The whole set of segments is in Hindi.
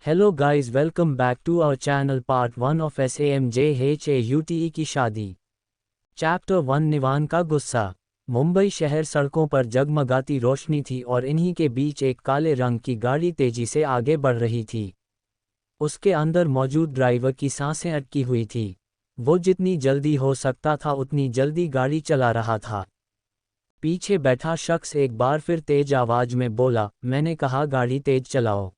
Hello guys, welcome back to our channel. Part 1 of SAMJHAUTE की शादी। चैप्टर 1 निवान का गुस्सा। मुंबई शहर सड़कों पर जगमगाती रोशनी थी और इन्हीं के बीच एक काले रंग की गाड़ी तेजी से आगे बढ़ रही थी। उसके अंदर मौजूद ड्राइवर की सांसें अटकी हुई थी। वो जितनी जल्दी हो सकता था उतनी जल्दी गाड़ी चला रहा था। पीछे बैठा शख्स एक बार फिर तेज आवाज में बोला, मैंने कहा गाड़ी तेज चलाओ।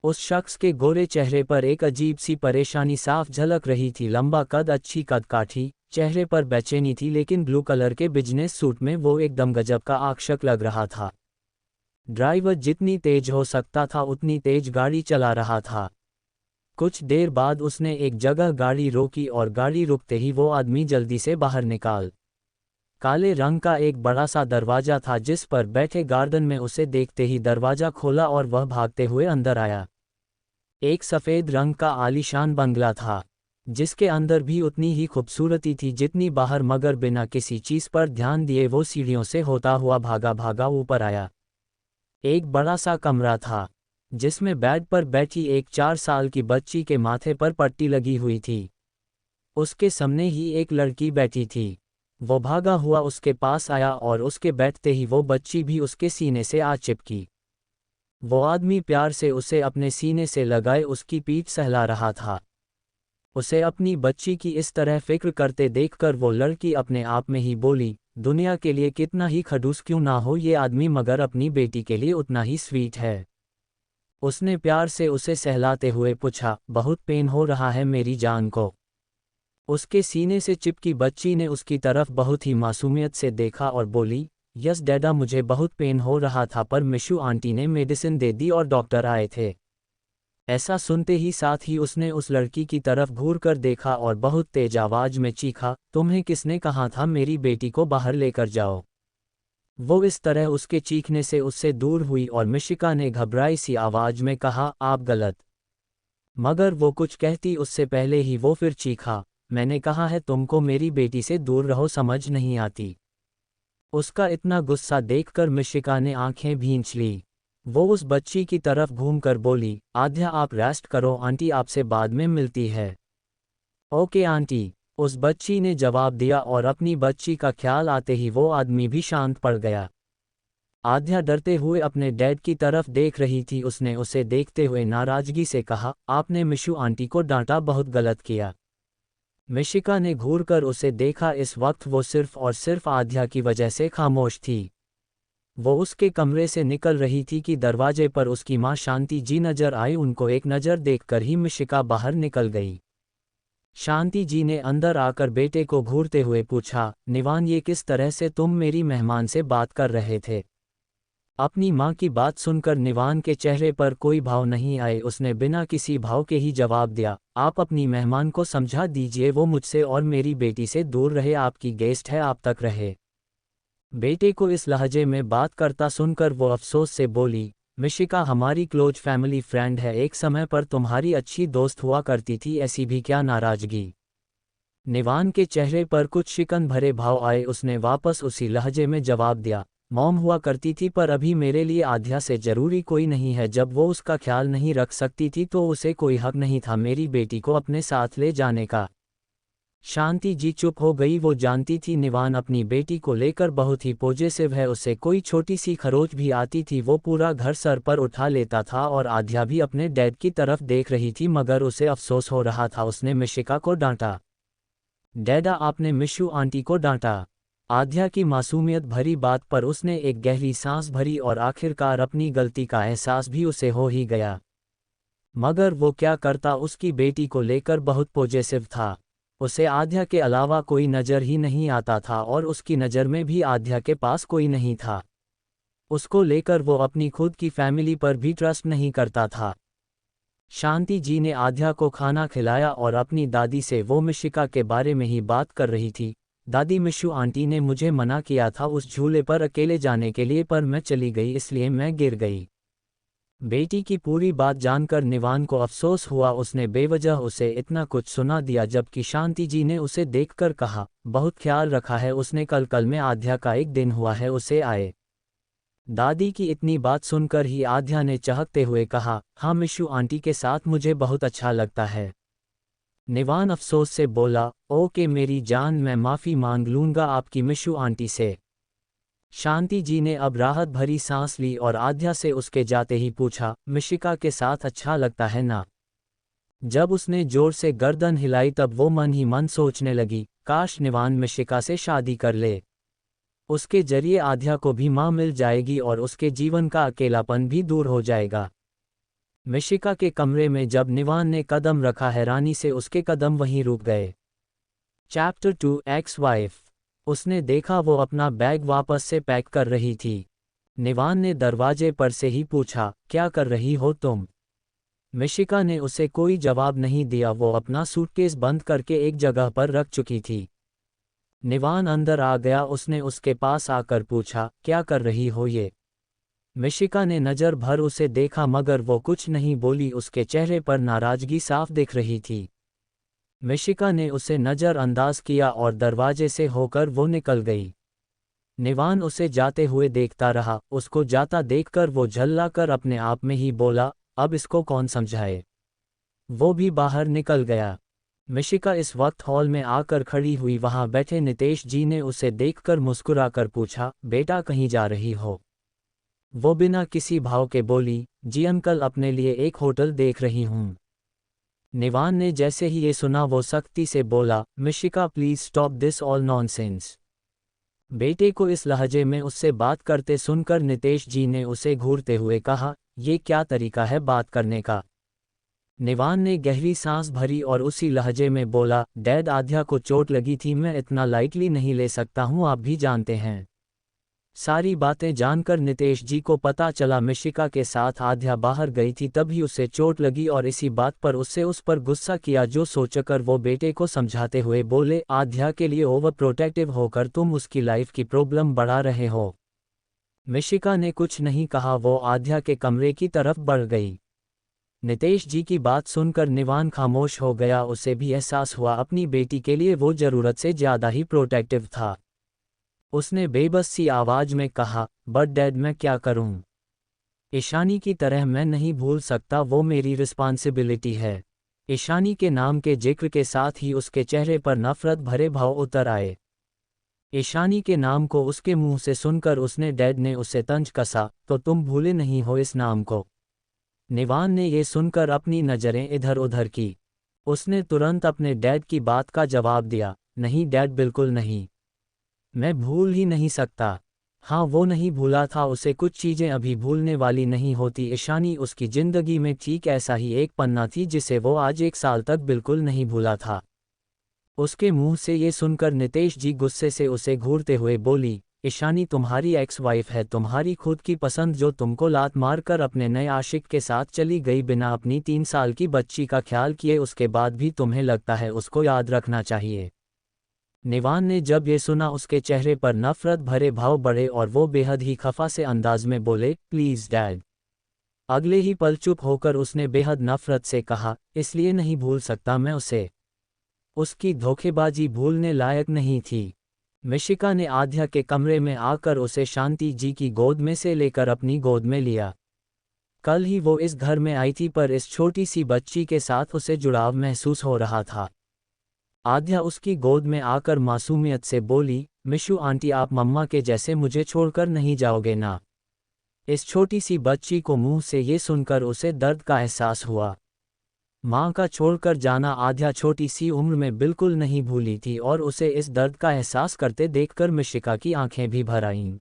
उस शख्स के गोरे चेहरे पर एक अजीब सी परेशानी साफ झलक रही थी। लंबा कद, अच्छी कदकाठी, चेहरे पर बेचैनी थी, लेकिन ब्लू कलर के बिजनेस सूट में वो एकदम गजब का आकर्षक लग रहा था। ड्राइवर जितनी तेज हो सकता था उतनी तेज गाड़ी चला रहा था। कुछ देर बाद उसने एक जगह गाड़ी रोकी और गाड़ी रुकते ही वो आदमी जल्दी से बाहर निकाल। काले रंग का एक बड़ा सा दरवाजा था जिस पर बैठे गार्डन में उसे देखते ही दरवाजा खोला और वह भागते हुए अंदर आया। एक सफ़ेद रंग का आलीशान बंगला था जिसके अंदर भी उतनी ही खूबसूरती थी जितनी बाहर, मगर बिना किसी चीज़ पर ध्यान दिए वो सीढ़ियों से होता हुआ भागा भागा ऊपर आया। एक बड़ा सा कमरा था जिसमें बेड पर बैठी एक 4 साल की बच्ची के माथे पर पट्टी लगी हुई थी। उसके सामने ही एक लड़की बैठी थी। वो भागा हुआ उसके पास आया और उसके बैठते ही वो बच्ची भी उसके सीने से आ चिपकी। वो आदमी प्यार से उसे अपने सीने से लगाए उसकी पीठ सहला रहा था। उसे अपनी बच्ची की इस तरह फिक्र करते देखकर वो लड़की अपने आप में ही बोली, दुनिया के लिए कितना ही खड़ूस क्यों ना हो ये आदमी, मगर अपनी बेटी के लिए उतना ही स्वीट है। उसने प्यार से उसे सहलाते हुए पूछा, बहुत पेन हो रहा है मेरी जान को? उसके सीने से चिपकी बच्ची ने उसकी तरफ बहुत ही मासूमियत से देखा और बोली, यस डैडा, मुझे बहुत पेन हो रहा था पर मिशू आंटी ने मेडिसिन दे दी और डॉक्टर आए थे। ऐसा सुनते ही साथ ही उसने उस लड़की की तरफ घूर कर देखा और बहुत तेज आवाज में चीखा, तुम्हें किसने कहा था मेरी बेटी को बाहर लेकर जाओ? वो इस तरह उसके चीखने से उससे दूर हुई और मिशिका ने घबराई सी आवाज में कहा, आप गलत। मगर वो कुछ कहती उससे पहले ही वो फिर चीखा, मैंने कहा है तुमको मेरी बेटी से दूर रहो, समझ नहीं आती? उसका इतना गुस्सा देखकर मिशिका ने आंखें भींच ली। वो उस बच्ची की तरफ घूमकर बोली, आध्या आप रेस्ट करो, आंटी आपसे बाद में मिलती है। ओके आंटी, उस बच्ची ने जवाब दिया और अपनी बच्ची का ख्याल आते ही वो आदमी भी शांत पड़ गया। आध्या डरते हुए अपने डैड की तरफ देख रही थी। उसने उसे देखते हुए नाराजगी से कहा, आपने मिशू आंटी को डांटा, बहुत गलत किया। मिशिका ने घूरकर उसे देखा। इस वक्त वो सिर्फ और सिर्फ आध्या की वजह से खामोश थी। वो उसके कमरे से निकल रही थी कि दरवाजे पर उसकी मां शांति जी नजर आई। उनको एक नज़र देखकर ही मिशिका बाहर निकल गई। शांति जी ने अंदर आकर बेटे को घूरते हुए पूछा, निवान ये किस तरह से तुम मेरी मेहमान से बात कर रहे थे? अपनी मां की बात सुनकर निवान के चेहरे पर कोई भाव नहीं आए। उसने बिना किसी भाव के ही जवाब दिया, आप अपनी मेहमान को समझा दीजिए वो मुझसे और मेरी बेटी से दूर रहे, आपकी गेस्ट है, आप तक रहे। बेटे को इस लहजे में बात करता सुनकर वो अफसोस से बोली, मिशिका हमारी क्लोज फैमिली फ्रेंड है, एक समय पर तुम्हारी अच्छी दोस्त हुआ करती थी, ऐसी भी क्या नाराजगी? निवान के चेहरे पर कुछ शिकन भरे भाव आए। उसने वापस उसी लहजे में जवाब दिया, मॉम हुआ करती थी पर अभी मेरे लिए आध्या से जरूरी कोई नहीं है। जब वो उसका ख्याल नहीं रख सकती थी तो उसे कोई हक नहीं था मेरी बेटी को अपने साथ ले जाने का। शांति जी चुप हो गई। वो जानती थी निवान अपनी बेटी को लेकर बहुत ही पॉजिटिव है। उसे कोई छोटी सी खरोच भी आती थी वो पूरा घर सर पर उठा लेता था। और आध्या भी अपने डैड की तरफ देख रही थी, मगर उसे अफसोस हो रहा था उसने मिशिका को डांटा। डैडा आपने मिशू आंटी को डांटा? आध्या की मासूमियत भरी बात पर उसने एक गहरी सांस भरी और आखिरकार अपनी गलती का एहसास भी उसे हो ही गया। मगर वो क्या करता, उसकी बेटी को लेकर बहुत पॉजिटिव था। उसे आध्या के अलावा कोई नज़र ही नहीं आता था और उसकी नज़र में भी आध्या के पास कोई नहीं था। उसको लेकर वो अपनी खुद की फैमिली पर भी ट्रस्ट नहीं करता था। शांति जी ने आध्या को खाना खिलाया और अपनी दादी से वो मिशिका के बारे में ही बात कर रही थी। दादी, मिशू आंटी ने मुझे मना किया था उस झूले पर अकेले जाने के लिए, पर मैं चली गई इसलिए मैं गिर गई। बेटी की पूरी बात जानकर निवान को अफसोस हुआ। उसने बेवजह उसे इतना कुछ सुना दिया, जबकि शांति जी ने उसे देखकर कहा, बहुत ख्याल रखा है उसने, कल में आध्या का एक दिन हुआ है, उसे आए। दादी की इतनी बात सुनकर ही आध्या ने चहकते हुए कहा, हाँ मिशु आंटी के साथ मुझे बहुत अच्छा लगता है। निवान अफसोस से बोला, ओके मेरी जान, मैं माफ़ी मांग लूँगा आपकी मिशु आंटी से। शांति जी ने अब राहत भरी सांस ली और आध्या से उसके जाते ही पूछा, मिशिका के साथ अच्छा लगता है ना? जब उसने जोर से गर्दन हिलाई तब वो मन ही मन सोचने लगी, काश निवान मिशिका से शादी कर ले। उसके जरिए आध्या को भी माँ मिल जाएगी और उसके जीवन का अकेलापन भी दूर हो जाएगा। मिशिका के कमरे में जब निवान ने कदम रखा हैरानी से उसके कदम वहीं रुक गए। Chapter 2 ex wife. उसने देखा वो अपना बैग वापस से पैक कर रही थी। निवान ने दरवाजे पर से ही पूछा, क्या कर रही हो तुम? मिशिका ने उसे कोई जवाब नहीं दिया, वो अपना सूटकेस बंद करके एक जगह पर रख चुकी थी। निवान अंदर आ गया, उसने उसके पास आकर पूछा, क्या कर रही हो ये? मिशिका ने नज़र भर उसे देखा मगर वो कुछ नहीं बोली, उसके चेहरे पर नाराजगी साफ दिख रही थी। मिशिका ने उसे नज़रअंदाज किया और दरवाजे से होकर वो निकल गई। निवान उसे जाते हुए देखता रहा, उसको जाता देखकर वो झल्लाकर अपने आप में ही बोला, अब इसको कौन समझाए। वो भी बाहर निकल गया। मिशिका इस वक्त हॉल में आकर खड़ी हुई, वहां बैठे नितेश जी ने उसे देखकर मुस्कुराकर पूछा, बेटा कहीं जा रही हो? वो बिना किसी भाव के बोली, जी अंकल अपने लिए एक होटल देख रही हूँ। निवान ने जैसे ही ये सुना वो सख्ती से बोला, Mishika please stop this all nonsense. बेटे को इस लहजे में उससे बात करते सुनकर नितेश जी ने उसे घूरते हुए कहा, ये क्या तरीका है बात करने का? निवान ने गहरी सांस भरी और उसी लहजे में बोला, डैड आध्या को चोट लगी थी, मैं इतना लाइटली नहीं ले सकता हूँ, आप भी जानते हैं। सारी बातें जानकर नितेश जी को पता चला मिशिका के साथ आध्या बाहर गई थी, तभी उसे चोट लगी और इसी बात पर उससे उस पर गुस्सा किया, जो सोचकर वो बेटे को समझाते हुए बोले, आध्या के लिए ओवर प्रोटेक्टिव होकर तुम उसकी लाइफ की प्रॉब्लम बढ़ा रहे हो। मिशिका ने कुछ नहीं कहा, वो आध्या के कमरे की तरफ बढ़ गई। नितेश जी की बात सुनकर निवान खामोश हो गया, उसे भी एहसास हुआ अपनी बेटी के लिए वो ज़रूरत से ज़्यादा ही प्रोटेक्टिव था। उसने बेबस सी आवाज में कहा, बट डैड मैं क्या करूं? ईशानी की तरह मैं नहीं भूल सकता, वो मेरी रिस्पॉन्सिबिलिटी है। ईशानी के नाम के जिक्र के साथ ही उसके चेहरे पर नफरत भरे भाव उतर आए। ईशानी के नाम को उसके मुंह से सुनकर उसने डैड ने उसे तंज कसा, तो तुम भूले नहीं हो इस नाम को? निवान ने ये सुनकर अपनी नज़रें इधर उधर की। उसने तुरंत अपने डैड की बात का जवाब दिया, नहीं डैड बिल्कुल नहीं, मैं भूल ही नहीं सकता। हाँ वो नहीं भूला था, उसे कुछ चीज़ें अभी भूलने वाली नहीं होती। ईशानी उसकी ज़िंदगी में ठीक ऐसा ही एक पन्ना थी जिसे वो आज 1 साल तक बिल्कुल नहीं भूला था। उसके मुंह से ये सुनकर नितेश जी गुस्से से उसे घूरते हुए बोली, ईशानी तुम्हारी एक्स वाइफ है, तुम्हारी खुद की पसंद, जो तुमको लात मारकर अपने नए आशिक के साथ चली गई बिना अपनी 3 साल की बच्ची का ख्याल किए, उसके बाद भी तुम्हें लगता है उसको याद रखना चाहिए। निवान ने जब ये सुना उसके चेहरे पर नफरत भरे भाव बढ़े और वो बेहद ही खफा से अंदाज में बोले, प्लीज डैड। अगले ही पल चुप होकर उसने बेहद नफरत से कहा, इसलिए नहीं भूल सकता मैं उसे। उसकी धोखेबाजी भूलने लायक नहीं थी। मिशिका ने आध्या के कमरे में आकर उसे शांति जी की गोद में से लेकर अपनी गोद में लिया। कल ही वो इस घर में आई थी, पर इस छोटी सी बच्ची के साथ उसे जुड़ाव महसूस हो रहा था। आध्या उसकी गोद में आकर मासूमियत से बोली, मिशु आंटी आप मम्मा के जैसे मुझे छोड़कर नहीं जाओगे ना? इस छोटी सी बच्ची को मुंह से ये सुनकर उसे दर्द का एहसास हुआ। माँ का छोड़कर जाना आध्या छोटी सी उम्र में बिल्कुल नहीं भूली थी और उसे इस दर्द का एहसास करते देखकर मिशिका की आंखें भी भर आईं।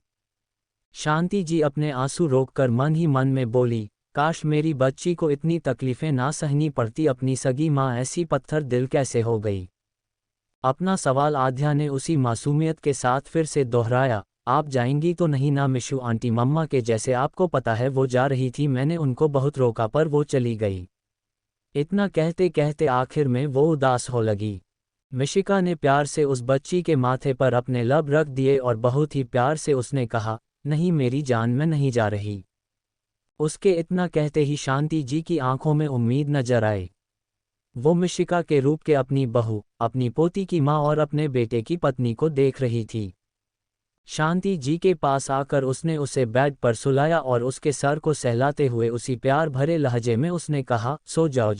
शांति जी अपने आंसू रोककर मन ही मन में बोली, काश मेरी बच्ची को इतनी तकलीफें ना सहनी पड़ती, अपनी सगी माँ ऐसी पत्थर दिल कैसे हो गई? अपना सवाल आध्या ने उसी मासूमियत के साथ फिर से दोहराया, आप जाएंगी तो नहीं ना मिशु आंटी मम्मा के जैसे? आपको पता है वो जा रही थी, मैंने उनको बहुत रोका पर वो चली गई। इतना कहते कहते आखिर में वो उदास हो लगी। मिशिका ने प्यार से उस बच्ची के माथे पर अपने लब रख दिए और बहुत ही प्यार से उसने कहा, नहीं मेरी जान मैं नहीं जा रही। उसके इतना कहते ही शांति जी की आंखों में उम्मीद नजर आई। वो मिशिका के रूप के अपनी बहू, अपनी पोती की माँ और अपने बेटे की पत्नी को देख रही थी। शांति जी के पास आकर उसने उसे बेड पर सुलाया और उसके सर को सहलाते हुए उसी प्यार भरे लहजे में उसने कहा, सो जाओ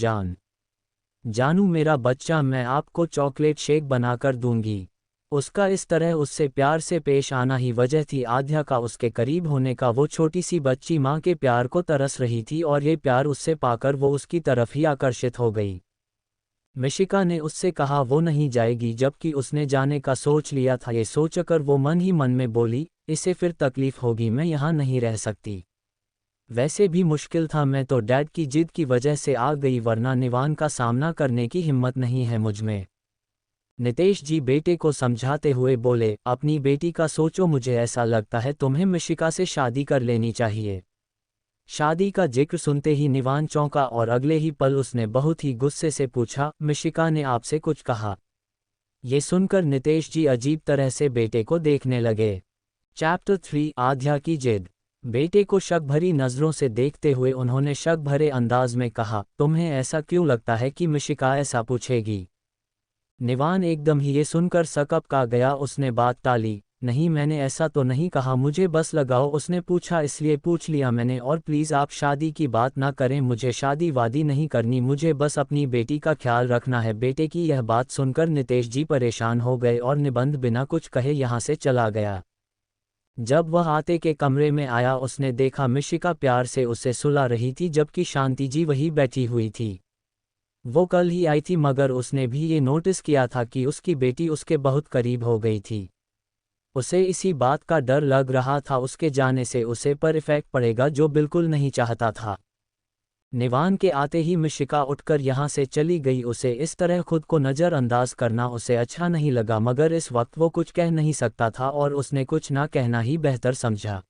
जानू मेरा बच्चा, मैं आपको चॉकलेट शेक बनाकर दूंगी। उसका इस तरह उससे प्यार से पेश आना ही वजह थी आध्या का उसके करीब होने का। वो छोटी सी बच्ची माँ के प्यार को तरस रही थी और ये प्यार उससे पाकर वो उसकी तरफ ही आकर्षित हो गई। मिशिका ने उससे कहा वो नहीं जाएगी, जबकि उसने जाने का सोच लिया था। ये सोचकर वो मन ही मन में बोली, इसे फिर तकलीफ होगी, मैं यहाँ नहीं रह सकती। वैसे भी मुश्किल था, मैं तो डैड की जिद की वजह से आ गई, वरना निवान का सामना करने की हिम्मत नहीं है मुझमें। नितेश जी बेटे को समझाते हुए बोले, अपनी बेटी का सोचो, मुझे ऐसा लगता है तुम्हें मिशिका से शादी कर लेनी चाहिए। शादी का जिक्र सुनते ही निवान चौंका और अगले ही पल उसने बहुत ही गुस्से से पूछा, मिशिका ने आपसे कुछ कहा? ये सुनकर नितेश जी अजीब तरह से बेटे को देखने लगे। चैप्टर 3 आध्या की जिद। बेटे को शक भरी नज़रों से देखते हुए उन्होंने शक भरे अंदाज में कहा, तुम्हें ऐसा क्यों लगता है कि मिशिका ऐसा पूछेगी? निवान एकदम ही ये सुनकर सकपका गया। उसने बात टाली, नहीं मैंने ऐसा तो नहीं कहा, मुझे बस लगाओ। उसने पूछा इसलिए पूछ लिया मैंने, और प्लीज़ आप शादी की बात ना करें, मुझे शादी वादी नहीं करनी, मुझे बस अपनी बेटी का ख्याल रखना है। बेटे की यह बात सुनकर नितेश जी परेशान हो गए और निबंध बिना कुछ कहे यहाँ से चला गया। जब वह आते के कमरे में आया उसने देखा मिशिका प्यार से उसे सुला रही थी, जबकि शांति जी वही बैठी हुई थी। वो कल ही आई थी, मगर उसने भी ये नोटिस किया था कि उसकी बेटी उसके बहुत करीब हो गई थी। उसे इसी बात का डर लग रहा था, उसके जाने से उसे पर इफेक्ट पड़ेगा, जो बिल्कुल नहीं चाहता था। निवान के आते ही मिशिका उठकर यहाँ से चली गई। उसे इस तरह खुद को नज़रअंदाज करना उसे अच्छा नहीं लगा, मगर इस वक्त वो कुछ कह नहीं सकता था और उसने कुछ ना कहना ही बेहतर समझा।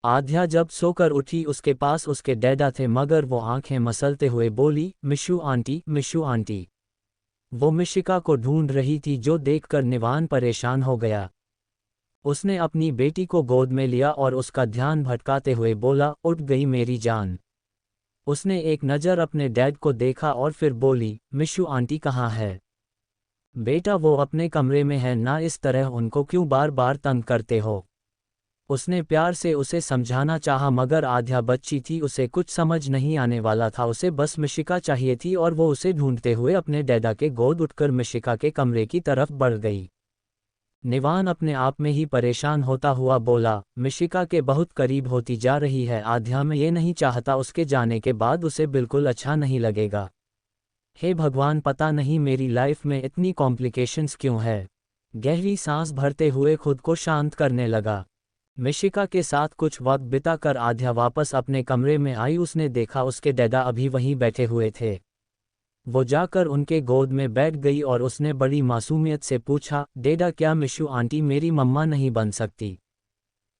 आध्या जब सोकर उठी उसके पास उसके डैडा थे, मगर वो आंखें मसलते हुए बोली, मिशू आंटी, मिशू आंटी। वो मिशिका को ढूंढ रही थी, जो देखकर निवान परेशान हो गया। उसने अपनी बेटी को गोद में लिया और उसका ध्यान भटकाते हुए बोला, उठ गई मेरी जान। उसने एक नज़र अपने डैड को देखा और फिर बोली, मिशू आंटी कहाँ है? बेटा वो अपने कमरे में है ना, इस तरह उनको क्यों बार बार तंग करते हो? उसने प्यार से उसे समझाना चाहा, मगर आध्या बच्ची थी, उसे कुछ समझ नहीं आने वाला था। उसे बस मिशिका चाहिए थी और वो उसे ढूंढते हुए अपने डैडा के गोद उठकर मिशिका के कमरे की तरफ बढ़ गई। निवान अपने आप में ही परेशान होता हुआ बोला, मिशिका के बहुत करीब होती जा रही है आध्या, मैं ये नहीं चाहता उसके जाने के बाद उसे बिल्कुल अच्छा नहीं लगेगा। हे भगवान, पता नहीं मेरी लाइफ में इतनी कॉम्प्लिकेशंस क्यों है। गहरी सांस भरते हुए खुद को शांत करने लगा। मिशिका के साथ कुछ वक्त बिताकर आध्या वापस अपने कमरे में आई। उसने देखा उसके डैडा अभी वहीं बैठे हुए थे। वो जाकर उनके गोद में बैठ गई और उसने बड़ी मासूमियत से पूछा, डैडा क्या मिशू आंटी मेरी मम्मा नहीं बन सकती?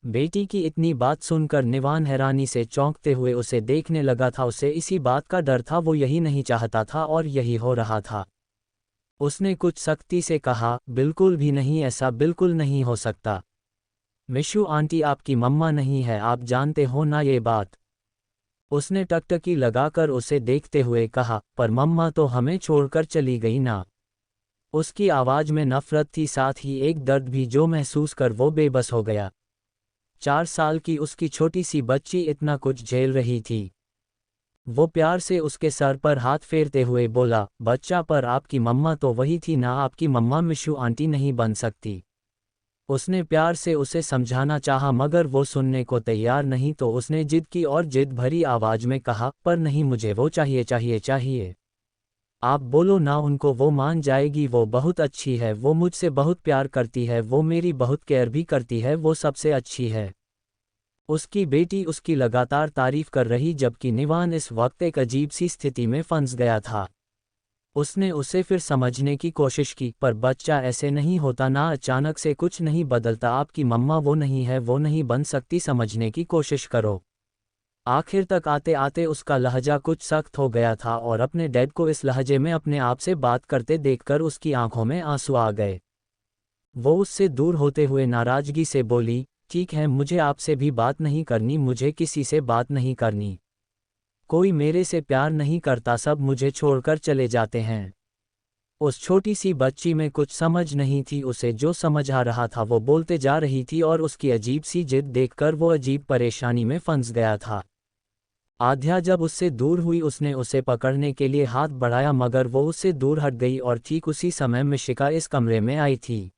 बेटी की इतनी बात सुनकर निवान हैरानी से चौंकते हुए उसे देखने लगा था। उसे इसी बात का डर था, वो यही नहीं चाहता था और यही हो रहा था। उसने कुछ सख्ती से कहा, बिल्कुल भी नहीं, ऐसा बिल्कुल नहीं हो सकता। मिशू आंटी आपकी मम्मा नहीं है, आप जानते हो ना ये बात? उसने टकटकी लगाकर उसे देखते हुए कहा, पर मम्मा तो हमें छोड़कर चली गई ना। उसकी आवाज़ में नफरत थी, साथ ही एक दर्द भी, जो महसूस कर वो बेबस हो गया। 4 साल की उसकी छोटी सी बच्ची इतना कुछ झेल रही थी। वो प्यार से उसके सर पर हाथ फेरते हुए बोला, बच्चा, पर आपकी मम्मा तो वही थी ना, आपकी मम्मा मिशू आंटी नहीं बन सकती। उसने प्यार से उसे समझाना चाहा, मगर वो सुनने को तैयार नहीं, तो उसने जिद की और जिद भरी आवाज में कहा, पर नहीं, मुझे वो चाहिए चाहिए चाहिए। आप बोलो ना उनको, वो मान जाएगी, वो बहुत अच्छी है, वो मुझसे बहुत प्यार करती है, वो मेरी बहुत केयर भी करती है, वो सबसे अच्छी है। उसकी बेटी उसकी लगातार तारीफ कर रही, जबकि निवान इस वक्त एक अजीब सी स्थिति में फंस गया था। उसने उसे फिर समझने की कोशिश की, पर बच्चा ऐसे नहीं होता ना, अचानक से कुछ नहीं बदलता, आपकी मम्मा वो नहीं है, वो नहीं बन सकती, समझने की कोशिश करो। आखिर तक आते आते उसका लहजा कुछ सख्त हो गया था और अपने डैड को इस लहजे में अपने आप से बात करते देखकर उसकी आंखों में आंसू आ गए। वो उससे दूर होते हुए नाराजगी से बोली, ठीक है, मुझे आपसे भी बात नहीं करनी, मुझे किसी से बात नहीं करनी। कोई मेरे से प्यार नहीं करता, सब मुझे छोड़कर चले जाते हैं। उस छोटी सी बच्ची में कुछ समझ नहीं थी, उसे जो समझ आ रहा था वो बोलते जा रही थी और उसकी अजीब सी जिद देखकर वो अजीब परेशानी में फंस गया था। आध्या जब उससे दूर हुई उसने उसे पकड़ने के लिए हाथ बढ़ाया मगर वो उससे दूर हट गई और ठीक उसी समय मिशिका इस कमरे में आई थी।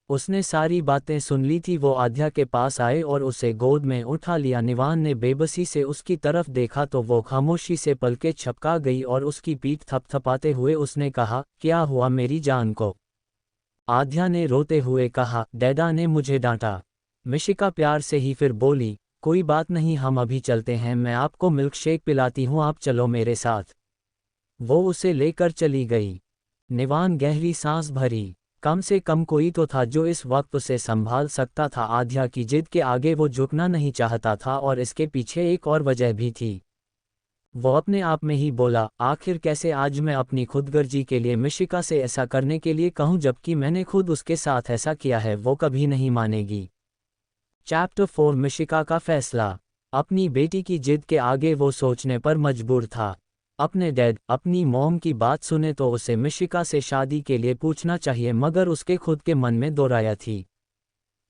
उसने सारी बातें सुन ली थी। वो आध्या के पास आए और उसे गोद में उठा लिया। निवान ने बेबसी से उसकी तरफ देखा तो वो खामोशी से पलकें झपका गई और उसकी पीठ थपथपाते हुए उसने कहा, क्या हुआ मेरी जान को? आध्या ने रोते हुए कहा, डैडा ने मुझे डांटा। मिशिका प्यार से ही फिर बोली, कोई बात नहीं, हम अभी चलते हैं, मैं आपको मिल्कशेक पिलाती हूँ, आप चलो मेरे साथ। वो उसे लेकर चली गई। निवान गहरी सांस भरी। कम से कम कोई तो था जो इस वक्त उसे संभाल सकता था। आध्या की जिद के आगे वो झुकना नहीं चाहता था और इसके पीछे एक और वजह भी थी। वो अपने आप में ही बोला, आखिर कैसे आज मैं अपनी खुदगर्जी के लिए मिशिका से ऐसा करने के लिए कहूँ जबकि मैंने खुद उसके साथ ऐसा किया है। वो कभी नहीं मानेगी। चैप्टर 4 मिशिका का फैसला। अपनी बेटी की जिद के आगे वो सोचने पर मजबूर था। अपने डैड, अपनी मॉम की बात सुने तो उसे मिशिका से शादी के लिए पूछना चाहिए मगर उसके खुद के मन में दो राय थी।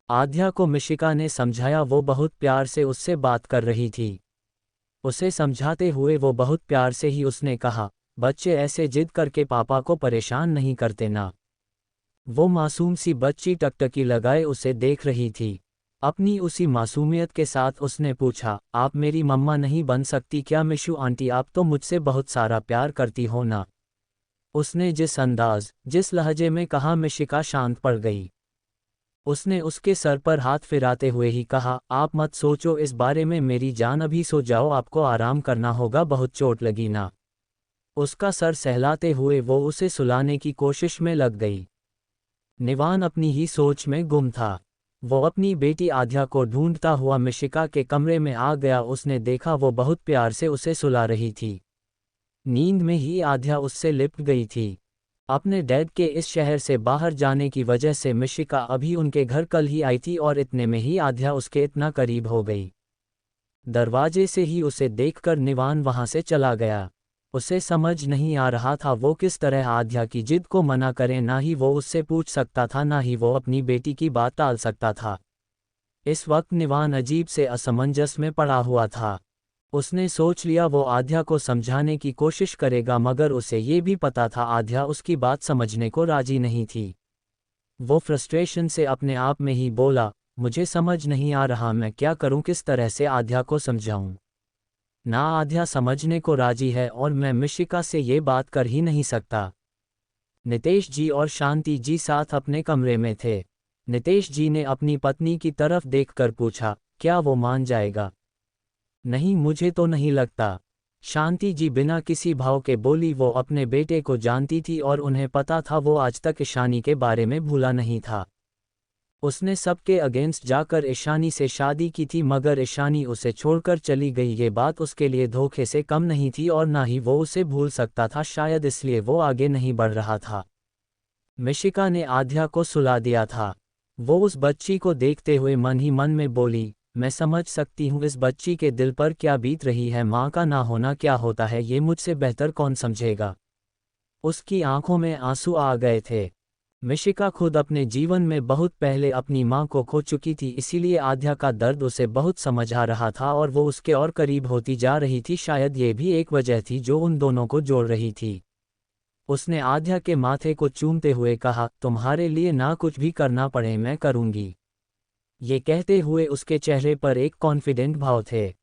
आध्या को मिशिका ने समझाया, वो बहुत प्यार से उससे बात कर रही थी। उसे समझाते हुए वो बहुत प्यार से ही उसने कहा, बच्चे ऐसे जिद करके पापा को परेशान नहीं करते ना। वो मासूम सी बच्ची टकटकी लगाए उसे देख रही थी। अपनी उसी मासूमियत के साथ उसने पूछा, आप मेरी मम्मा नहीं बन सकती क्या? मिशु आंटी, आप तो मुझसे बहुत सारा प्यार करती हो ना? उसने जिस अंदाज, जिस लहजे में कहा मिशिका शांत पड़ गई। उसने उसके सर पर हाथ फिराते हुए ही कहा, आप मत सोचो इस बारे में मेरी जान, अभी सो जाओ, आपको आराम करना होगा, बहुत चोट लगी ना? उसका सर सहलाते हुए वो उसे सुलाने की कोशिश में लग गई। निवान अपनी ही सोच में गुम था। वो अपनी बेटी आध्या को ढूंढता हुआ मिशिका के कमरे में आ गया। उसने देखा वो बहुत प्यार से उसे सुला रही थी। नींद में ही आध्या उससे लिपट गई थी। अपने डैड के इस शहर से बाहर जाने की वजह से मिशिका अभी उनके घर कल ही आई थी और इतने में ही आध्या उसके इतना करीब हो गई। दरवाजे से ही उसे देखकर निवान वहां से चला गया। उसे समझ नहीं आ रहा था वो किस तरह आध्या की जिद को मना करे। ना ही वो उससे पूछ सकता था, ना ही वो अपनी बेटी की बात टाल सकता था। इस वक्त निवान अजीब से असमंजस में पड़ा हुआ था। उसने सोच लिया वो आध्या को समझाने की कोशिश करेगा मगर उसे ये भी पता था आध्या उसकी बात समझने को राजी नहीं थी। वो फ्रस्ट्रेशन से अपने आप में ही बोला, मुझे समझ नहीं आ रहा मैं क्या करूं, किस तरह से आध्या को समझाऊं। ना आध्या समझने को राजी है और मैं मिशिका से ये बात कर ही नहीं सकता। नितेश जी और शांति जी साथ अपने कमरे में थे। नितेश जी ने अपनी पत्नी की तरफ देखकर पूछा, क्या वो मान जाएगा? नहीं, मुझे तो नहीं लगता। शांति जी बिना किसी भाव के बोली। वो अपने बेटे को जानती थी और उन्हें पता था वो आज तक ईशानी के बारे में भूला नहीं था। उसने सबके अगेंस्ट जाकर ईशानी से शादी की थी मगर ईशानी उसे छोड़कर चली गई। ये बात उसके लिए धोखे से कम नहीं थी और ना ही वो उसे भूल सकता था, शायद इसलिए वो आगे नहीं बढ़ रहा था। मिशिका ने आध्या को सुला दिया था। वो उस बच्ची को देखते हुए मन ही मन में बोली, मैं समझ सकती हूँ इस बच्ची के दिल पर क्या बीत रही है। माँ का ना होना क्या होता है ये मुझसे बेहतर कौन समझेगा। उसकी आंखों में आंसू आ गए थे। मिशिका खुद अपने जीवन में बहुत पहले अपनी माँ को खो चुकी थी, इसीलिए आध्या का दर्द उसे बहुत समझ आ रहा था और वो उसके और करीब होती जा रही थी। शायद ये भी एक वजह थी जो उन दोनों को जोड़ रही थी। उसने आध्या के माथे को चूमते हुए कहा, तुम्हारे लिए ना कुछ भी करना पड़े मैं करूंगी। ये कहते हुए उसके चेहरे पर एक कॉन्फिडेंट भाव थे।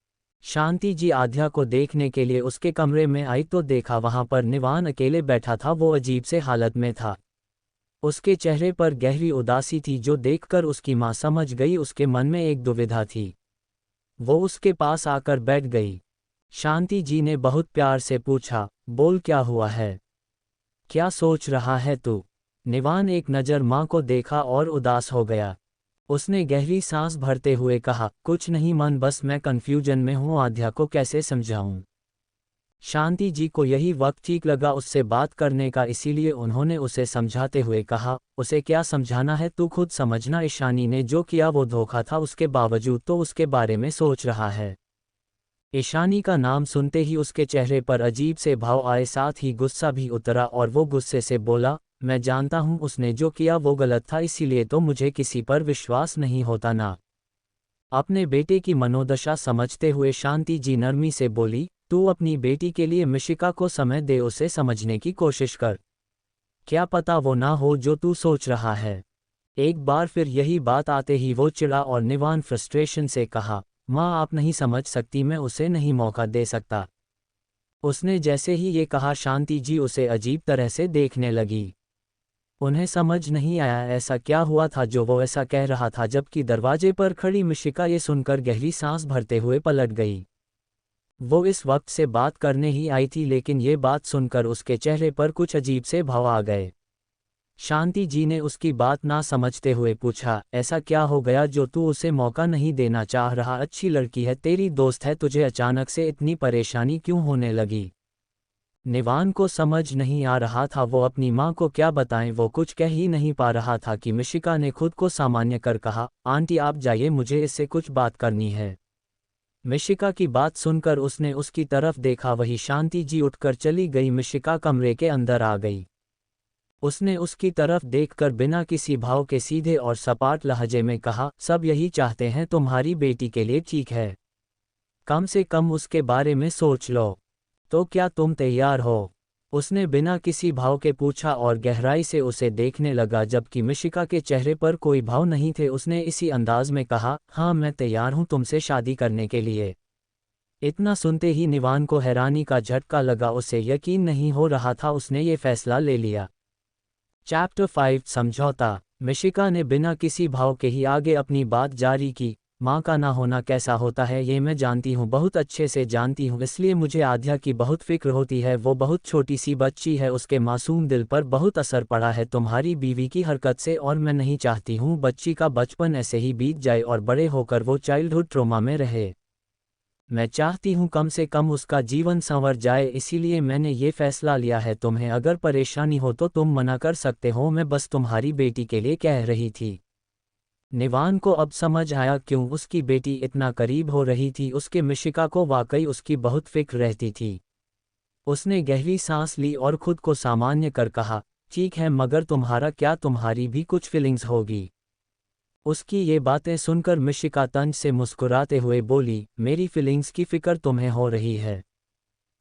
शांति जी आध्या को देखने के लिए उसके कमरे में आई तो देखा वहां पर निवान अकेले बैठा था। वो अजीब से हालत में था। उसके चेहरे पर गहरी उदासी थी जो देखकर उसकी मां समझ गई उसके मन में एक दुविधा थी। वो उसके पास आकर बैठ गई। शांति जी ने बहुत प्यार से पूछा, बोल क्या हुआ है? क्या सोच रहा है तू? निवान एक नज़र मां को देखा और उदास हो गया। उसने गहरी सांस भरते हुए कहा, कुछ नहीं मन, बस मैं कंफ्यूजन में हूँ, आध्या को कैसे समझाऊं। शांति जी को यही वक्त ठीक लगा उससे बात करने का, इसीलिए उन्होंने उसे समझाते हुए कहा, उसे क्या समझाना है, तू खुद समझना। ईशानी ने जो किया वो धोखा था, उसके बावजूद तो उसके बारे में सोच रहा है। ईशानी का नाम सुनते ही उसके चेहरे पर अजीब से भाव आए, साथ ही गुस्सा भी उतरा और वो गुस्से से बोला, मैं जानता हूँ उसने जो किया वो गलत था, इसीलिए तो मुझे किसी पर विश्वास नहीं होता ना। अपने बेटे की मनोदशा समझते हुए शांति जी नरमी से बोली, तू अपनी बेटी के लिए मिशिका को समय दे, उसे समझने की कोशिश कर। क्या पता वो ना हो जो तू सोच रहा है। एक बार फिर यही बात आते ही वो चिढ़ा और निवान फ्रस्ट्रेशन से कहा, माँ आप नहीं समझ सकती, मैं उसे नहीं मौका दे सकता। उसने जैसे ही ये कहा शांति जी उसे अजीब तरह से देखने लगी। उन्हें समझ नहीं आया ऐसा क्या हुआ था जो वो ऐसा कह रहा था, जबकि दरवाजे पर खड़ी मिशिका ये सुनकर गहरी सांस भरते हुए पलट गई। वो इस वक्त से बात करने ही आई थी, लेकिन ये बात सुनकर उसके चेहरे पर कुछ अजीब से भाव आ गए। शांति जी ने उसकी बात ना समझते हुए पूछा, ऐसा क्या हो गया जो तू उसे मौका नहीं देना चाह रहा? अच्छी लड़की है, तेरी दोस्त है, तुझे अचानक से इतनी परेशानी क्यों होने लगी? निवान को समझ नहीं आ रहा था वो अपनी माँ को क्या बताएं, वो कुछ कह ही नहीं पा रहा था कि मिशिका ने खुद को सामान्य कर कहा, आंटी आप जाइए, मुझे इससे कुछ बात करनी है। मिशिका की बात सुनकर उसने उसकी तरफ देखा, वही शांति जी उठकर चली गई। मिशिका कमरे के अंदर आ गई। उसने उसकी तरफ देखकर बिना किसी भाव के सीधे और सपाट लहजे में कहा, सब यही चाहते हैं तुम्हारी बेटी के लिए, ठीक है, कम से कम उसके बारे में सोच लो। तो क्या तुम तैयार हो? उसने बिना किसी भाव के पूछा और गहराई से उसे देखने लगा, जबकि मिशिका के चेहरे पर कोई भाव नहीं थे। उसने इसी अंदाज में कहा, हाँ मैं तैयार हूँ तुमसे शादी करने के लिए। इतना सुनते ही निवान को हैरानी का झटका लगा, उसे यकीन नहीं हो रहा था उसने ये फैसला ले लिया। चैप्टर 5 समझौता। मिशिका ने बिना किसी भाव के ही आगे अपनी बात जारी की, माँ का ना होना कैसा होता है ये मैं जानती हूँ, बहुत अच्छे से जानती हूँ, इसलिए मुझे आध्या की बहुत फिक्र होती है। वो बहुत छोटी सी बच्ची है, उसके मासूम दिल पर बहुत असर पड़ा है तुम्हारी बीवी की हरकत से, और मैं नहीं चाहती हूँ बच्ची का बचपन ऐसे ही बीत जाए और बड़े होकर वो चाइल्डहुड ट्रॉमा में रहे। मैं चाहती हूँ कम से कम उसका जीवन संवर जाए, इसीलिए मैंने ये फैसला लिया है। तुम्हें अगर परेशानी हो तो तुम मना कर सकते हो, मैं बस तुम्हारी बेटी के लिए कह रही थी। निवान को अब समझ आया क्यों उसकी बेटी इतना करीब हो रही थी, उसके मिशिका को वाकई उसकी बहुत फिक्र रहती थी। उसने गहरी सांस ली और खुद को सामान्य कर कहा, ठीक है, मगर तुम्हारा क्या, तुम्हारी भी कुछ फीलिंग्स होगी। उसकी ये बातें सुनकर मिशिका तंज से मुस्कुराते हुए बोली, मेरी फीलिंग्स की फिक्र तुम्हें हो रही है?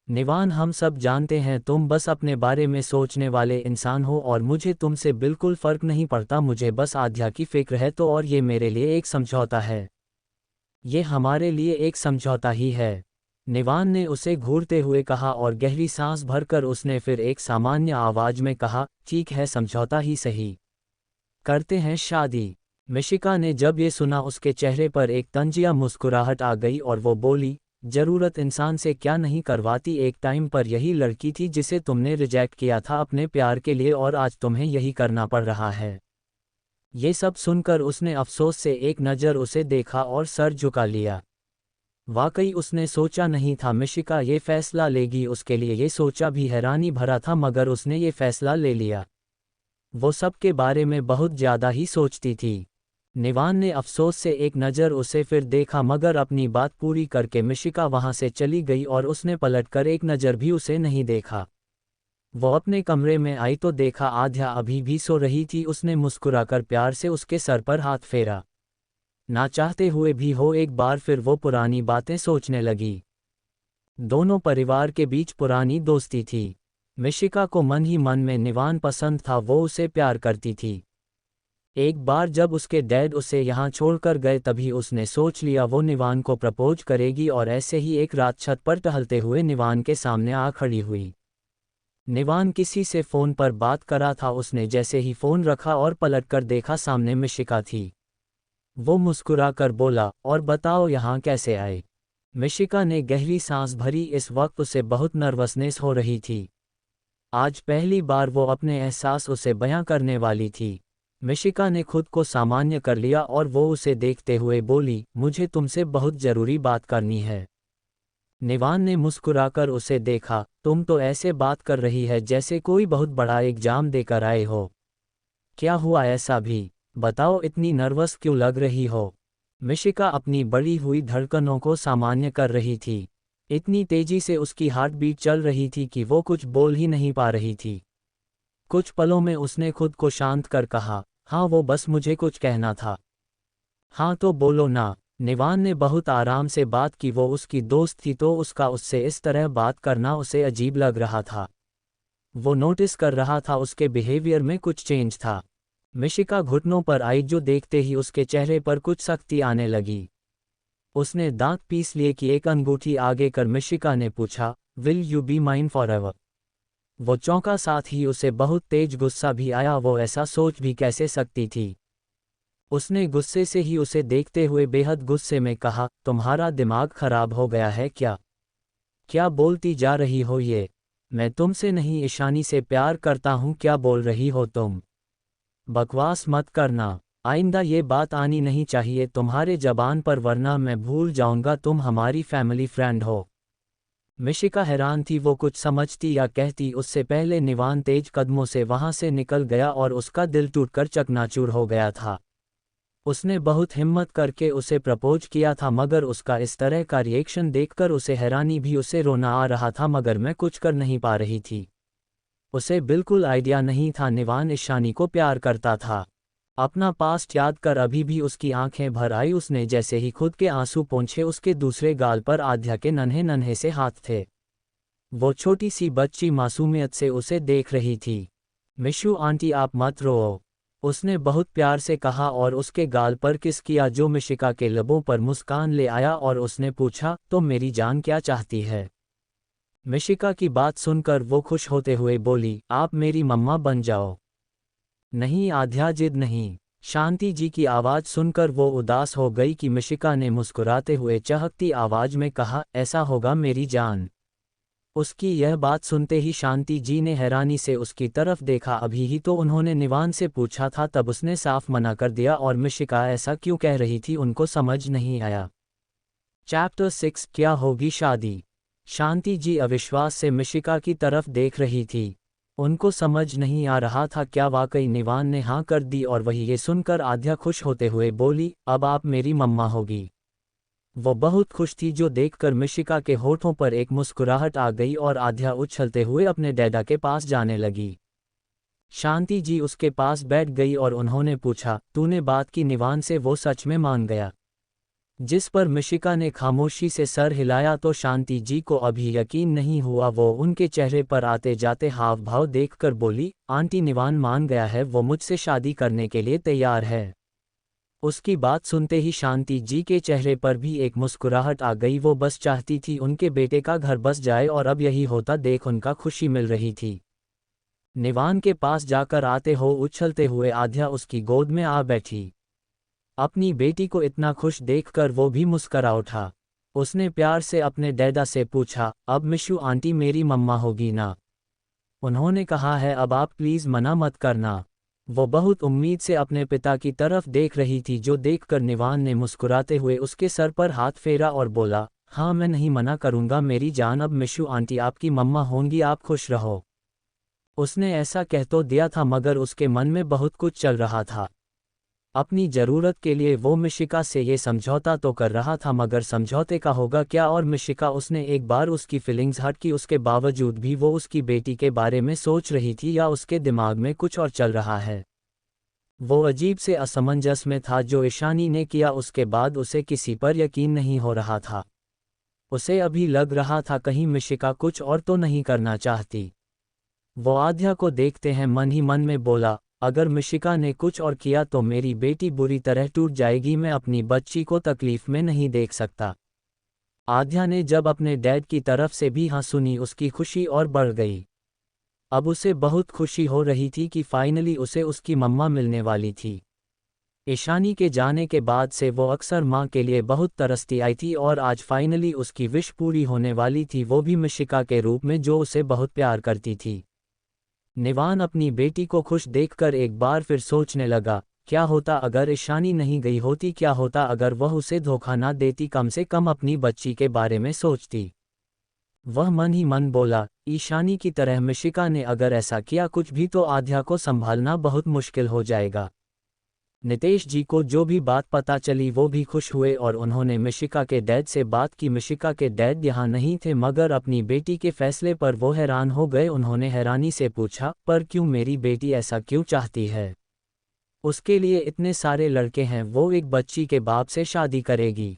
निवान हम सब जानते हैं तुम बस अपने बारे में सोचने वाले इंसान हो और मुझे तुमसे बिल्कुल फर्क नहीं पड़ता, मुझे बस आध्या की फिक्र है, तो और ये मेरे लिए एक समझौता है। ये हमारे लिए एक समझौता ही है। निवान ने उसे घूरते हुए कहा और गहरी सांस भरकर उसने फिर एक सामान्य आवाज में कहा, ठीक है, समझौता ही सही, करते हैं शादी। मिशिका ने जब ये सुना उसके चेहरे पर एक तंजिया मुस्कुराहट आ गई और वो बोली, जरूरत इंसान से क्या नहीं करवाती, एक टाइम पर यही लड़की थी जिसे तुमने रिजेक्ट किया था अपने प्यार के लिए, और आज तुम्हें यही करना पड़ रहा है। ये सब सुनकर उसने अफसोस से एक नज़र उसे देखा और सर झुका लिया। वाकई उसने सोचा नहीं था मिशिका ये फैसला लेगी, उसके लिए ये सोचा भी हैरानी भरा था, मगर उसने ये फैसला ले लिया। वो सबके बारे में बहुत ज़्यादा ही सोचती थी। निवान ने अफसोस से एक नज़र उसे फिर देखा, मगर अपनी बात पूरी करके मिशिका वहां से चली गई और उसने पलटकर एक नज़र भी उसे नहीं देखा। वो अपने कमरे में आई तो देखा आध्या अभी भी सो रही थी। उसने मुस्कुराकर प्यार से उसके सर पर हाथ फेरा। ना चाहते हुए भी हो एक बार फिर वो पुरानी बातें सोचने लगी। दोनों परिवार के बीच पुरानी दोस्ती थी। मिशिका को मन ही मन में निवान पसंद था, वो उसे प्यार करती थी। एक बार जब उसके डैड उसे यहाँ छोड़कर गए तभी उसने सोच लिया वो निवान को प्रपोज करेगी, और ऐसे ही एक रात छत पर टहलते हुए निवान के सामने आ खड़ी हुई। निवान किसी से फ़ोन पर बात कर रहा था। उसने जैसे ही फ़ोन रखा और पलटकर देखा सामने मिशिका थी। वो मुस्कुराकर बोला, और बताओ यहाँ कैसे आए? मिशिका ने गहरी सांस भरी, इस वक्त उसे बहुत नर्वसनेस हो रही थी। आज पहली बार वो अपने एहसास उसे बयां करने वाली थी। मिशिका ने खुद को सामान्य कर लिया और वो उसे देखते हुए बोली, मुझे तुमसे बहुत ज़रूरी बात करनी है। निवान ने मुस्कुराकर उसे देखा, तुम तो ऐसे बात कर रही है जैसे कोई बहुत बड़ा एग्जाम देकर आए हो। क्या हुआ ऐसा भी? बताओ, इतनी नर्वस क्यों लग रही हो? मिशिका अपनी बढ़ी हुई धड़कनों को सामान्य कर रही थी। इतनी तेजी से उसकी हार्ट बीट चल रही थी कि वो कुछ बोल ही नहीं पा रही थी। कुछ पलों में उसने खुद को शांत कर कहा, हाँ वो बस मुझे कुछ कहना था। हाँ तो बोलो ना। निवान ने बहुत आराम से बात की। वो उसकी दोस्त थी तो उसका उससे इस तरह बात करना उसे अजीब लग रहा था। वो नोटिस कर रहा था उसके बिहेवियर में कुछ चेंज था। मिशिका घुटनों पर आई जो देखते ही उसके चेहरे पर कुछ सख्ती आने लगी। उसने दांत पीस लिए कि एक अंगूठी आगे कर मिशिका ने पूछा, will you be mine forever? वो चौंका, साथ ही उसे बहुत तेज गुस्सा भी आया। वो ऐसा सोच भी कैसे सकती थी। उसने गुस्से से ही उसे देखते हुए बेहद गुस्से में कहा, तुम्हारा दिमाग खराब हो गया है क्या? क्या बोलती जा रही हो ये? मैं तुमसे नहीं ईशानी से प्यार करता हूँ। क्या बोल रही हो तुम? बकवास मत करना। आइंदा ये बात आनी नहीं चाहिए तुम्हारे जबान पर, वरना मैं भूल जाऊंगा तुम हमारी फैमिली फ्रेंड हो। मिशिका हैरान थी। वो कुछ समझती या कहती उससे पहले निवान तेज कदमों से वहां से निकल गया और उसका दिल टूटकर चकनाचूर हो गया था। उसने बहुत हिम्मत करके उसे प्रपोज किया था, मगर उसका इस तरह का रिएक्शन देखकर उसे हैरानी भी। उसे रोना आ रहा था मगर मैं कुछ कर नहीं पा रही थी। उसे बिल्कुल आइडिया नहीं था निवान ईशानी को प्यार करता था। अपना पास्ट याद कर अभी भी उसकी आंखें भर आई। उसने जैसे ही खुद के आंसू पोंछे, उसके दूसरे गाल पर आद्या के नन्हे नन्हे से हाथ थे। वो छोटी सी बच्ची मासूमियत से उसे देख रही थी। मिशू आंटी आप मत रो, उसने बहुत प्यार से कहा और उसके गाल पर किस किया, जो मिशिका के लबों पर मुस्कान ले आया। और उसने पूछा, तो मेरी जान क्या चाहती है? मिशिका की बात सुनकर वो खुश होते हुए बोली, आप मेरी मम्मा बन जाओ। नहीं आध्या, जिद नहीं। शांति जी की आवाज़ सुनकर वो उदास हो गई कि मिशिका ने मुस्कुराते हुए चहकती आवाज़ में कहा, ऐसा होगा मेरी जान। उसकी यह बात सुनते ही शांति जी ने हैरानी से उसकी तरफ देखा। अभी ही तो उन्होंने निवान से पूछा था, तब उसने साफ मना कर दिया और मिशिका ऐसा क्यों कह रही थी उनको समझ नहीं आया। चैप्टर 6 क्या होगी शादी? शांति जी अविश्वास से मिशिका की तरफ देख रही थी। उनको समझ नहीं आ रहा था क्या वाकई निवान ने हाँ कर दी। और वही ये सुनकर आध्या खुश होते हुए बोली, अब आप मेरी मम्मा होगी। वो बहुत खुश थी, जो देखकर मिशिका के होठों पर एक मुस्कुराहट आ गई और आध्या उछलते हुए अपने डैडा के पास जाने लगी। शांति जी उसके पास बैठ गई और उन्होंने पूछा, तूने बात की निवान से? वो सच में मान गया? जिस पर मिशिका ने खामोशी से सर हिलाया तो शांति जी को अभी यकीन नहीं हुआ। वो उनके चेहरे पर आते जाते हाव भाव देखकर बोली, आंटी निवान मान गया है, वो मुझसे शादी करने के लिए तैयार है। उसकी बात सुनते ही शांति जी के चेहरे पर भी एक मुस्कुराहट आ गई। वो बस चाहती थी उनके बेटे का घर बस जाए और अब यही होता देख उनका खुशी मिल रही थी। निवान के पास जाकर आते हो उछलते हुए आध्या उसकी गोद में आ बैठी। अपनी बेटी को इतना खुश देखकर वो भी मुस्करा उठा। उसने प्यार से अपने डैडा से पूछा, अब मिशू आंटी मेरी मम्मा होगी ना? उन्होंने कहा है, अब आप प्लीज़ मना मत करना। वो बहुत उम्मीद से अपने पिता की तरफ देख रही थी, जो देखकर निवान ने मुस्कुराते हुए उसके सर पर हाथ फेरा और बोला, हाँ मैं नहीं मना करूँगा मेरी जान, अब मिशू आंटी आपकी मम्मा होंगी, आप खुश रहो। उसने ऐसा कह तो दिया था मगर उसके मन में बहुत कुछ चल रहा था। अपनी ज़रूरत के लिए वो मिशिका से ये समझौता तो कर रहा था, मगर समझौते का होगा क्या? और मिशिका, उसने एक बार उसकी फीलिंग्स हर्ट की, उसके बावजूद भी वो उसकी बेटी के बारे में सोच रही थी, या उसके दिमाग में कुछ और चल रहा है? वो अजीब से असमंजस में था। जो ईशानी ने किया उसके बाद उसे किसी पर यकीन नहीं हो रहा था। उसे अभी लग रहा था कहीं मिशिका कुछ और तो नहीं करना चाहती। वो आध्या को देखते हैं मन ही मन में बोला, अगर मिशिका ने कुछ और किया तो मेरी बेटी बुरी तरह टूट जाएगी। मैं अपनी बच्ची को तकलीफ में नहीं देख सकता। आध्या ने जब अपने डैड की तरफ से भी हाँ सुनी, उसकी खुशी और बढ़ गई। अब उसे बहुत खुशी हो रही थी कि फाइनली उसे उसकी मम्मा मिलने वाली थी। ईशानी के जाने के बाद से वो अक्सर माँ के लिए बहुत तरसती आई थी और आज फाइनली उसकी विश पूरी होने वाली थी, वो भी मिशिका के रूप में जो उसे बहुत प्यार करती थी। निवान अपनी बेटी को खुश देखकर एक बार फिर सोचने लगा, क्या होता अगर ईशानी नहीं गई होती? क्या होता अगर वह उसे धोखा ना देती? कम से कम अपनी बच्ची के बारे में सोचती। वह मन ही मन बोला, ईशानी की तरह मिशिका ने अगर ऐसा किया कुछ भी तो आध्या को संभालना बहुत मुश्किल हो जाएगा। नितेश जी को जो भी बात पता चली वो भी खुश हुए और उन्होंने मिशिका के डैड से बात की। मिशिका के डैड यहाँ नहीं थे मगर अपनी बेटी के फैसले पर वो हैरान हो गए। उन्होंने हैरानी से पूछा, पर क्यों मेरी बेटी ऐसा क्यों चाहती है? उसके लिए इतने सारे लड़के हैं, वो एक बच्ची के बाप से शादी करेगी।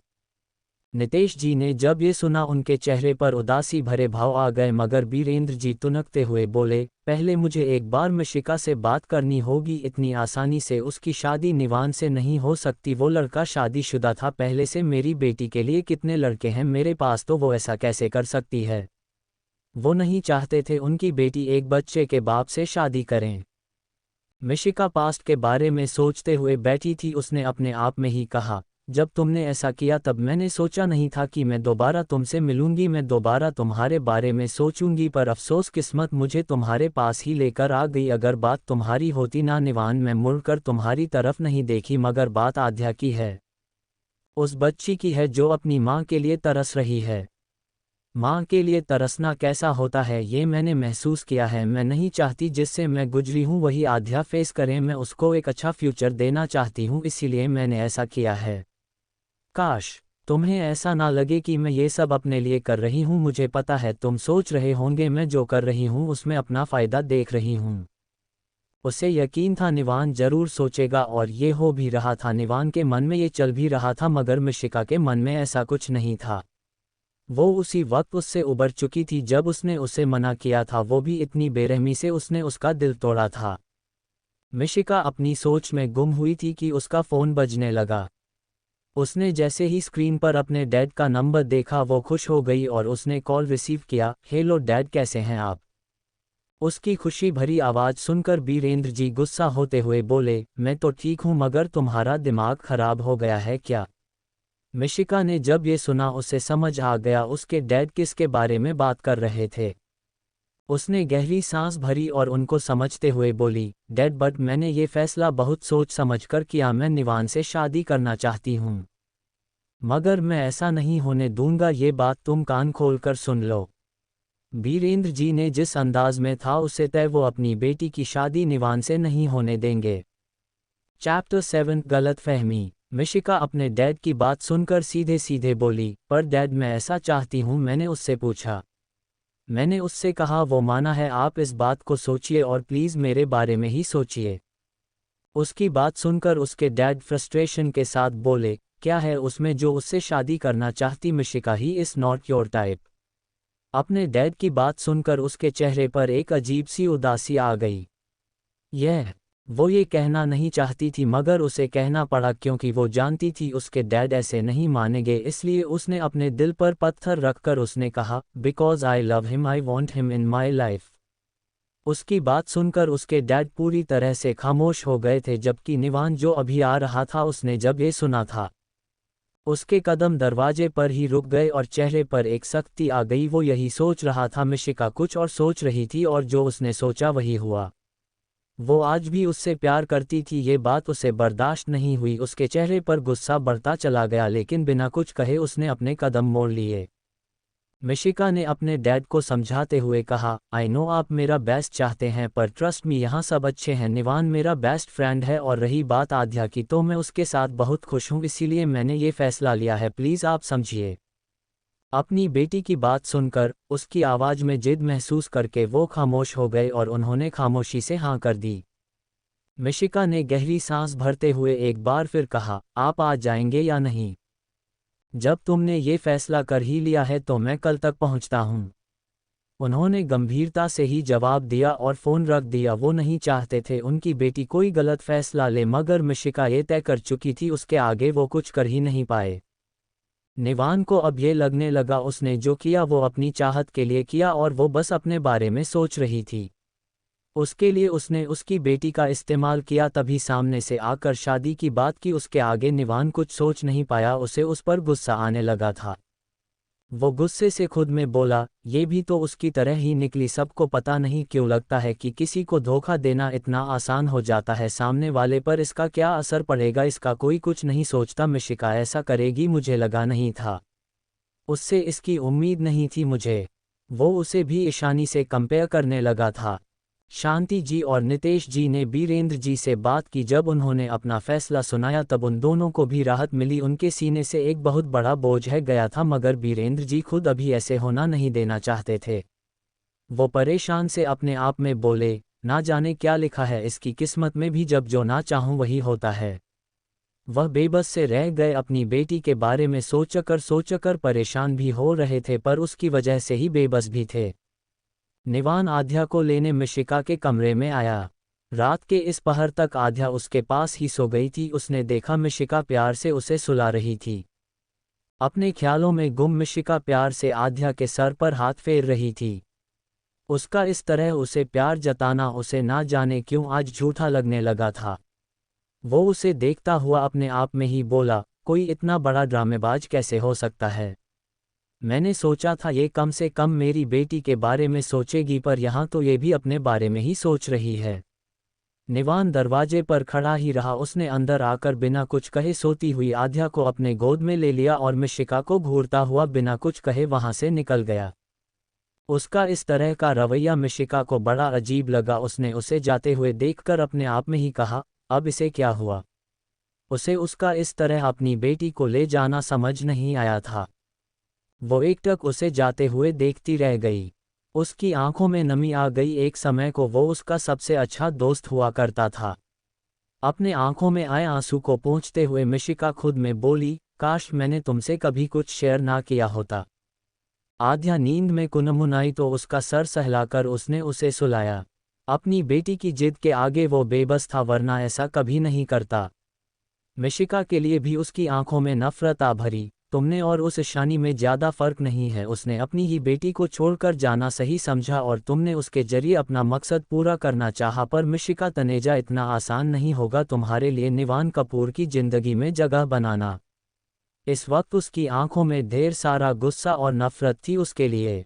नितेश जी ने जब ये सुना उनके चेहरे पर उदासी भरे भाव आ गए मगर बीरेंद्र जी तुनकते हुए बोले, पहले मुझे एक बार मिशिका से बात करनी होगी। इतनी आसानी से उसकी शादी निवान से नहीं हो सकती। वो लड़का शादीशुदा था पहले से। मेरी बेटी के लिए कितने लड़के हैं मेरे पास, तो वो ऐसा कैसे कर सकती है? वो नहीं चाहते थे उनकी बेटी एक बच्चे के बाप से शादी करें। मिशिका पास्ट के बारे में सोचते हुए बैठी थी। उसने अपने आप में ही कहा, जब तुमने ऐसा किया तब मैंने सोचा नहीं था कि मैं दोबारा तुमसे मिलूंगी, मैं दोबारा तुम्हारे बारे में सोचूंगी, पर अफसोस किस्मत मुझे तुम्हारे पास ही लेकर आ गई। अगर बात तुम्हारी होती ना निवान, मैं मुड़कर तुम्हारी तरफ नहीं देखी, मगर बात आध्या की है, उस बच्ची की है जो अपनी माँ के लिए तरस रही है। माँ के लिए तरसना कैसा होता है ये मैंने महसूस किया है। मैं नहीं चाहती जिससे मैं गुजरी हूँ वही आध्या फेस करे। मैं उसको एक अच्छा फ्यूचर देना चाहती हूँ, इसीलिए मैंने ऐसा किया है। काश तुम्हें ऐसा ना लगे कि मैं ये सब अपने लिए कर रही हूँ। मुझे पता है तुम सोच रहे होंगे मैं जो कर रही हूँ उसमें अपना फ़ायदा देख रही हूँ। उसे यकीन था निवान जरूर सोचेगा और ये हो भी रहा था। निवान के मन में ये चल भी रहा था मगर मिशिका के मन में ऐसा कुछ नहीं था। वो उसी वक्त उससे उबर चुकी थी जब उसने उसे मना किया था, वो भी इतनी बेरहमी से उसने उसका दिल तोड़ा था। मिशिका अपनी सोच में गुम हुई थी कि उसका फ़ोन बजने लगा। उसने जैसे ही स्क्रीन पर अपने डैड का नंबर देखा वो खुश हो गई और उसने कॉल रिसीव किया। हेलो डैड, कैसे हैं आप? उसकी खुशी भरी आवाज़ सुनकर बीरेंद्र जी गुस्सा होते हुए बोले, मैं तो ठीक हूँ मगर तुम्हारा दिमाग खराब हो गया है क्या? मिशिका ने जब ये सुना उसे समझ आ गया उसके डैड किसके बारे में बात कर रहे थे। उसने गहरी सांस भरी और उनको समझते हुए बोली, डैड बट मैंने ये फैसला बहुत सोच समझकर किया। मैं निवान से शादी करना चाहती हूँ मगर मैं ऐसा नहीं होने दूंगा। ये बात तुम कान खोलकर सुन लो। बीरेंद्र जी ने जिस अंदाज में था उससे तय वो अपनी बेटी की शादी निवान से नहीं होने देंगे। चैप्टर 7 गलतफहमी। मिशिका अपने डैड की बात सुनकर सीधे सीधे बोली, पर डैड मैं ऐसा चाहती हूँ। मैंने उससे पूछा, मैंने उससे कहा, वो माना है। आप इस बात को सोचिए और प्लीज़ मेरे बारे में ही सोचिए। उसकी बात सुनकर उसके डैड फ्रस्ट्रेशन के साथ बोले, क्या है उसमें जो उससे शादी करना चाहती? Mishika he is not your type. अपने डैड की बात सुनकर उसके चेहरे पर एक अजीब सी उदासी आ गई। वो ये कहना नहीं चाहती थी मगर उसे कहना पड़ा क्योंकि वो जानती थी उसके डैड ऐसे नहीं मानेंगे। इसलिए उसने अपने दिल पर पत्थर रखकर उसने कहा, because I love him I want him in my life. उसकी बात सुनकर उसके डैड पूरी तरह से खामोश हो गए थे जबकि निवान जो अभी आ रहा था उसने जब ये सुना था उसके कदम दरवाजे पर ही रुक गए और चेहरे पर एक सख्ती आ गई। वो यही सोच रहा था। मिशिका कुछ और सोच रही थी और जो उसने सोचा वही हुआ। वो आज भी उससे प्यार करती थी, ये बात उसे बर्दाश्त नहीं हुई। उसके चेहरे पर गुस्सा बढ़ता चला गया लेकिन बिना कुछ कहे उसने अपने कदम मोड़ लिए। मिशिका ने अपने डैड को समझाते हुए कहा, आई नो आप मेरा बेस्ट चाहते हैं पर ट्रस्ट मी यहाँ सब अच्छे हैं। निवान मेरा बेस्ट फ्रेंड है और रही बात आध्या की तो मैं उसके साथ बहुत खुश हूँ, इसीलिए मैंने ये फैसला लिया है। प्लीज़ आप समझिए। अपनी बेटी की बात सुनकर उसकी आवाज़ में जिद महसूस करके वो खामोश हो गए और उन्होंने खामोशी से हाँ कर दी। मिशिका ने गहरी सांस भरते हुए एक बार फिर कहा, आप आ जाएंगे या नहीं? जब तुमने ये फैसला कर ही लिया है तो मैं कल तक पहुंचता हूं। उन्होंने गंभीरता से ही जवाब दिया और फ़ोन रख दिया। वो नहीं चाहते थे उनकी बेटी कोई गलत फैसला ले मगर मिशिका ये तय कर चुकी थी उसके आगे वो कुछ कर ही नहीं पाए। निवान को अब ये लगने लगा उसने जो किया वो अपनी चाहत के लिए किया और वो बस अपने बारे में सोच रही थी। उसके लिए उसने उसकी बेटी का इस्तेमाल किया। तभी सामने से आकर शादी की बात की। उसके आगे निवान कुछ सोच नहीं पाया। उसे उस पर गुस्सा आने लगा था। वो गुस्से से खुद में बोला, ये भी तो उसकी तरह ही निकली। सबको पता नहीं क्यों लगता है कि किसी को धोखा देना इतना आसान हो जाता है, सामने वाले पर इसका क्या असर पड़ेगा इसका कोई कुछ नहीं सोचता। मिशिका ऐसा करेगी मुझे लगा नहीं था। उससे इसकी उम्मीद नहीं थी मुझे। वो उसे भी ईशानी से कंपेयर करने लगा था। शांति जी और नितेश जी ने बीरेंद्र जी से बात की। जब उन्होंने अपना फैसला सुनाया तब उन दोनों को भी राहत मिली। उनके सीने से एक बहुत बड़ा बोझ है गया था, मगर बीरेंद्र जी खुद अभी ऐसे होना नहीं देना चाहते थे। वो परेशान से अपने आप में बोले, ना जाने क्या लिखा है इसकी किस्मत में भी, जब जो ना चाहूं वही होता है। वह बेबस से रह गए। अपनी बेटी के बारे में सोचकर परेशान भी हो रहे थे, पर उसकी वजह से ही बेबस भी थे। निवान आध्या को लेने मिशिका के कमरे में आया। रात के इस पहर तक आध्या उसके पास ही सो गई थी। उसने देखा मिशिका प्यार से उसे सुला रही थी। अपने ख्यालों में गुम मिशिका प्यार से आध्या के सर पर हाथ फेर रही थी। उसका इस तरह उसे प्यार जताना उसे ना जाने क्यों आज झूठा लगने लगा था। वो उसे देखता हुआ अपने आप में ही बोला, कोई इतना बड़ा ड्रामेबाज कैसे हो सकता है। मैंने सोचा था ये कम से कम मेरी बेटी के बारे में सोचेगी, पर यहाँ तो ये भी अपने बारे में ही सोच रही है। निवान दरवाजे पर खड़ा ही रहा। उसने अंदर आकर बिना कुछ कहे सोती हुई आध्या को अपने गोद में ले लिया और मिशिका को घूरता हुआ बिना कुछ कहे वहां से निकल गया। उसका इस तरह का रवैया मिशिका को बड़ा अजीब लगा। उसने उसे जाते हुए देखकर अपने आप में ही कहा, अब इसे क्या हुआ। उसे उसका इस तरह अपनी बेटी को ले जाना समझ नहीं आया था। वो एकटक उसे जाते हुए देखती रह गई। उसकी आंखों में नमी आ गई। एक समय को वो उसका सबसे अच्छा दोस्त हुआ करता था। अपने आंखों में आए आंसू को पोंछते हुए मिशिका खुद में बोली, काश मैंने तुमसे कभी कुछ शेयर ना किया होता। आध्या नींद में कुनमुनाई तो उसका सर सहलाकर उसने उसे सुलाया। अपनी बेटी की जिद के आगे वो बेबस था, वरना ऐसा कभी नहीं करता। मिशिका के लिए भी उसकी आंखों में नफरत आ भरी। तुमने और उस शानी में ज्यादा फर्क नहीं है। उसने अपनी ही बेटी को छोड़कर जाना सही समझा और तुमने उसके जरिए अपना मकसद पूरा करना चाहा। पर मिशिका तनेजा, इतना आसान नहीं होगा तुम्हारे लिए निवान कपूर की जिंदगी में जगह बनाना। इस वक्त उसकी आंखों में ढेर सारा गुस्सा और नफरत थी उसके लिए।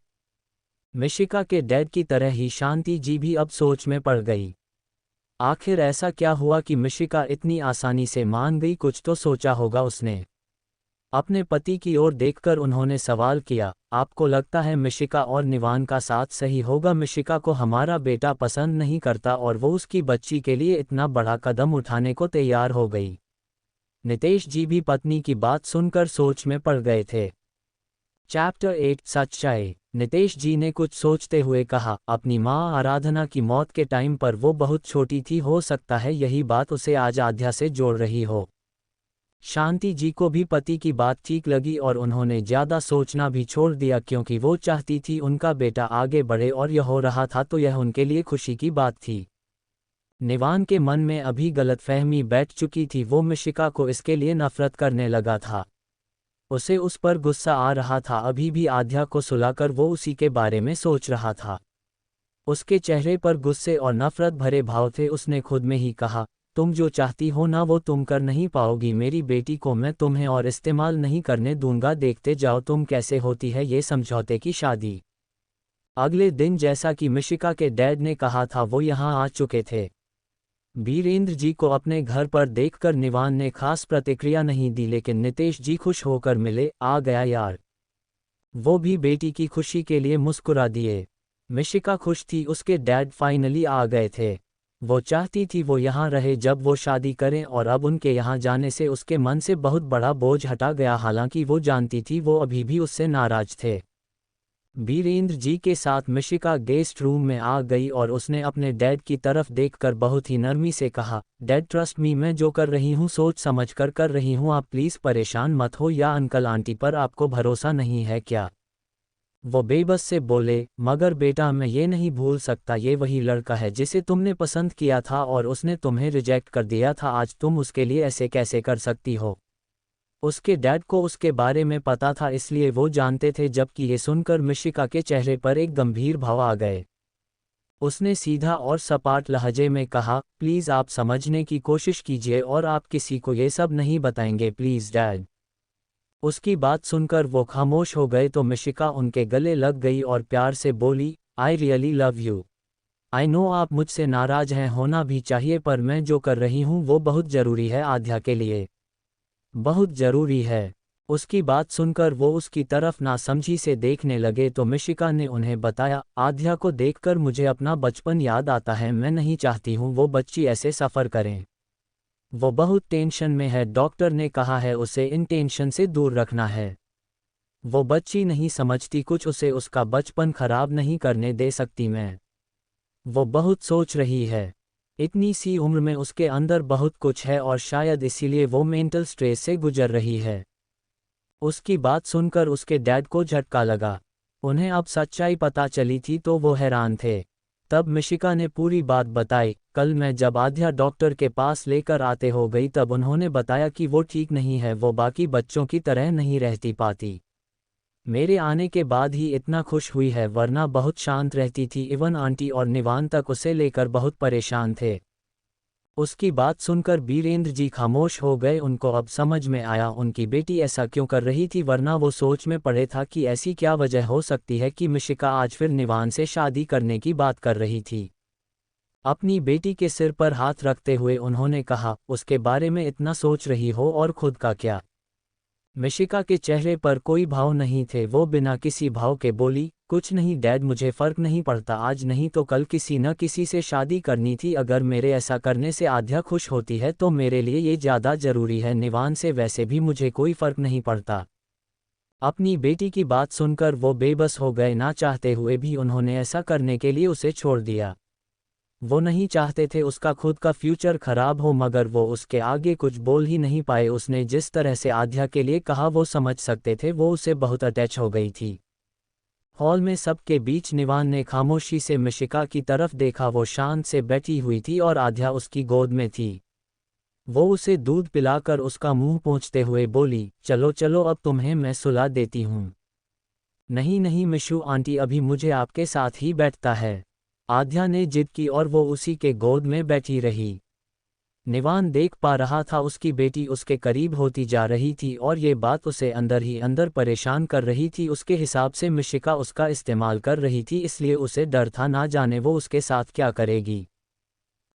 मिशिका के डैड की तरह ही शांति जी भी अब सोच में पड़ गई। आखिर ऐसा क्या हुआ कि मिशिका इतनी आसानी से मान गई। कुछ तो सोचा होगा उसने। अपने पति की ओर देखकर उन्होंने सवाल किया, आपको लगता है मिशिका और निवान का साथ सही होगा। मिशिका को हमारा बेटा पसंद नहीं करता और वो उसकी बच्ची के लिए इतना बड़ा कदम उठाने को तैयार हो गई। नितेश जी भी पत्नी की बात सुनकर सोच में पड़ गए थे। चैप्टर 8 सच्चाई। नितेश जी ने कुछ सोचते हुए कहा, अपनी माँ आराधना की मौत के टाइम पर वो बहुत छोटी थी। हो सकता है यही बात उसे आज आध्या से जोड़ रही हो। शांति जी को भी पति की बात ठीक लगी और उन्होंने ज्यादा सोचना भी छोड़ दिया, क्योंकि वो चाहती थी उनका बेटा आगे बढ़े और यह हो रहा था तो यह उनके लिए खुशी की बात थी। निवान के मन में अभी गलतफहमी बैठ चुकी थी। वो मिशिका को इसके लिए नफरत करने लगा था। उसे उस पर गुस्सा आ रहा था। अभी भी आध्या को सुलाकर वो उसी के बारे में सोच रहा था। उसके चेहरे पर गुस्से और नफरत भरे भाव थे। उसने खुद में ही कहा, तुम जो चाहती हो ना वो तुम कर नहीं पाओगी। मेरी बेटी को मैं तुम्हें और इस्तेमाल नहीं करने दूंगा। देखते जाओ तुम कैसे होती है ये समझौते की शादी। अगले दिन जैसा कि मिशिका के डैड ने कहा था वो यहाँ आ चुके थे। बीरेंद्र जी को अपने घर पर देखकर निवान ने खास प्रतिक्रिया नहीं दी, लेकिन नितेश जी खुश होकर मिले। आ गया यार। वो भी बेटी की खुशी के लिए मुस्कुरा दिए। मिशिका खुश थी, उसके डैड फाइनली आ गए थे। वो चाहती थी वो यहाँ रहे जब वो शादी करें, और अब उनके यहाँ जाने से उसके मन से बहुत बड़ा बोझ हटा गया। हालांकि वो जानती थी वो अभी भी उससे नाराज थे। बीरेंद्र जी के साथ मिशिका गेस्ट रूम में आ गई और उसने अपने डैड की तरफ देखकर बहुत ही नरमी से कहा, डैड ट्रस्ट मी, मैं जो कर रही हूँ सोच समझ कर रही हूँ। आप प्लीज़ परेशान मत हो। या अंकल आंटी पर आपको भरोसा नहीं है क्या? वो बेबस से बोले, मगर बेटा मैं ये नहीं भूल सकता, ये वही लड़का है जिसे तुमने पसंद किया था और उसने तुम्हें रिजेक्ट कर दिया था। आज तुम उसके लिए ऐसे कैसे कर सकती हो? उसके डैड को उसके बारे में पता था, इसलिए वो जानते थे। जबकि ये सुनकर मिशिका के चेहरे पर एक गंभीर भाव आ गए। उसने सीधा और सपाट लहजे में कहा, प्लीज़ आप समझने की कोशिश कीजिए और आप किसी को ये सब नहीं बताएंगे प्लीज़ डैड। उसकी बात सुनकर वो खामोश हो गए तो मिशिका उनके गले लग गई और प्यार से बोली, I really love you. I know आप मुझसे नाराज हैं, होना भी चाहिए, पर मैं जो कर रही हूँ वो बहुत ज़रूरी है आध्या के लिए। बहुत ज़रूरी है। उसकी बात सुनकर वो उसकी तरफ नासमझी से देखने लगे तो मिशिका ने उन्हें बताया, आध्या को देखकर मुझे अपना बचपन याद आता है। मैं नहीं चाहती हूँ वो बच्ची ऐसे सफ़र करें। वो बहुत टेंशन में है। डॉक्टर ने कहा है उसे इन टेंशन से दूर रखना है। वो बच्ची नहीं समझती कुछ, उसे उसका बचपन खराब नहीं करने दे सकती मैं। वो बहुत सोच रही है। इतनी सी उम्र में उसके अंदर बहुत कुछ है और शायद इसीलिए वो मेंटल स्ट्रेस से गुजर रही है। उसकी बात सुनकर उसके डैड को झटका लगा। उन्हें अब सच्चाई पता चली थी तो वो हैरान थे। तब मिशिका ने पूरी बात बताई। कल मैं जब आध्या डॉक्टर के पास लेकर आते हो गई तब उन्होंने बताया कि वो ठीक नहीं है, वो बाकी बच्चों की तरह नहीं रहती पाती। मेरे आने के बाद ही इतना खुश हुई है, वरना बहुत शांत रहती थी। इवन आंटी और निवान तक उसे लेकर बहुत परेशान थे। उसकी बात सुनकर बीरेंद्र जी खामोश हो गए। उनको अब समझ में आया उनकी बेटी ऐसा क्यों कर रही थी, वरना वो सोच में पड़े था कि ऐसी क्या वजह हो सकती है कि मिशिका आज फिर निवान से शादी करने की बात कर रही थी। अपनी बेटी के सिर पर हाथ रखते हुए उन्होंने कहा, उसके बारे में इतना सोच रही हो और खुद का क्या? मिशिका के चेहरे पर कोई भाव नहीं थे। वो बिना किसी भाव के बोली, कुछ नहीं डैड, मुझे फर्क नहीं पड़ता। आज नहीं तो कल किसी न किसी से शादी करनी थी। अगर मेरे ऐसा करने से आध्या खुश होती है तो मेरे लिए ये ज़्यादा ज़रूरी है। निवान से वैसे भी मुझे कोई फर्क नहीं पड़ता। अपनी बेटी की बात सुनकर वो बेबस हो गए। ना चाहते हुए भी उन्होंने ऐसा करने के लिए उसे छोड़ दिया। वो नहीं चाहते थे उसका खुद का फ्यूचर खराब हो, मगर वो उसके आगे कुछ बोल ही नहीं पाए। उसने जिस तरह से आध्या के लिए कहा वो समझ सकते थे वो उसे बहुत अटैच हो गई थी। हॉल में सबके बीच निवान ने खामोशी से मिशिका की तरफ देखा। वो शांत से बैठी हुई थी और आध्या उसकी गोद में थी। वो उसे दूध पिलाकर उसका मुंह पोंछते हुए बोली, चलो चलो अब तुम्हें मैं सुला देती हूँ। नहीं नहीं मिशु आंटी, अभी मुझे आपके साथ ही बैठता है। आध्या ने जिद की और वो उसी के गोद में बैठी रही। निवान देख पा रहा था उसकी बेटी उसके करीब होती जा रही थी और ये बात उसे अंदर ही अंदर परेशान कर रही थी। उसके हिसाब से मिशिका उसका इस्तेमाल कर रही थी, इसलिए उसे डर था, ना जाने वो उसके साथ क्या करेगी।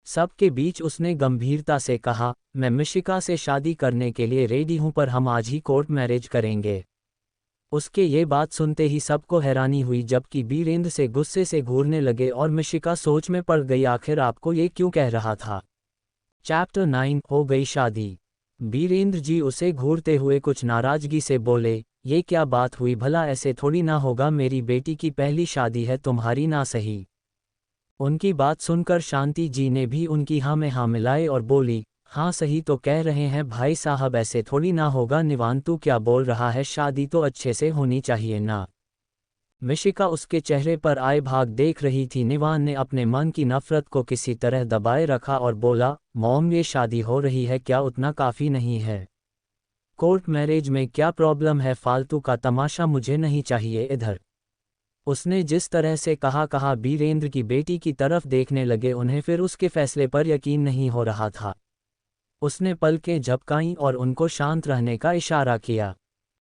सबके बीच उसने गंभीरता से कहा, मैं मिशिका से शादी करने के लिए रेडी हूं, पर हम आज ही कोर्ट मैरिज करेंगे। उसके ये बात सुनते ही सबको हैरानी हुई, जबकि बीरेंद्र से गुस्से से घूरने लगे और मिशिका सोच में पड़ गई, आखिर आपको ये क्यों कह रहा था। चैप्टर 9 हो गई शादी। बीरेंद्र जी उसे घूरते हुए कुछ नाराजगी से बोले, ये क्या बात हुई भला, ऐसे थोड़ी ना होगा, मेरी बेटी की पहली शादी है, तुम्हारी ना सही। उनकी बात सुनकर शांति जी ने भी उनकी हाँ में हाँ मिलाए और बोली, हाँ सही तो कह रहे हैं भाई साहब, ऐसे थोड़ी ना होगा। निवान तू क्या बोल रहा है, शादी तो अच्छे से होनी चाहिए ना। मिशिका उसके चेहरे पर आए भाग देख रही थी। निवान ने अपने मन की नफरत को किसी तरह दबाए रखा और बोला, मॉम ये शादी हो रही है, क्या उतना काफ़ी नहीं है? कोर्ट मैरिज में क्या प्रॉब्लम है? फालतू का तमाशा मुझे नहीं चाहिए इधर। उसने जिस तरह से कहा बीरेंद्र की बेटी की तरफ देखने लगे। उन्हें फिर उसके फैसले पर यकीन नहीं हो रहा था। उसने पलकें झपकाईं और उनको शांत रहने का इशारा किया।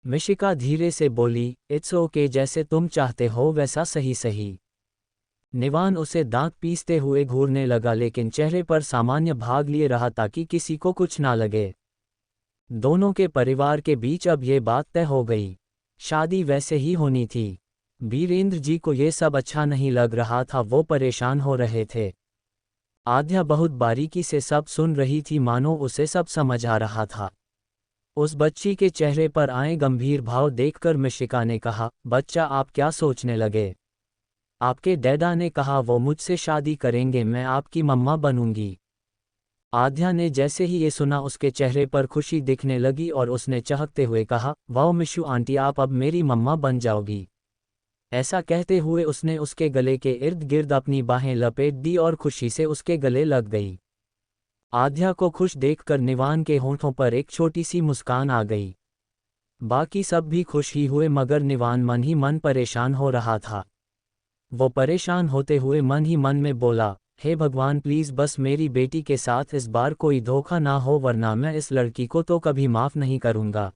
मिशिका धीरे से बोली, इट्स ओके, जैसे तुम चाहते हो वैसा सही सही। निवान उसे दांत पीसते हुए घूरने लगा, लेकिन चेहरे पर सामान्य भाग लिए रहा ताकि किसी को कुछ ना लगे। दोनों के परिवार के बीच अब ये बात तय हो गई, शादी वैसे ही होनी थी। बीरेंद्र जी को ये सब अच्छा नहीं लग रहा था, वो परेशान हो रहे थे। आध्या बहुत बारीकी से सब सुन रही थी, मानो उसे सब समझ आ रहा था। उस बच्ची के चेहरे पर आए गंभीर भाव देखकर मिशिका ने कहा, बच्चा आप क्या सोचने लगे? आपके डैडा ने कहा वो मुझसे शादी करेंगे, मैं आपकी मम्मा बनूंगी। आध्या ने जैसे ही ये सुना उसके चेहरे पर खुशी दिखने लगी और उसने चहकते हुए कहा, वाओ मिशु आंटी, आप अब मेरी मम्मा बन जाओगी। ऐसा कहते हुए उसने उसके गले के इर्द गिर्द अपनी बाहें लपेट दी और खुशी से उसके गले लग गई। आध्या को खुश देखकर निवान के होंठों पर एक छोटी सी मुस्कान आ गई। बाकी सब भी खुश ही हुए, मगर निवान मन ही मन परेशान हो रहा था। वो परेशान होते हुए मन ही मन में बोला, हे भगवान प्लीज़ बस मेरी बेटी के साथ इस बार कोई धोखा ना हो, वरना मैं इस लड़की को तो कभी माफ़ नहीं करूँगा।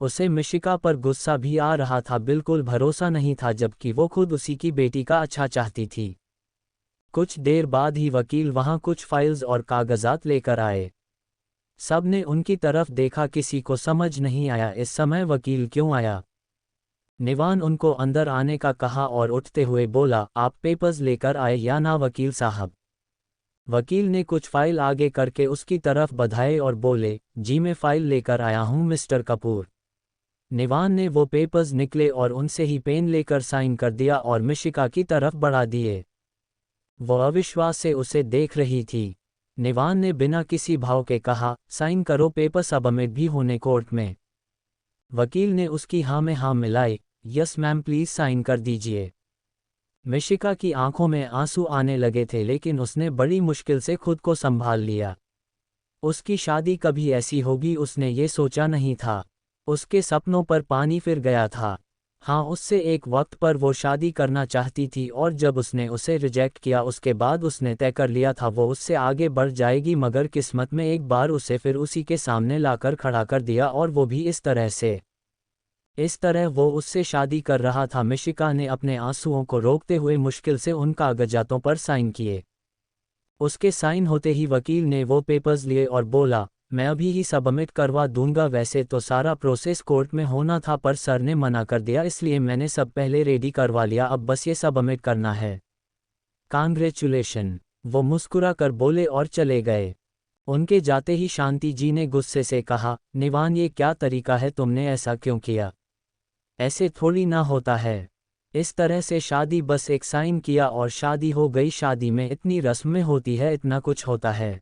उसे मिशिका पर गुस्सा भी आ रहा था, बिल्कुल भरोसा नहीं था, जबकि वो खुद उसी की बेटी का अच्छा चाहती थी। कुछ देर बाद ही वकील वहां कुछ फाइल्स और कागजात लेकर आए। सब ने उनकी तरफ देखा, किसी को समझ नहीं आया इस समय वकील क्यों आया। निवान उनको अंदर आने का कहा और उठते हुए बोला, आप पेपर्स लेकर आए या ना वकील साहब। वकील ने कुछ फाइल आगे करके उसकी तरफ बढ़ाए और बोले, जी मैं फाइल लेकर आया हूं मिस्टर कपूर। निवान ने वो पेपर्स निकले और उनसे ही पेन लेकर साइन कर दिया और मिशिका की तरफ बढ़ा दिए। वो अविश्वास से उसे देख रही थी। निवान ने बिना किसी भाव के कहा, साइन करो, पेपर सबमिट भी होने कोर्ट में। वकील ने उसकी हाँ में हाँ मिलाई, यस मैम प्लीज साइन कर दीजिए। मिशिका की आंखों में आंसू आने लगे थे लेकिन उसने बड़ी मुश्किल से खुद को संभाल लिया। उसकी शादी कभी ऐसी होगी उसने ये सोचा नहीं था। उसके सपनों पर पानी फिर गया था। हाँ, उससे एक वक्त पर वो शादी करना चाहती थी और जब उसने उसे रिजेक्ट किया उसके बाद उसने तय कर लिया था वो उससे आगे बढ़ जाएगी, मगर किस्मत में एक बार उसे फिर उसी के सामने लाकर खड़ा कर दिया, और वो भी इस तरह से। इस तरह वो उससे शादी कर रहा था। मिशिका ने अपने आंसुओं को रोकते हुए मुश्किल से उन कागजातों पर साइन किए। उसके साइन होते ही वकील ने वो पेपर्स लिए और बोला, मैं अभी ही सबमिट करवा दूंगा। वैसे तो सारा प्रोसेस कोर्ट में होना था पर सर ने मना कर दिया, इसलिए मैंने सब पहले रेडी करवा लिया, अब बस ये सबमिट करना है। कांग्रेचुलेशन, वो मुस्कुरा कर बोले और चले गए। उनके जाते ही शांति जी ने गुस्से से कहा, निवान ये क्या तरीका है, तुमने ऐसा क्यों किया? ऐसे थोड़ी ना होता है। इस तरह से शादी बस एक साइन किया और शादी हो गई। शादी में इतनी रस्में होती है, इतना कुछ होता है।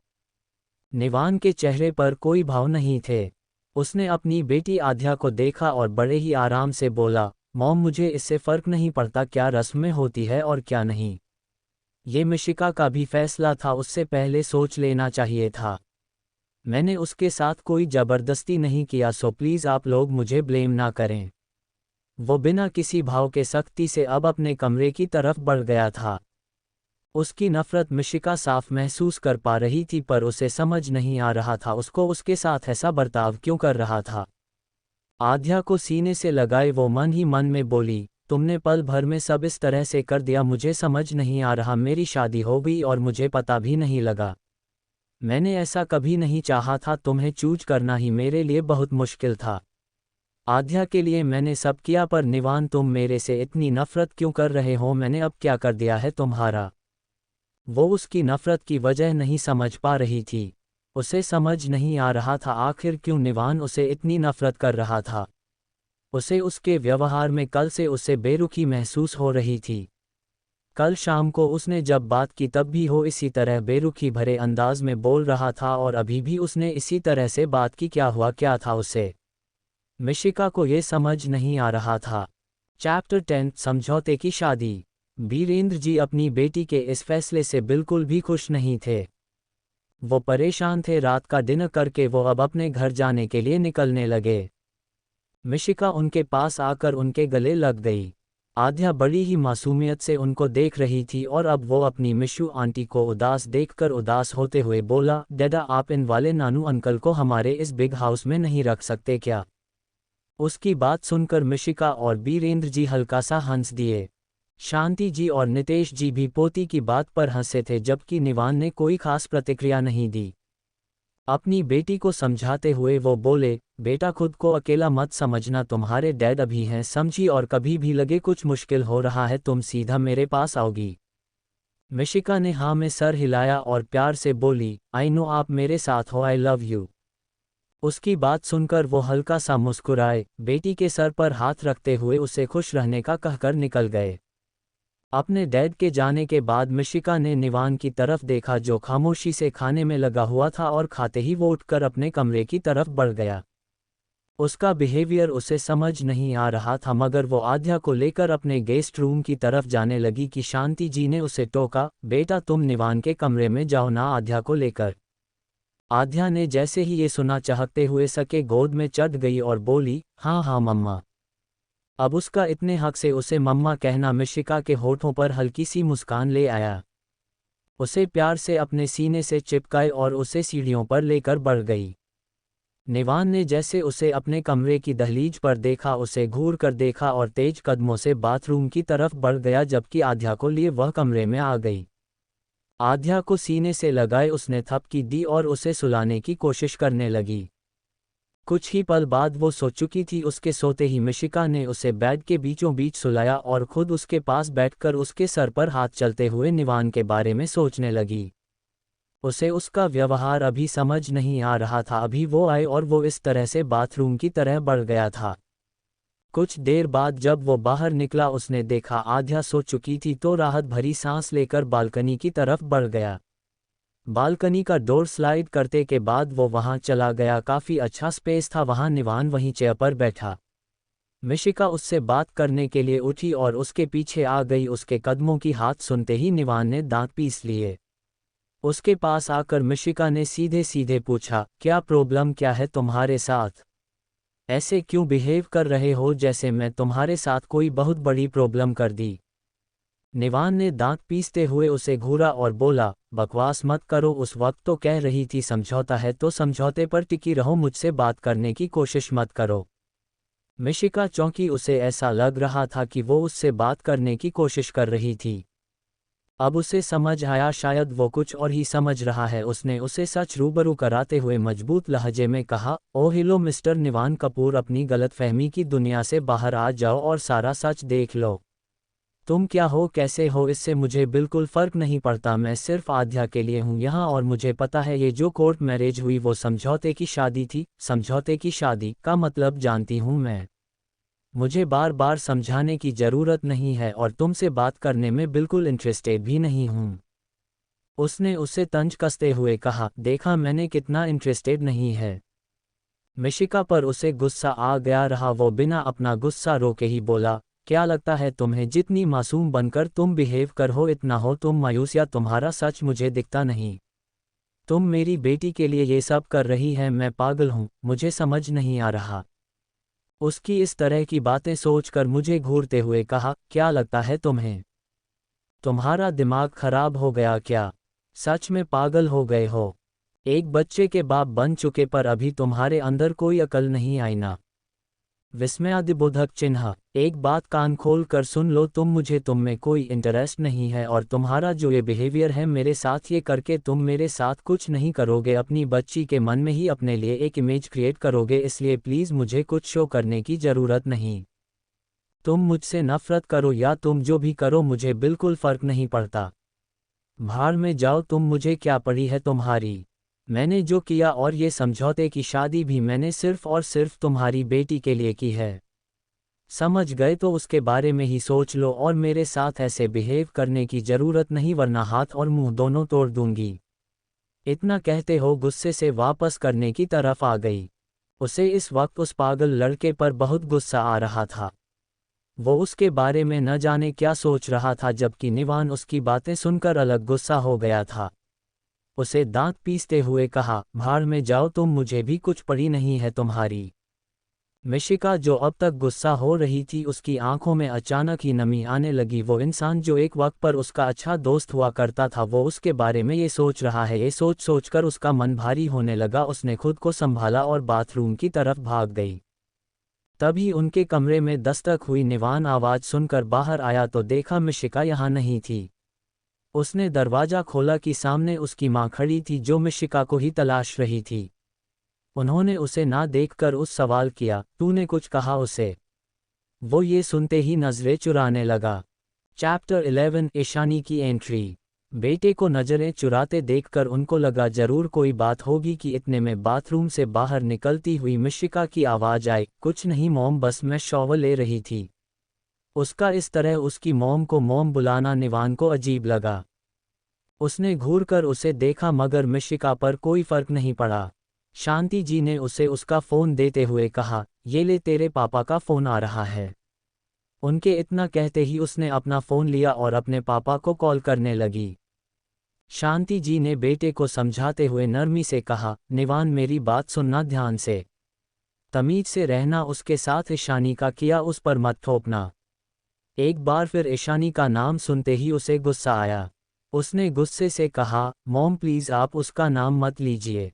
निवान के चेहरे पर कोई भाव नहीं थे। उसने अपनी बेटी आध्या को देखा और बड़े ही आराम से बोला, मॉम मुझे इससे फर्क नहीं पड़ता क्या रस्में होती है और क्या नहीं। ये मिशिका का भी फैसला था, उससे पहले सोच लेना चाहिए था। मैंने उसके साथ कोई ज़बरदस्ती नहीं किया, सो प्लीज़ आप लोग मुझे ब्लेम ना करें। वो बिना किसी भाव के सख्ती से अब अपने कमरे की तरफ बढ़ गया था। उसकी नफरत मिशिका साफ महसूस कर पा रही थी, पर उसे समझ नहीं आ रहा था उसको उसके साथ ऐसा बर्ताव क्यों कर रहा था। आध्या को सीने से लगाए वो मन ही मन में बोली, तुमने पल भर में सब इस तरह से कर दिया, मुझे समझ नहीं आ रहा। मेरी शादी हो गई और मुझे पता भी नहीं लगा। मैंने ऐसा कभी नहीं चाहा था, तुम्हें चूज करना ही मेरे लिए बहुत मुश्किल था। आध्या के लिए मैंने सब किया, पर निवान तुम मेरे से इतनी नफरत क्यों कर रहे हो? मैंने अब क्या कर दिया है तुम्हारा? वो उसकी नफरत की वजह नहीं समझ पा रही थी। उसे समझ नहीं आ रहा था आखिर क्यों निवान उसे इतनी नफरत कर रहा था। उसे उसके व्यवहार में कल से उसे बेरुखी महसूस हो रही थी। कल शाम को उसने जब बात की तब भी हो इसी तरह बेरुखी भरे अंदाज में बोल रहा था और अभी भी उसने इसी तरह से बात की। क्या हुआ, क्या था उसे? मिशिका को ये समझ नहीं आ रहा था। चैप्टर 10 समझौते की शादी। बीरेंद्र जी अपनी बेटी के इस फैसले से बिल्कुल भी खुश नहीं थे। वो परेशान थे। रात का डिनर करके वो अब अपने घर जाने के लिए निकलने लगे। मिशिका उनके पास आकर उनके गले लग गई। आध्या बड़ी ही मासूमियत से उनको देख रही थी और अब वो अपनी मिशू आंटी को उदास देखकर उदास होते हुए बोला, डैडा आप इन वाले नानू अंकल को हमारे इस बिग हाउस में नहीं रख सकते क्या? उसकी बात सुनकर मिशिका और बीरेंद्र जी हल्का सा हंस दिए। शांति जी और नितेश जी भी पोती की बात पर हंसे थे, जबकि निवान ने कोई खास प्रतिक्रिया नहीं दी। अपनी बेटी को समझाते हुए वो बोले, बेटा खुद को अकेला मत समझना, तुम्हारे डैड अभी हैं समझी, और कभी भी लगे कुछ मुश्किल हो रहा है तुम सीधा मेरे पास आओगी। मिशिका ने हाँ में सर हिलाया और प्यार से बोली, आई नो आप मेरे साथ हो, आई लव यू। उसकी बात सुनकर वो हल्का सा मुस्कुराए, बेटी के सर पर हाथ रखते हुए उसे खुश रहने का कहकर निकल गए। अपने डैड के जाने के बाद मिशिका ने निवान की तरफ देखा जो खामोशी से खाने में लगा हुआ था और खाते ही वो उठकर अपने कमरे की तरफ बढ़ गया। उसका बिहेवियर उसे समझ नहीं आ रहा था, मगर वो आध्या को लेकर अपने गेस्ट रूम की तरफ जाने लगी कि शांति जी ने उसे टोका, बेटा तुम निवान के कमरे में जाओ ना आध्या को लेकर। आध्या ने जैसे ही ये सुना चहकते हुए सके गोद में चढ़ गई और बोली, हाँ हाँ मम्मा। अब उसका इतने हक से उसे मम्मा कहना मिशिका के होठों पर हल्की सी मुस्कान ले आया। उसे प्यार से अपने सीने से चिपकाए और उसे सीढ़ियों पर लेकर बढ़ गई। निवान ने जैसे उसे अपने कमरे की दहलीज पर देखा उसे घूर कर देखा और तेज कदमों से बाथरूम की तरफ बढ़ गया, जबकि आध्या को लिए वह कमरे में आ गई। आध्या को सीने से लगाए उसने थपकी दी और उसे सुलाने की कोशिश करने लगी। कुछ ही पल बाद वो सो चुकी थी। उसके सोते ही मिशिका ने उसे बेड के बीचों बीच सुलाया और खुद उसके पास बैठकर उसके सर पर हाथ चलते हुए निवान के बारे में सोचने लगी। उसे उसका व्यवहार अभी समझ नहीं आ रहा था। अभी वो आए और वो इस तरह से बाथरूम की तरह बढ़ गया था। कुछ देर बाद जब वो बाहर निकला उसने देखा आध्या सो चुकी थी तो राहत भरी सांस लेकर बालकनी की तरफ बढ़ गया। बालकनी का डोर स्लाइड करते के बाद वो वहां चला गया। काफी अच्छा स्पेस था वहां। निवान वहीं चेयर पर बैठा। मिशिका उससे बात करने के लिए उठी और उसके पीछे आ गई। उसके कदमों की हाथ सुनते ही निवान ने दांत पीस लिए। उसके पास आकर मिशिका ने सीधे सीधे पूछा, क्या प्रॉब्लम, क्या है तुम्हारे साथ? ऐसे क्यों बिहेव कर रहे हो जैसे मैं तुम्हारे साथ कोई बहुत बड़ी प्रॉब्लम कर दी? निवान ने दांत पीसते हुए उसे घूरा और बोला, बकवास मत करो। उस वक्त तो कह रही थी समझौता है तो समझौते पर टिकी रहो, मुझसे बात करने की कोशिश मत करो। मिशिका चौंकी। उसे ऐसा लग रहा था कि वो उससे बात करने की कोशिश कर रही थी। अब उसे समझ आया शायद वो कुछ और ही समझ रहा है। उसने उसे सच रूबरू कराते हुए मजबूत लहजे में कहा, ओ हेलो मिस्टर निवान कपूर, अपनी गलतफहमी की दुनिया से बाहर आ जाओ और सारा सच देख लो। तुम क्या हो, कैसे हो, इससे मुझे बिल्कुल फर्क नहीं पड़ता। मैं सिर्फ आध्या के लिए हूँ यहाँ और मुझे पता है ये जो कोर्ट मैरिज हुई वो समझौते की शादी थी। समझौते की शादी का मतलब जानती हूँ मैं। मुझे बार बार समझाने की ज़रूरत नहीं है और तुमसे बात करने में बिल्कुल इंटरेस्टेड भी नहीं हूँ। उसने उसे तंज कसते हुए कहा, देखा मैंने कितना इंटरेस्टेड नहीं है। मिशिका पर उसे गुस्सा आ गया रहा। वो बिना अपना गुस्सा रोके ही बोला, क्या लगता है तुम्हें जितनी मासूम बनकर तुम बिहेव कर हो इतना हो तुम मायूस, या तुम्हारा सच मुझे दिखता नहीं? तुम मेरी बेटी के लिए ये सब कर रही है। मैं पागल हूँ, मुझे समझ नहीं आ रहा। उसकी इस तरह की बातें सोचकर मुझे घूरते हुए कहा, क्या लगता है तुम्हें? तुम्हारा दिमाग खराब हो गया क्या? सच में पागल हो गए हो? एक बच्चे के बाप बन चुके पर अभी तुम्हारे अंदर कोई अकल नहीं आई ना? विस्मयादिबोधक चिन्ह। एक बात कान खोल कर सुन लो, तुम में कोई इंटरेस्ट नहीं है और तुम्हारा जो ये बिहेवियर है मेरे साथ, ये करके तुम मेरे साथ कुछ नहीं करोगे। अपनी बच्ची के मन में ही अपने लिए एक इमेज क्रिएट करोगे। इसलिए प्लीज़ मुझे कुछ शो करने की ज़रूरत नहीं। तुम मुझसे नफरत करो या तुम जो भी करो मुझे बिल्कुल फ़र्क नहीं पड़ता। भाड़ में जाओ, तुम मुझे क्या पड़ी है तुम्हारी? मैंने जो किया और ये समझौते की शादी भी मैंने सिर्फ और सिर्फ तुम्हारी बेटी के लिए की है। समझ गए तो उसके बारे में ही सोच लो और मेरे साथ ऐसे बिहेव करने की ज़रूरत नहीं वरना हाथ और मुंह दोनों तोड़ दूंगी। इतना कहते हो गुस्से से वापस करने की तरफ आ गई। उसे इस वक्त उस पागल लड़के पर बहुत गुस्सा आ रहा था। वो उसके बारे में न जाने क्या सोच रहा था जबकि निवान उसकी बातें सुनकर अलग गुस्सा हो गया था। उसे दांत पीसते हुए कहा, भाड़ में जाओ, तुम मुझे भी कुछ पड़ी नहीं है तुम्हारी। मिशिका जो अब तक गुस्सा हो रही थी उसकी आंखों में अचानक ही नमी आने लगी। वो इंसान जो एक वक्त पर उसका अच्छा दोस्त हुआ करता था वो उसके बारे में ये सोच रहा है। ये सोच सोचकर उसका मन भारी होने लगा। उसने खुद को संभाला और बाथरूम की तरफ भाग गई। तभी उनके कमरे में दस्तक हुई। निवान आवाज़ सुनकर बाहर आया तो देखा मिशिका यहाँ नहीं थी। उसने दरवाज़ा खोला कि सामने उसकी माँ खड़ी थी जो मिशिका को ही तलाश रही थी। उन्होंने उसे ना देखकर उस सवाल किया, तूने कुछ कहा उसे? वो ये सुनते ही नज़रें चुराने लगा। चैप्टर 11 ईशानी की एंट्री। बेटे को नज़रें चुराते देखकर उनको लगा जरूर कोई बात होगी कि इतने में बाथरूम से बाहर निकलती हुई मिशिका की आवाज़ आई, कुछ नहीं मॉम, बस मैं शॉवर ले रही थी। उसका इस तरह उसकी मॉम को मॉम बुलाना निवान को अजीब लगा। उसने घूरकर उसे देखा मगर मिशिका पर कोई फर्क नहीं पड़ा। शांति जी ने उसे उसका फ़ोन देते हुए कहा, ये ले तेरे पापा का फ़ोन आ रहा है। उनके इतना कहते ही उसने अपना फ़ोन लिया और अपने पापा को कॉल करने लगी। शांति जी ने बेटे को समझाते हुए नरमी से कहा, निवान मेरी बात सुनना ध्यान से। तमीज से रहना। उसके साथ ईशानी का किया उस पर मत थोपना। एक बार फिर ईशानी का नाम सुनते ही उसे गुस्सा आया। उसने गुस्से से कहा, मॉम प्लीज़ आप उसका नाम मत लीजिए।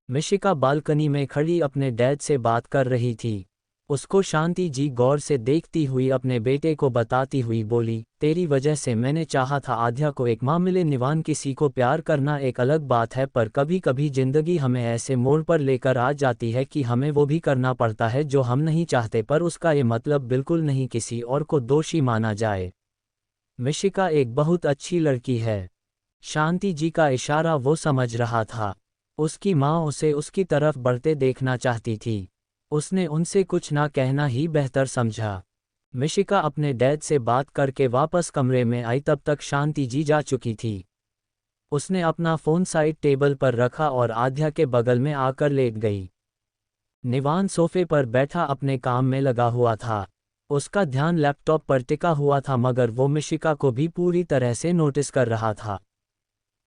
मिशिका बालकनी में खड़ी अपने डैड से बात कर रही थी। उसको शांति जी गौर से देखती हुई अपने बेटे को बताती हुई बोली, तेरी वजह से मैंने चाहा था आद्या को एक माँ मिले। निवान, किसी को प्यार करना एक अलग बात है, पर कभी कभी जिंदगी हमें ऐसे मोड़ पर लेकर आ जाती है कि हमें वो भी करना पड़ता है जो हम नहीं चाहते, पर उसका ये मतलब बिल्कुल नहीं किसी और को दोषी माना जाए। मिशिका एक बहुत अच्छी लड़की है। शांति जी का इशारा वो समझ रहा था। उसकी माँ उसे उसकी तरफ बढ़ते देखना चाहती थी। उसने उनसे कुछ ना कहना ही बेहतर समझा। मिशिका अपने डैड से बात करके वापस कमरे में आई, तब तक शांति जी जा चुकी थी। उसने अपना फ़ोन साइड टेबल पर रखा और आद्या के बगल में आकर लेट गई। निवान सोफे पर बैठा अपने काम में लगा हुआ था। उसका ध्यान लैपटॉप पर टिका हुआ था, मगर वो मिशिका को भी पूरी तरह से नोटिस कर रहा था।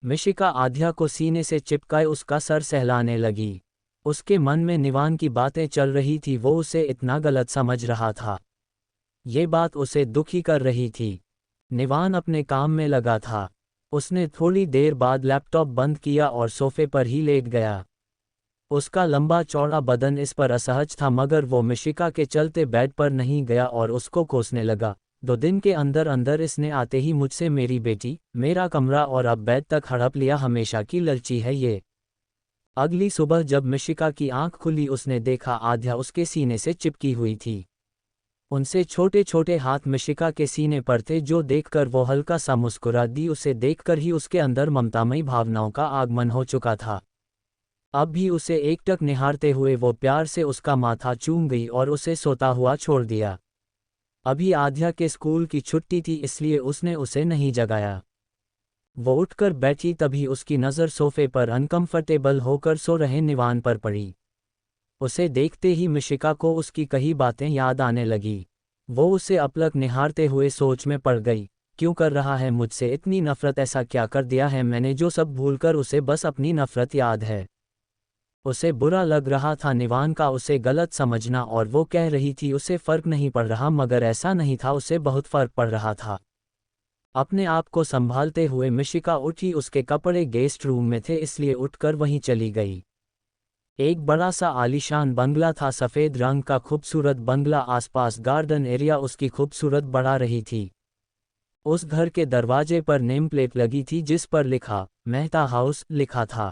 मिशिका आद्या को सीने से चिपकाए उसका सर सहलाने लगी। उसके मन में निवान की बातें चल रही थी, वो उसे इतना गलत समझ रहा था। ये बात उसे दुखी कर रही थी। निवान अपने काम में लगा था। उसने थोड़ी देर बाद लैपटॉप बंद किया और सोफे पर ही लेट गया। उसका लंबा चौड़ा बदन इस पर असहज था, मगर वो मिशिका के चलते बेड पर नहीं गया और उसको कोसने लगा। 2 दिन के अंदर अंदर इसने आते ही मुझसे मेरी बेटी, मेरा कमरा और अब बेड तक हड़प लिया। हमेशा की ललची है ये। अगली सुबह जब मिशिका की आंख खुली, उसने देखा आद्या उसके सीने से चिपकी हुई थी। उनसे छोटे छोटे हाथ मिशिका के सीने पर थे, जो देखकर वो हल्का सा मुस्कुरा दी। उसे देखकर ही उसके अंदर ममतामयी भावनाओं का आगमन हो चुका था। अब भी उसे एकटक निहारते हुए वो प्यार से उसका माथा चूम गई और उसे सोता हुआ छोड़ दिया। अभी आद्या के स्कूल की छुट्टी थी, इसलिए उसने उसे नहीं जगाया। वो उठकर बैठी, तभी उसकी नज़र सोफे पर अनकंफर्टेबल होकर सो रहे निवान पर पड़ी। उसे देखते ही मिशिका को उसकी कही बातें याद आने लगी। वो उसे अपलक निहारते हुए सोच में पड़ गई। क्यों कर रहा है मुझसे इतनी नफरत? ऐसा क्या कर दिया है मैंने जो सब भूलकर उसे बस अपनी नफरत याद है? उसे बुरा लग रहा था निवान का उसे गलत समझना, और वो कह रही थी उसे फर्क नहीं पड़ रहा, मगर ऐसा नहीं था, उसे बहुत फर्क पड़ रहा था। अपने आप को संभालते हुए मिशिका उठी। उसके कपड़े गेस्ट रूम में थे, इसलिए उठकर वहीं चली गई। एक बड़ा सा आलीशान बंगला था, सफ़ेद रंग का खूबसूरत बंगला। आसपास गार्डन एरिया उसकी खूबसूरत बढ़ा रही थी। उस घर के दरवाजे पर नेम प्लेट लगी थी जिस पर लिखा मेहता हाउस लिखा था।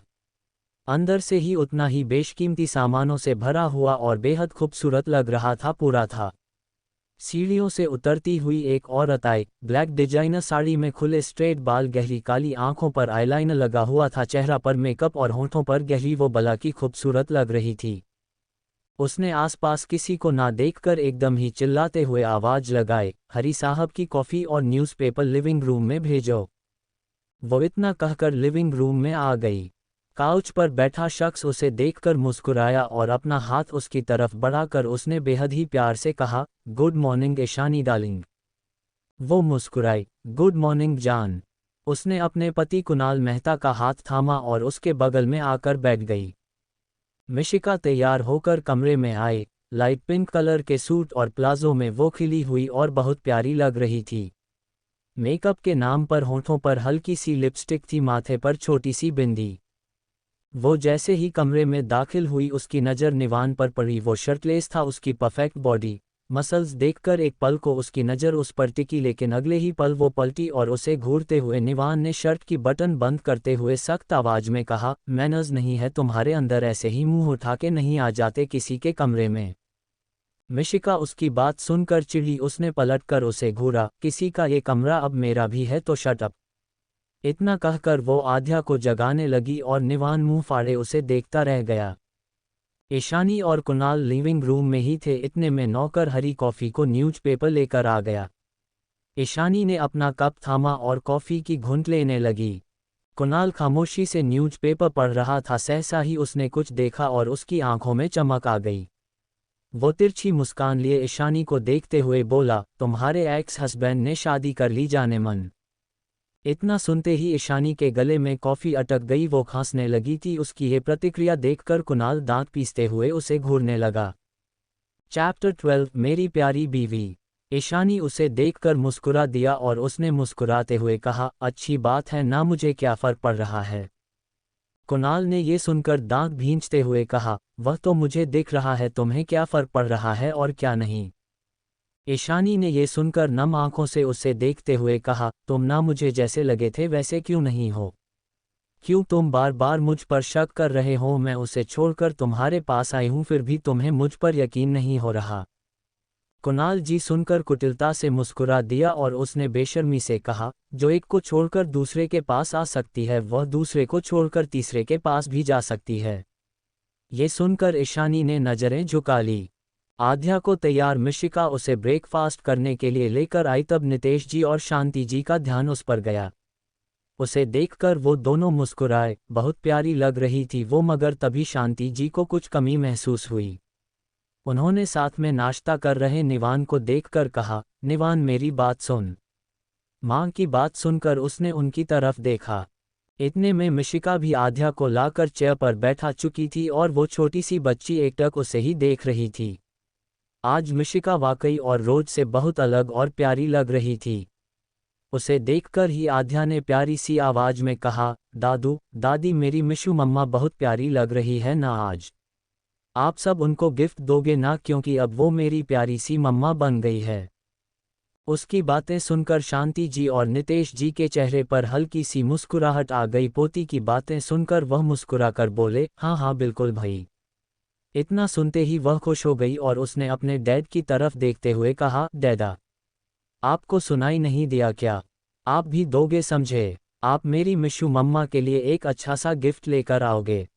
अंदर से ही उतना ही बेशकीमती सामानों से भरा हुआ और बेहद खूबसूरत लग रहा था पूरा था। सीढ़ियों से उतरती हुई एक औरत आई। ब्लैक डिजाइनर साड़ी में, खुले स्ट्रेट बाल, गहरी काली आंखों पर आईलाइनर लगा हुआ था, चेहरा पर मेकअप और होंठों पर गहरी वो बला की खूबसूरत लग रही थी। उसने आसपास किसी को ना देखकर एकदम ही चिल्लाते हुए आवाज लगाई, हरी साहब की कॉफ़ी और न्यूज़पेपर लिविंग रूम में भेजो। वो इतना कहकर लिविंग रूम में आ गई। काउच पर बैठा शख्स उसे देखकर मुस्कुराया और अपना हाथ उसकी तरफ बढ़ाकर उसने बेहद ही प्यार से कहा, गुड मॉर्निंग ईशानी डार्लिंग। वो मुस्कुराई, गुड मॉर्निंग जान। उसने अपने पति कुणाल मेहता का हाथ थामा और उसके बगल में आकर बैठ गई। मिशिका तैयार होकर कमरे में आए। लाइट पिंक कलर के सूट और प्लाजो में वो खिली हुई और बहुत प्यारी लग रही थी। मेकअप के नाम पर होंठों पर हल्की सी लिपस्टिक थी, माथे पर छोटी सी बिंदी। वो जैसे ही कमरे में दाखिल हुई, उसकी नज़र निवान पर पड़ी। वो शर्टलेस था, उसकी परफेक्ट बॉडी, मसल्स देखकर एक पल को उसकी नज़र उस पर टिकी, लेकिन अगले ही पल वो पलटी और उसे घूरते हुए निवान ने शर्ट की बटन बंद करते हुए सख्त आवाज़ में कहा, मैनर्स नहीं है तुम्हारे अंदर? ऐसे ही मुंह उठा के नहीं आ जाते किसी के कमरे में? मिशिका उसकी बात सुनकर चिढ़ी। उसने पलटकर उसे घूरा, किसी का ये कमरा अब मेरा भी है तो शट अप। इतना कहकर वो आद्या को जगाने लगी और निवान मुंह फाड़े उसे देखता रह गया। ईशानी और कुणाल लिविंग रूम में ही थे, इतने में नौकर हरी कॉफ़ी को न्यूज़पेपर लेकर आ गया। ईशानी ने अपना कप थामा और कॉफ़ी की घूंट लेने लगी। कुणाल खामोशी से न्यूज़पेपर पढ़ रहा था। सहसा ही उसने कुछ देखा और उसकी आंखों में चमक आ गई। वो तिरछी मुस्कान लिए ईशानी को देखते हुए बोला, तुम्हारे एक्स हस्बैंड ने शादी कर ली जाने मन। इतना सुनते ही ईशानी के गले में कॉफ़ी अटक गई। वो खांसने लगी थी। उसकी ये प्रतिक्रिया देखकर कुणाल दांत पीसते हुए उसे घूरने लगा। चैप्टर 12 मेरी प्यारी बीवी। ईशानी उसे देखकर मुस्कुरा दिया और उसने मुस्कुराते हुए कहा, अच्छी बात है ना, मुझे क्या फ़र्क पड़ रहा है। कुणाल ने ये सुनकर दांत भींचते हुए कहा, वह तो मुझे दिख रहा है, तुम्हें क्या फर्क पड़ रहा है और क्या नहीं। ईशानी ने ये सुनकर नम आंखों से उसे देखते हुए कहा, तुम ना मुझे जैसे लगे थे वैसे क्यों नहीं हो? क्यों तुम बार बार मुझ पर शक कर रहे हो? मैं उसे छोड़कर तुम्हारे पास आई हूं, फिर भी तुम्हें मुझ पर यकीन नहीं हो रहा। कुणाल जी सुनकर कुटिलता से मुस्कुरा दिया और उसने बेशर्मी से कहा, जो एक को छोड़कर दूसरे के पास आ सकती है वह दूसरे को छोड़कर तीसरे के पास भी जा सकती है। ये सुनकर ईशानी ने नजरें झुका ली। आध्या को तैयार मिशिका उसे ब्रेकफास्ट करने के लिए लेकर आई, तब नितेश जी और शांति जी का ध्यान उस पर गया। उसे देखकर वो दोनों मुस्कुराए, बहुत प्यारी लग रही थी वो, मगर तभी शांति जी को कुछ कमी महसूस हुई। उन्होंने साथ में नाश्ता कर रहे निवान को देखकर कहा, निवान मेरी बात सुन। माँ की बात सुनकर उसने उनकी तरफ देखा। इतने में मिशिका भी आध्या को लाकर चेयर पर बैठा चुकी थी और वो छोटी सी बच्ची एकटक उसे ही देख रही थी। आज मिशिका वाकई और रोज से बहुत अलग और प्यारी लग रही थी। उसे देखकर ही आध्या ने प्यारी सी आवाज में कहा, दादू दादी मेरी मिशु मम्मा बहुत प्यारी लग रही है ना आज। आप सब उनको गिफ्ट दोगे ना, क्योंकि अब वो मेरी प्यारी सी मम्मा बन गई है। उसकी बातें सुनकर शांति जी और नितेश जी के चेहरे पर हल्की सी मुस्कुराहट आ गई। पोती की बातें सुनकर वह मुस्कुराकर बोले, हाँ हाँ बिल्कुल भाई। इतना सुनते ही वह खुश हो गई और उसने अपने डैड की तरफ देखते हुए कहा, डैडा आपको सुनाई नहीं दिया क्या? आप भी दोगे समझे? आप मेरी मिशु मम्मा के लिए एक अच्छा सा गिफ्ट लेकर आओगे।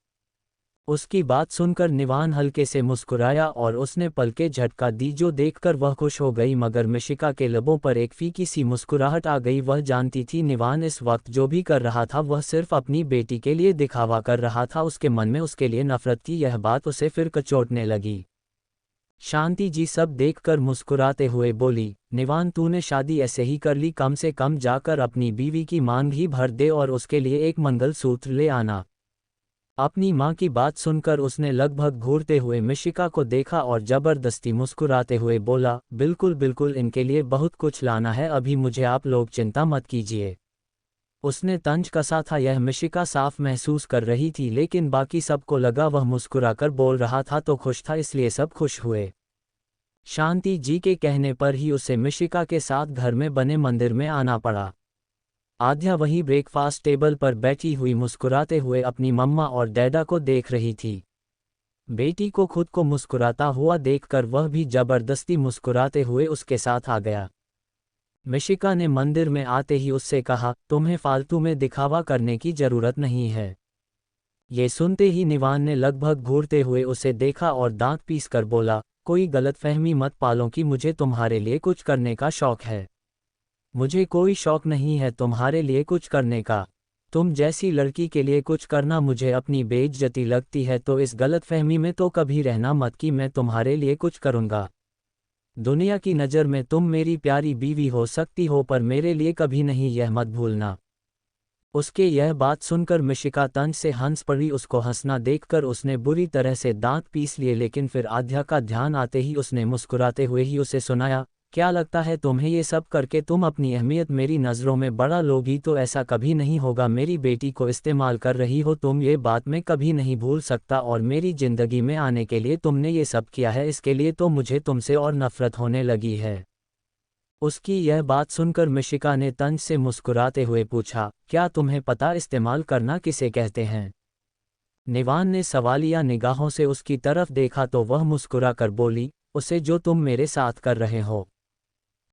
उसकी बात सुनकर निवान हल्के से मुस्कुराया और उसने पलके झटका दी, जो देखकर वह खुश हो गई, मगर मिशिका के लबों पर एक फीकी सी मुस्कुराहट आ गई। वह जानती थी निवान इस वक्त जो भी कर रहा था वह सिर्फ अपनी बेटी के लिए दिखावा कर रहा था। उसके मन में उसके लिए नफरत थी। यह बात उसे फिर कचोटने लगी। शांति जी सब देखकर मुस्कुराते हुए बोली, निवान तूने शादी ऐसे ही कर ली, कम से कम जाकर अपनी बीवी की मांग ही भर दे और उसके लिए एक मंगलसूत्र ले आना। अपनी मां की बात सुनकर उसने लगभग घूरते हुए मिशिका को देखा और जबरदस्ती मुस्कुराते हुए बोला, बिल्कुल बिल्कुल इनके लिए बहुत कुछ लाना है, अभी मुझे आप लोग चिंता मत कीजिए। उसने तंज कसा था। यह मिशिका साफ महसूस कर रही थी, लेकिन बाकी सबको लगा वह मुस्कुराकर बोल रहा था तो खुश था, इसलिए सब खुश हुए। शांति जी के कहने पर ही उसे मिशिका के साथ घर में बने मंदिर में आना पड़ा। आध्या वहीं ब्रेकफास्ट टेबल पर बैठी हुई मुस्कुराते हुए अपनी मम्मा और डैडा को देख रही थी। बेटी को खुद को मुस्कुराता हुआ देखकर वह भी जबरदस्ती मुस्कुराते हुए उसके साथ आ गया। मिशिका ने मंदिर में आते ही उससे कहा, तुम्हें फालतू में दिखावा करने की जरूरत नहीं है। ये सुनते ही निवान ने लगभग घूरते हुए उसे देखा और दांत पीसकर बोला, कोई गलतफहमी मत पालो कि मुझे तुम्हारे लिए कुछ करने का शौक है। मुझे कोई शौक नहीं है तुम्हारे लिए कुछ करने का। तुम जैसी लड़की के लिए कुछ करना मुझे अपनी बेइज्जती लगती है, तो इस गलतफहमी में तो कभी रहना मत कि मैं तुम्हारे लिए कुछ करूँगा। दुनिया की नज़र में तुम मेरी प्यारी बीवी हो सकती हो, पर मेरे लिए कभी नहीं, यह मत भूलना। उसके यह बात सुनकर मिशिका तंज से हंस पड़ी। उसको हंसना देखकर उसने बुरी तरह से दांत पीस लिए, लेकिन फिर आध्या का ध्यान आते ही उसने मुस्कुराते हुए ही उसे सुनाया, क्या लगता है तुम्हें ये सब करके तुम अपनी अहमियत मेरी नज़रों में बढ़ा लोगी? तो ऐसा कभी नहीं होगा। मेरी बेटी को इस्तेमाल कर रही हो तुम, ये बात मैं कभी नहीं भूल सकता, और मेरी ज़िंदगी में आने के लिए तुमने ये सब किया है, इसके लिए तो मुझे तुमसे और नफ़रत होने लगी है। उसकी यह बात सुनकर मिशिका ने तंज से मुस्कुराते हुए पूछा, क्या तुम्हें पता इस्तेमाल करना किसे कहते हैं? निवान ने सवालिया निगाहों से उसकी तरफ देखा तो वह मुस्कुराकर बोली, उसे जो तुम मेरे साथ कर रहे हो,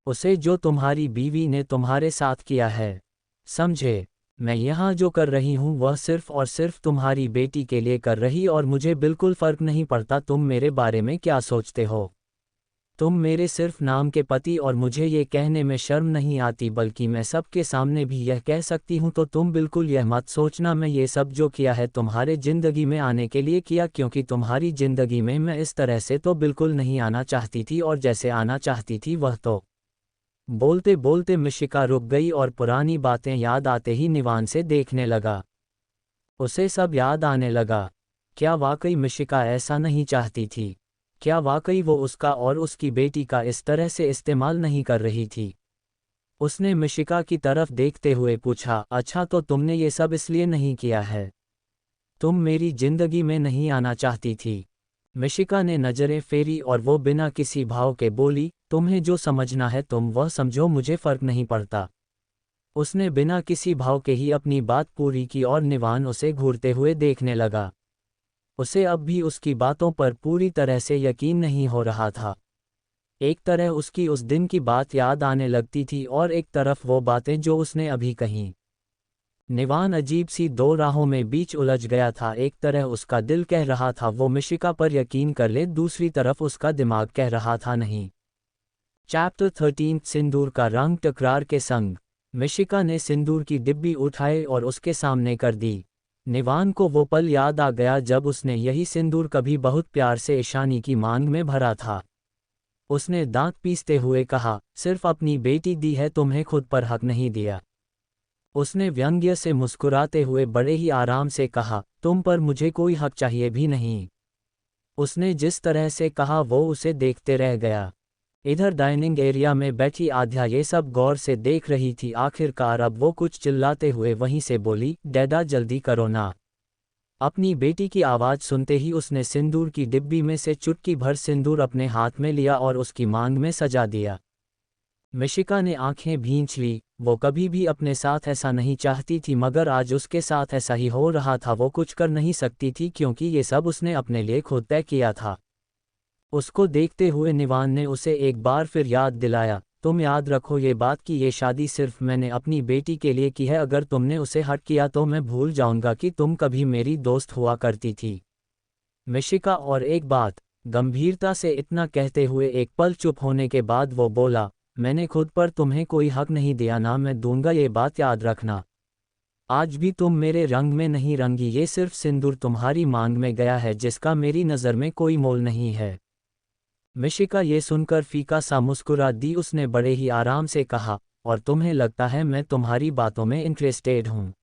उसे जो तुम्हारी बीवी ने तुम्हारे साथ किया है। समझे? मैं यहाँ जो कर रही हूँ वह सिर्फ और सिर्फ तुम्हारी बेटी के लिए कर रही, और मुझे बिल्कुल फ़र्क नहीं पड़ता तुम मेरे बारे में क्या सोचते हो। तुम मेरे सिर्फ नाम के पति, और मुझे ये कहने में शर्म नहीं आती, बल्कि मैं सबके सामने भी यह कह सकती हूँ। तो तुम बिल्कुल यह मत सोचना मैं ये सब जो किया है तुम्हारे ज़िंदगी में आने के लिए किया, क्योंकि तुम्हारी ज़िंदगी में मैं इस तरह से तो बिल्कुल नहीं आना चाहती थी, और जैसे आना चाहती थी वह तो। बोलते बोलते मिशिका रुक गई और पुरानी बातें याद आते ही निवान से देखने लगा। उसे सब याद आने लगा। क्या वाकई मिशिका ऐसा नहीं चाहती थी? क्या वाकई वो उसका और उसकी बेटी का इस तरह से इस्तेमाल नहीं कर रही थी? उसने मिशिका की तरफ देखते हुए पूछा, अच्छा तो तुमने ये सब इसलिए नहीं किया है? तुम मेरी जिंदगी में नहीं आना चाहती थी? मिशिका ने नजरें फेरी और वो बिना किसी भाव के बोली, तुम्हें जो समझना है तुम वह समझो, मुझे फर्क नहीं पड़ता। उसने बिना किसी भाव के ही अपनी बात पूरी की और निवान उसे घूरते हुए देखने लगा। उसे अब भी उसकी बातों पर पूरी तरह से यकीन नहीं हो रहा था। एक तरह उसकी उस दिन की बात याद आने लगती थी और एक तरफ वो बातें जो उसने अभी कहीं। निवान अजीब सी दो राहों में बीच उलझ गया था। एक तरह उसका दिल कह रहा था वो मिशिका पर यकीन कर ले, दूसरी तरफ उसका दिमाग कह रहा था नहीं। चैप्टर 13 सिंदूर का रंग टकरार के संग। मिशिका ने सिंदूर की डिब्बी उठाई और उसके सामने कर दी। निवान को वो पल याद आ गया जब उसने यही सिंदूर कभी बहुत प्यार से ईशानी की मांग में भरा था। उसने दांत पीसते हुए कहा, सिर्फ अपनी बेटी दी है, तुम्हें खुद पर हक नहीं दिया। उसने व्यंग्य से मुस्कुराते हुए बड़े ही आराम से कहा, तुम पर मुझे कोई हक चाहिए भी नहीं। उसने जिस तरह से कहा वो उसे देखते रह गया। इधर डाइनिंग एरिया में बैठी आध्या ये सब गौर से देख रही थी। आखिरकार अब वो कुछ चिल्लाते हुए वहीं से बोली, डैडा जल्दी करो ना। अपनी बेटी की आवाज़ सुनते ही उसने सिंदूर की डिब्बी में से चुटकी भर सिंदूर अपने हाथ में लिया और उसकी मांग में सजा दिया। मिशिका ने आंखें भींच ली। वो कभी भी अपने साथ ऐसा नहीं चाहती थी, मगर आज उसके साथ ऐसा ही हो रहा था। वो कुछ कर नहीं सकती थी क्योंकि ये सब उसने अपने लिए खुद तय किया था। उसको देखते हुए निवान ने उसे एक बार फिर याद दिलाया, तुम याद रखो ये बात कि ये शादी सिर्फ मैंने अपनी बेटी के लिए की है। अगर तुमने उसे हट किया तो मैं भूल जाऊंगा कि तुम कभी मेरी दोस्त हुआ करती थी। मिशिका, और एक बात। गंभीरता से इतना कहते हुए एक पल चुप होने के बाद वो बोला, मैंने खुद पर तुम्हें कोई हक नहीं दिया, ना मैं दूंगा, ये बात याद रखना। आज भी तुम मेरे रंग में नहीं रंगी, ये सिर्फ सिंदूर तुम्हारी मांग में गया है जिसका मेरी नज़र में कोई मोल नहीं है। मिशिका ये सुनकर फीका सा मुस्कुरा दी। उसने बड़े ही आराम से कहा, और तुम्हें लगता है मैं तुम्हारी बातों में इंटरेस्टेड हूँ।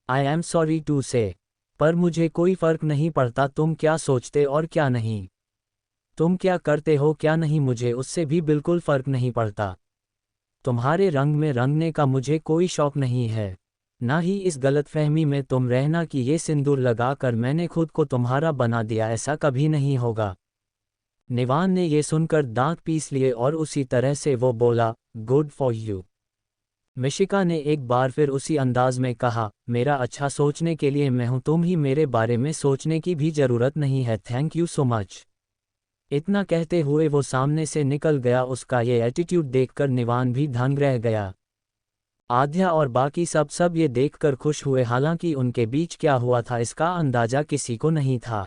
आई एम सॉरी टू से, पर मुझे कोई फर्क नहीं पड़ता तुम क्या सोचते और क्या नहीं। तुम क्या करते हो क्या नहीं, मुझे उससे भी बिल्कुल फर्क नहीं पड़ता। तुम्हारे रंग में रंगने का मुझे कोई शौक नहीं है। ना ही इस गलतफहमी में तुम रहना कि ये सिंदूर लगाकर मैंने खुद को तुम्हारा बना दिया, ऐसा कभी नहीं होगा। निवान ने ये सुनकर दांत पीस लिए और उसी तरह से वो बोला, गुड फॉर यू। मिशिका ने एक बार फिर उसी अंदाज में कहा, मेरा अच्छा सोचने के लिए मैं हूं, तुम ही मेरे बारे में सोचने की भी जरूरत नहीं है, थैंक यू सो मच। इतना कहते हुए वो सामने से निकल गया। उसका ये एटीट्यूड देखकर निवान भी दंग रह गया। आध्या और बाकी सब ये देखकर खुश हुए, हालांकि उनके बीच क्या हुआ था इसका अंदाजा किसी को नहीं था।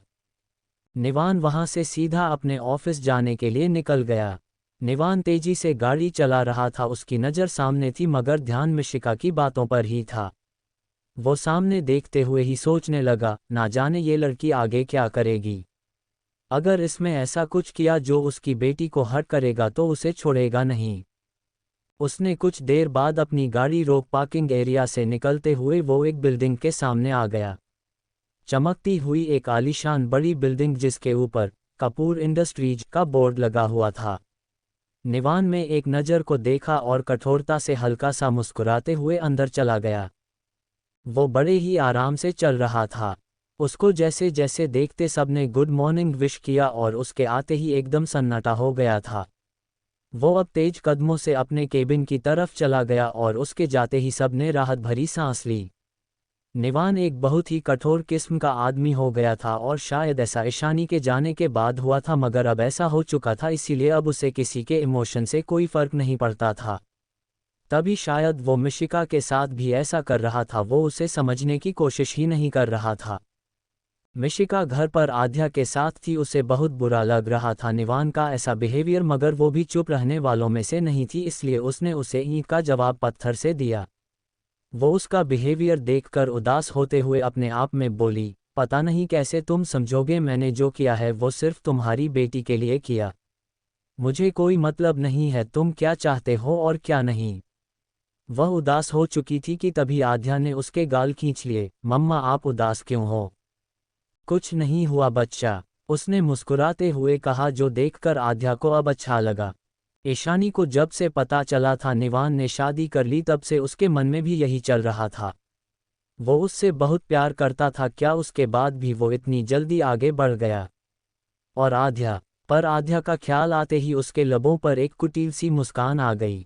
निवान वहां से सीधा अपने ऑफिस जाने के लिए निकल गया। निवान तेजी से गाड़ी चला रहा था, उसकी नज़र सामने थी मगर ध्यान मिशिका की बातों पर ही था। वो सामने देखते हुए ही सोचने लगा, ना जाने ये लड़की आगे क्या करेगी। अगर इसमें ऐसा कुछ किया जो उसकी बेटी को हर्ट करेगा तो उसे छोड़ेगा नहीं। उसने कुछ देर बाद अपनी गाड़ी रोक पार्किंग एरिया से निकलते हुए वो एक बिल्डिंग के सामने आ गया। चमकती हुई एक आलीशान बड़ी बिल्डिंग जिसके ऊपर कपूर इंडस्ट्रीज का बोर्ड लगा हुआ था। निवान में एक नज़र को देखा और कठोरता से हल्का सा मुस्कुराते हुए अंदर चला गया। वो बड़े ही आराम से चल रहा था। उसको जैसे जैसे देखते सबने गुड मॉर्निंग विश किया और उसके आते ही एकदम सन्नाटा हो गया था। वो अब तेज कदमों से अपने केबिन की तरफ चला गया और उसके जाते ही सबने राहत भरी सांस ली। निवान एक बहुत ही कठोर किस्म का आदमी हो गया था और शायद ऐसा ईशानी के जाने के बाद हुआ था, मगर अब ऐसा हो चुका था, इसीलिए अब उसे किसी के इमोशन से कोई फर्क नहीं पड़ता था। तभी शायद वो मिशिका के साथ भी ऐसा कर रहा था, वो उसे समझने की कोशिश ही नहीं कर रहा था। मिशिका घर पर आध्या के साथ थी, उसे बहुत बुरा लग रहा था निवान का ऐसा बिहेवियर, मगर वो भी चुप रहने वालों में से नहीं थी, इसलिए उसने उसे ईंट का जवाब पत्थर से दिया। वो उसका बिहेवियर देखकर उदास होते हुए अपने आप में बोली, पता नहीं कैसे तुम समझोगे, मैंने जो किया है वो सिर्फ तुम्हारी बेटी के लिए किया। मुझे कोई मतलब नहीं है तुम क्या चाहते हो और क्या नहीं। वह उदास हो चुकी थी कि तभी आध्या ने उसके गाल खींच लिए। मम्मा आप उदास क्यों हो? कुछ नहीं हुआ बच्चा, उसने मुस्कुराते हुए कहा, जो देखकर आध्या को अब अच्छा लगा। ईशानी को जब से पता चला था निवान ने शादी कर ली तब से उसके मन में भी यही चल रहा था। वो उससे बहुत प्यार करता था, क्या उसके बाद भी वो इतनी जल्दी आगे बढ़ गया? और आध्या, पर आध्या का ख्याल आते ही उसके लबों पर एक कुटिल सी मुस्कान आ गई।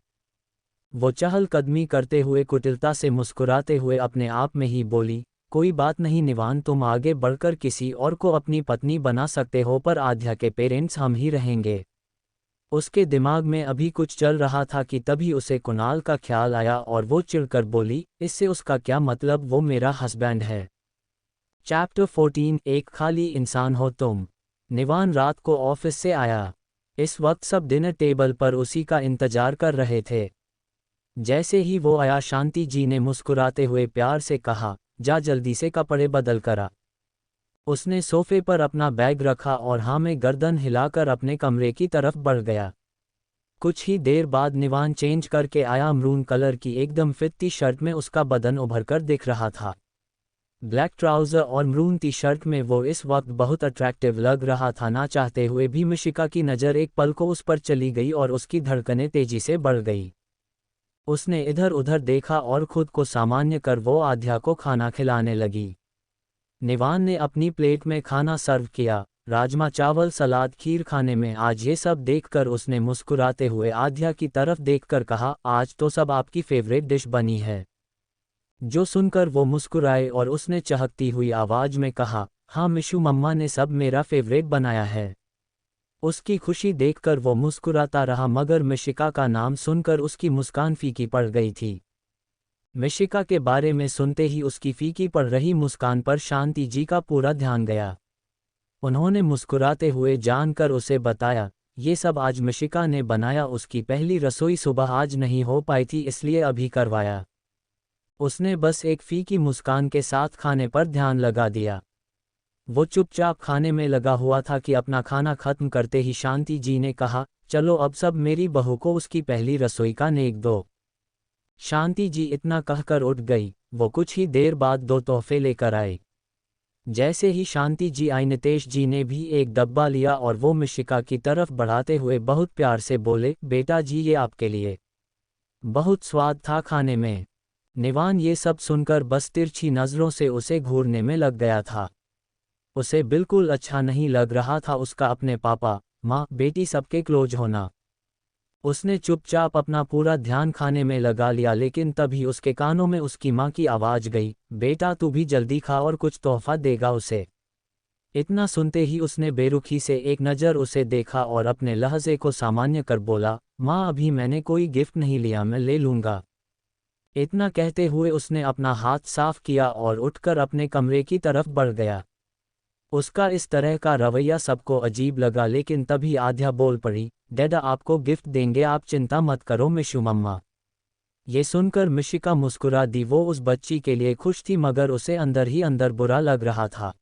वो चहलकदमी करते हुए कुटिलता से मुस्कुराते हुए अपने आप में ही बोली, कोई बात नहीं निवान, तुम आगे बढ़कर किसी और को अपनी पत्नी बना सकते हो, पर आध्या के पेरेंट्स हम ही रहेंगे। उसके दिमाग में अभी कुछ चल रहा था कि तभी उसे कुणाल का ख्याल आया और वो चिढ़कर बोली, इससे उसका क्या मतलब, वो मेरा हस्बैंड है। चैप्टर 14 एक खाली इंसान हो तुम। निवान रात को ऑफिस से आया। इस वक्त सब डिनर टेबल पर उसी का इंतजार कर रहे थे। जैसे ही वो आया शांति जी ने मुस्कुराते हुए प्यार से कहा, जा जल्दी से कपड़े बदल कर आ। उसने सोफे पर अपना बैग रखा और हाँ में गर्दन हिलाकर अपने कमरे की तरफ बढ़ गया। कुछ ही देर बाद निवान चेंज करके आया। मरून कलर की एकदम फिट टी शर्ट में उसका बदन उभरकर दिख रहा था। ब्लैक ट्राउज़र और मरून टी शर्ट में वो इस वक्त बहुत अट्रैक्टिव लग रहा था। ना चाहते हुए भी मिशिका की नज़र एक पल को उस पर चली गई और उसकी धड़कनें तेजी से बढ़ गई। उसने इधर उधर देखा और खुद को सामान्य कर वो आध्या को खाना खिलाने लगी। निवान ने अपनी प्लेट में खाना सर्व किया, राजमा चावल सलाद खीर खाने में। आज ये सब देखकर उसने मुस्कुराते हुए आध्या की तरफ देखकर कहा, आज तो सब आपकी फेवरेट डिश बनी है। जो सुनकर वो मुस्कुराए और उसने चहकती हुई आवाज में कहा, हाँ मिशू मम्मा ने सब मेरा फेवरेट बनाया है। उसकी खुशी देखकर वो मुस्कुराता रहा मगर मिशिका का नाम सुनकर उसकी मुस्कान फीकी पड़ गई थी। मिशिका के बारे में सुनते ही उसकी फीकी पड़ रही मुस्कान पर शांति जी का पूरा ध्यान गया। उन्होंने मुस्कुराते हुए जानकर उसे बताया, ये सब आज मिशिका ने बनाया, उसकी पहली रसोई सुबह आज नहीं हो पाई थी इसलिए अभी करवाया। उसने बस एक फीकी मुस्कान के साथ खाने पर ध्यान लगा दिया। वो चुपचाप खाने में लगा हुआ था कि अपना खाना खत्म करते ही शांति जी ने कहा, चलो अब सब मेरी बहू को उसकी पहली रसोई का नेक दो। शांति जी इतना कहकर उठ गई। वो कुछ ही देर बाद दो तोहफे लेकर आए। जैसे ही शांति जी आई नितेश जी ने भी एक डब्बा लिया और वो मिशिका की तरफ बढ़ाते हुए बहुत प्यार से बोले, बेटा जी ये आपके लिए। बहुत स्वाद था खाने में। निवान ये सब सुनकर बस तिरछी नज़रों से उसे घूरने में लग गया था। उसे बिल्कुल अच्छा नहीं लग रहा था उसका अपने पापा, माँ, बेटी सबके क्लोज होना। उसने चुपचाप अपना पूरा ध्यान खाने में लगा लिया लेकिन तभी उसके कानों में उसकी माँ की आवाज़ गई, बेटा तू भी जल्दी खा और कुछ तोहफा देगा उसे। इतना सुनते ही उसने बेरुखी से एक नज़र उसे देखा और अपने लहजे को सामान्य कर बोला, माँ अभी मैंने कोई गिफ्ट नहीं लिया, मैं ले लूँगा। इतना कहते हुए उसने अपना हाथ साफ किया और उठकर अपने कमरे की तरफ बढ़ गया। उसका इस तरह का रवैया सबको अजीब लगा लेकिन तभी आध्या बोल पड़ी, डैडा आपको गिफ्ट देंगे, आप चिंता मत करो मिशू मम्मा। ये सुनकर मिशिका मुस्कुरा दी। वो उस बच्ची के लिए खुश थी मगर उसे अंदर ही अंदर बुरा लग रहा था।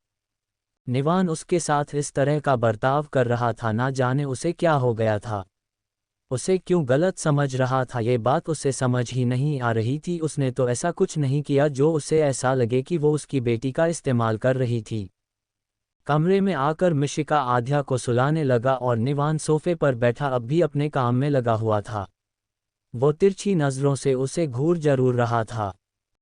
निवान उसके साथ इस तरह का बर्ताव कर रहा था, ना जाने उसे क्या हो गया था। उसे क्यों गलत समझ रहा था ये बात उसे समझ ही नहीं आ रही थी। उसने तो ऐसा कुछ नहीं किया जो उसे ऐसा लगे कि वो उसकी बेटी का इस्तेमाल कर रही थी। कमरे में आकर मिशिका आध्या को सुलाने लगा और निवान सोफे पर बैठा अब भी अपने काम में लगा हुआ था। वो तिरछी नज़रों से उसे घूर जरूर रहा था।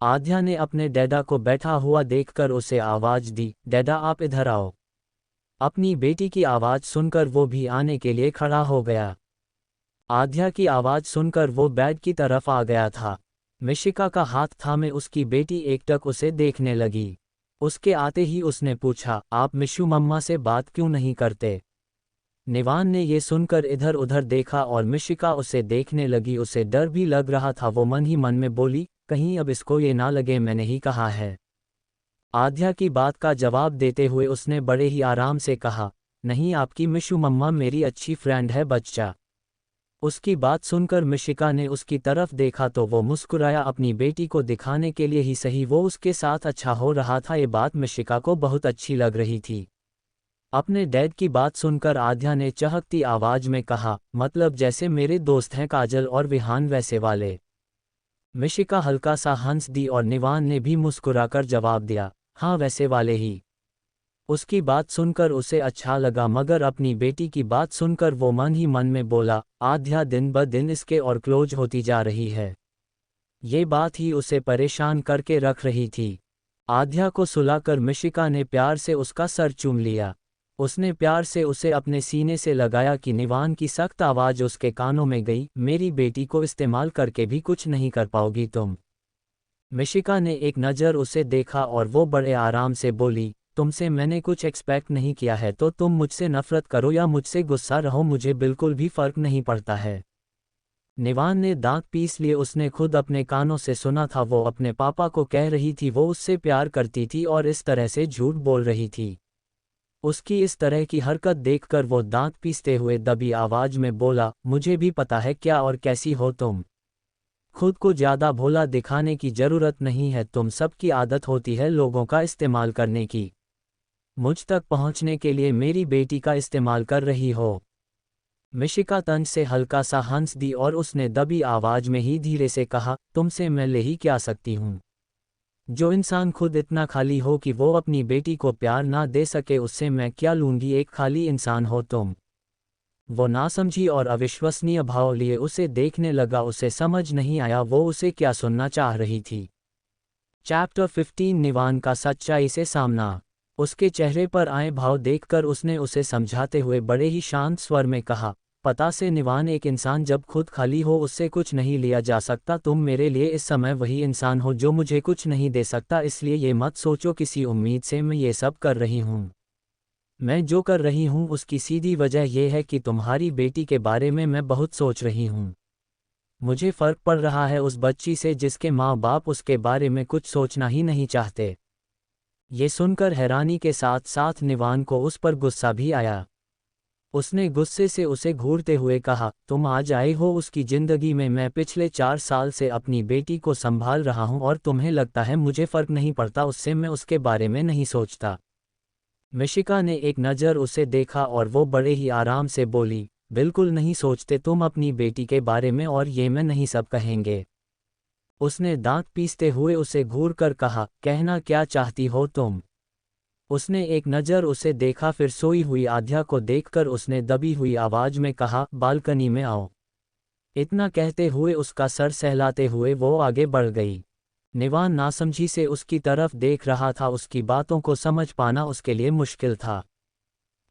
आध्या ने अपने डैडा को बैठा हुआ देखकर उसे आवाज़ दी, डैडा आप इधर आओ। अपनी बेटी की आवाज़ सुनकर वो भी आने के लिए खड़ा हो गया। आध्या की आवाज़ सुनकर वो बेड की तरफ आ गया था। मिशिका का हाथ थामे उसकी बेटी एकटक उसे देखने लगी। उसके आते ही उसने पूछा, आप मिशू मम्मा से बात क्यों नहीं करते? निवान ने ये सुनकर इधर उधर देखा और मिशिका उसे देखने लगी। उसे डर भी लग रहा था। वो मन ही मन में बोली, कहीं अब इसको ये ना लगे मैंने ही कहा है। आध्या की बात का जवाब देते हुए उसने बड़े ही आराम से कहा, नहीं आपकी मिशू मम्मा मेरी अच्छी फ्रेंड है बच्चा। उसकी बात सुनकर मिशिका ने उसकी तरफ देखा तो वो मुस्कुराया। अपनी बेटी को दिखाने के लिए ही सही वो उसके साथ अच्छा हो रहा था। ये बात मिशिका को बहुत अच्छी लग रही थी। अपने डैड की बात सुनकर आध्या ने चहकती आवाज में कहा, मतलब जैसे मेरे दोस्त हैं काजल और विहान वैसे वाले। मिशिका हल्का सा हंस दी और निवान ने भी मुस्कुराकर जवाब दिया, हाँ वैसे वाले ही। उसकी बात सुनकर उसे अच्छा लगा मगर अपनी बेटी की बात सुनकर वो मन ही मन में बोला, आध्या दिन ब दिन इसके और क्लोज होती जा रही है। ये बात ही उसे परेशान करके रख रही थी। आध्या को सुलाकर मिशिका ने प्यार से उसका सर चूम लिया। उसने प्यार से उसे अपने सीने से लगाया कि निवान की सख्त आवाज़ उसके कानों में गई, मेरी बेटी को इस्तेमाल करके भी कुछ नहीं कर पाओगी तुम। मिशिका ने एक नज़र उसे देखा और वो बड़े आराम से बोली, तुमसे मैंने कुछ एक्सपेक्ट नहीं किया है, तो तुम मुझसे नफ़रत करो या मुझसे गुस्सा रहो, मुझे बिल्कुल भी फ़र्क नहीं पड़ता है। निवान ने दांत पीस लिए, उसने खुद अपने कानों से सुना था वो अपने पापा को कह रही थी वो उससे प्यार करती थी और इस तरह से झूठ बोल रही थी। उसकी इस तरह की हरकत देखकर वो दांत पीसते हुए दबी आवाज में बोला, मुझे भी पता है क्या और कैसी हो तुम। खुद को ज़्यादा भोला दिखाने की ज़रूरत नहीं है, तुम सबकी आदत होती है लोगों का इस्तेमाल करने की। मुझ तक पहुंचने के लिए मेरी बेटी का इस्तेमाल कर रही हो। मिशिका तंज से हल्का सा हंस दी और उसने दबी आवाज में ही धीरे से कहा, तुमसे मैं ले ही क्या सकती हूँ। जो इंसान खुद इतना खाली हो कि वो अपनी बेटी को प्यार ना दे सके, उससे मैं क्या लूँगी, एक खाली इंसान हो तुम। वो नासमझी और अविश्वसनीय भाव लिए उसे देखने लगा, उसे समझ नहीं आया वो उसे क्या सुनना चाह रही थी। चैप्टर 15 निवान का सच्चाई से सामना। उसके चेहरे पर आए भाव देखकर उसने उसे समझाते हुए बड़े ही शांत स्वर में कहा, पता से निवान, एक इंसान जब खुद खाली हो उससे कुछ नहीं लिया जा सकता। तुम मेरे लिए इस समय वही इंसान हो जो मुझे कुछ नहीं दे सकता, इसलिए ये मत सोचो किसी उम्मीद से मैं ये सब कर रही हूँ। मैं जो कर रही हूँ उसकी सीधी वजह यह है कि तुम्हारी बेटी के बारे में मैं बहुत सोच रही हूँ। मुझे फ़र्क पड़ रहा है उस बच्ची से जिसके माँ बाप उसके बारे में कुछ सोचना ही नहीं चाहते। ये सुनकर हैरानी के साथ साथ निवान को उस पर गुस्सा भी आया। उसने गुस्से से उसे घूरते हुए कहा, तुम आज आए हो उसकी ज़िंदगी में, मैं पिछले 4 साल से अपनी बेटी को संभाल रहा हूँ और तुम्हें लगता है मुझे फ़र्क नहीं पड़ता उससे, मैं उसके बारे में नहीं सोचता। मिशिका ने एक नज़र उसे देखा और वो बड़े ही आराम से बोली, बिल्कुल नहीं सोचते तुम अपनी बेटी के बारे में, और ये मैं नहीं सब कहेंगे। उसने दांत पीसते हुए उसे घूर कर कहा, कहना क्या चाहती हो तुम। उसने एक नज़र उसे देखा, फिर सोई हुई आध्या को देखकर उसने दबी हुई आवाज़ में कहा, बालकनी में आओ। इतना कहते हुए उसका सर सहलाते हुए वो आगे बढ़ गई। निवान नासमझी से उसकी तरफ देख रहा था, उसकी बातों को समझ पाना उसके लिए मुश्किल था।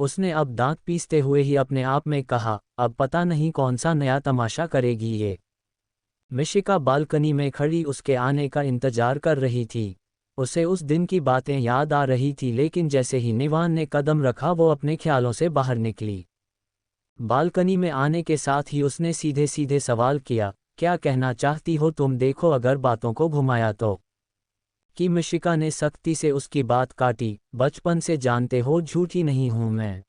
उसने अब दांत पीसते हुए ही अपने आप में कहा, अब पता नहीं कौन सा नया तमाशा करेगी ये। मिशिका बालकनी में खड़ी उसके आने का इंतजार कर रही थी। उसे उस दिन की बातें याद आ रही थी, लेकिन जैसे ही निवान ने कदम रखा वो अपने ख्यालों से बाहर निकली। बालकनी में आने के साथ ही उसने सीधे सीधे सवाल किया, क्या कहना चाहती हो तुम, देखो अगर बातों को घुमाया तो। कि मिशिका ने सख्ती से उसकी बात काटी, बचपन से जानते हो झूठी नहीं हूं मैं।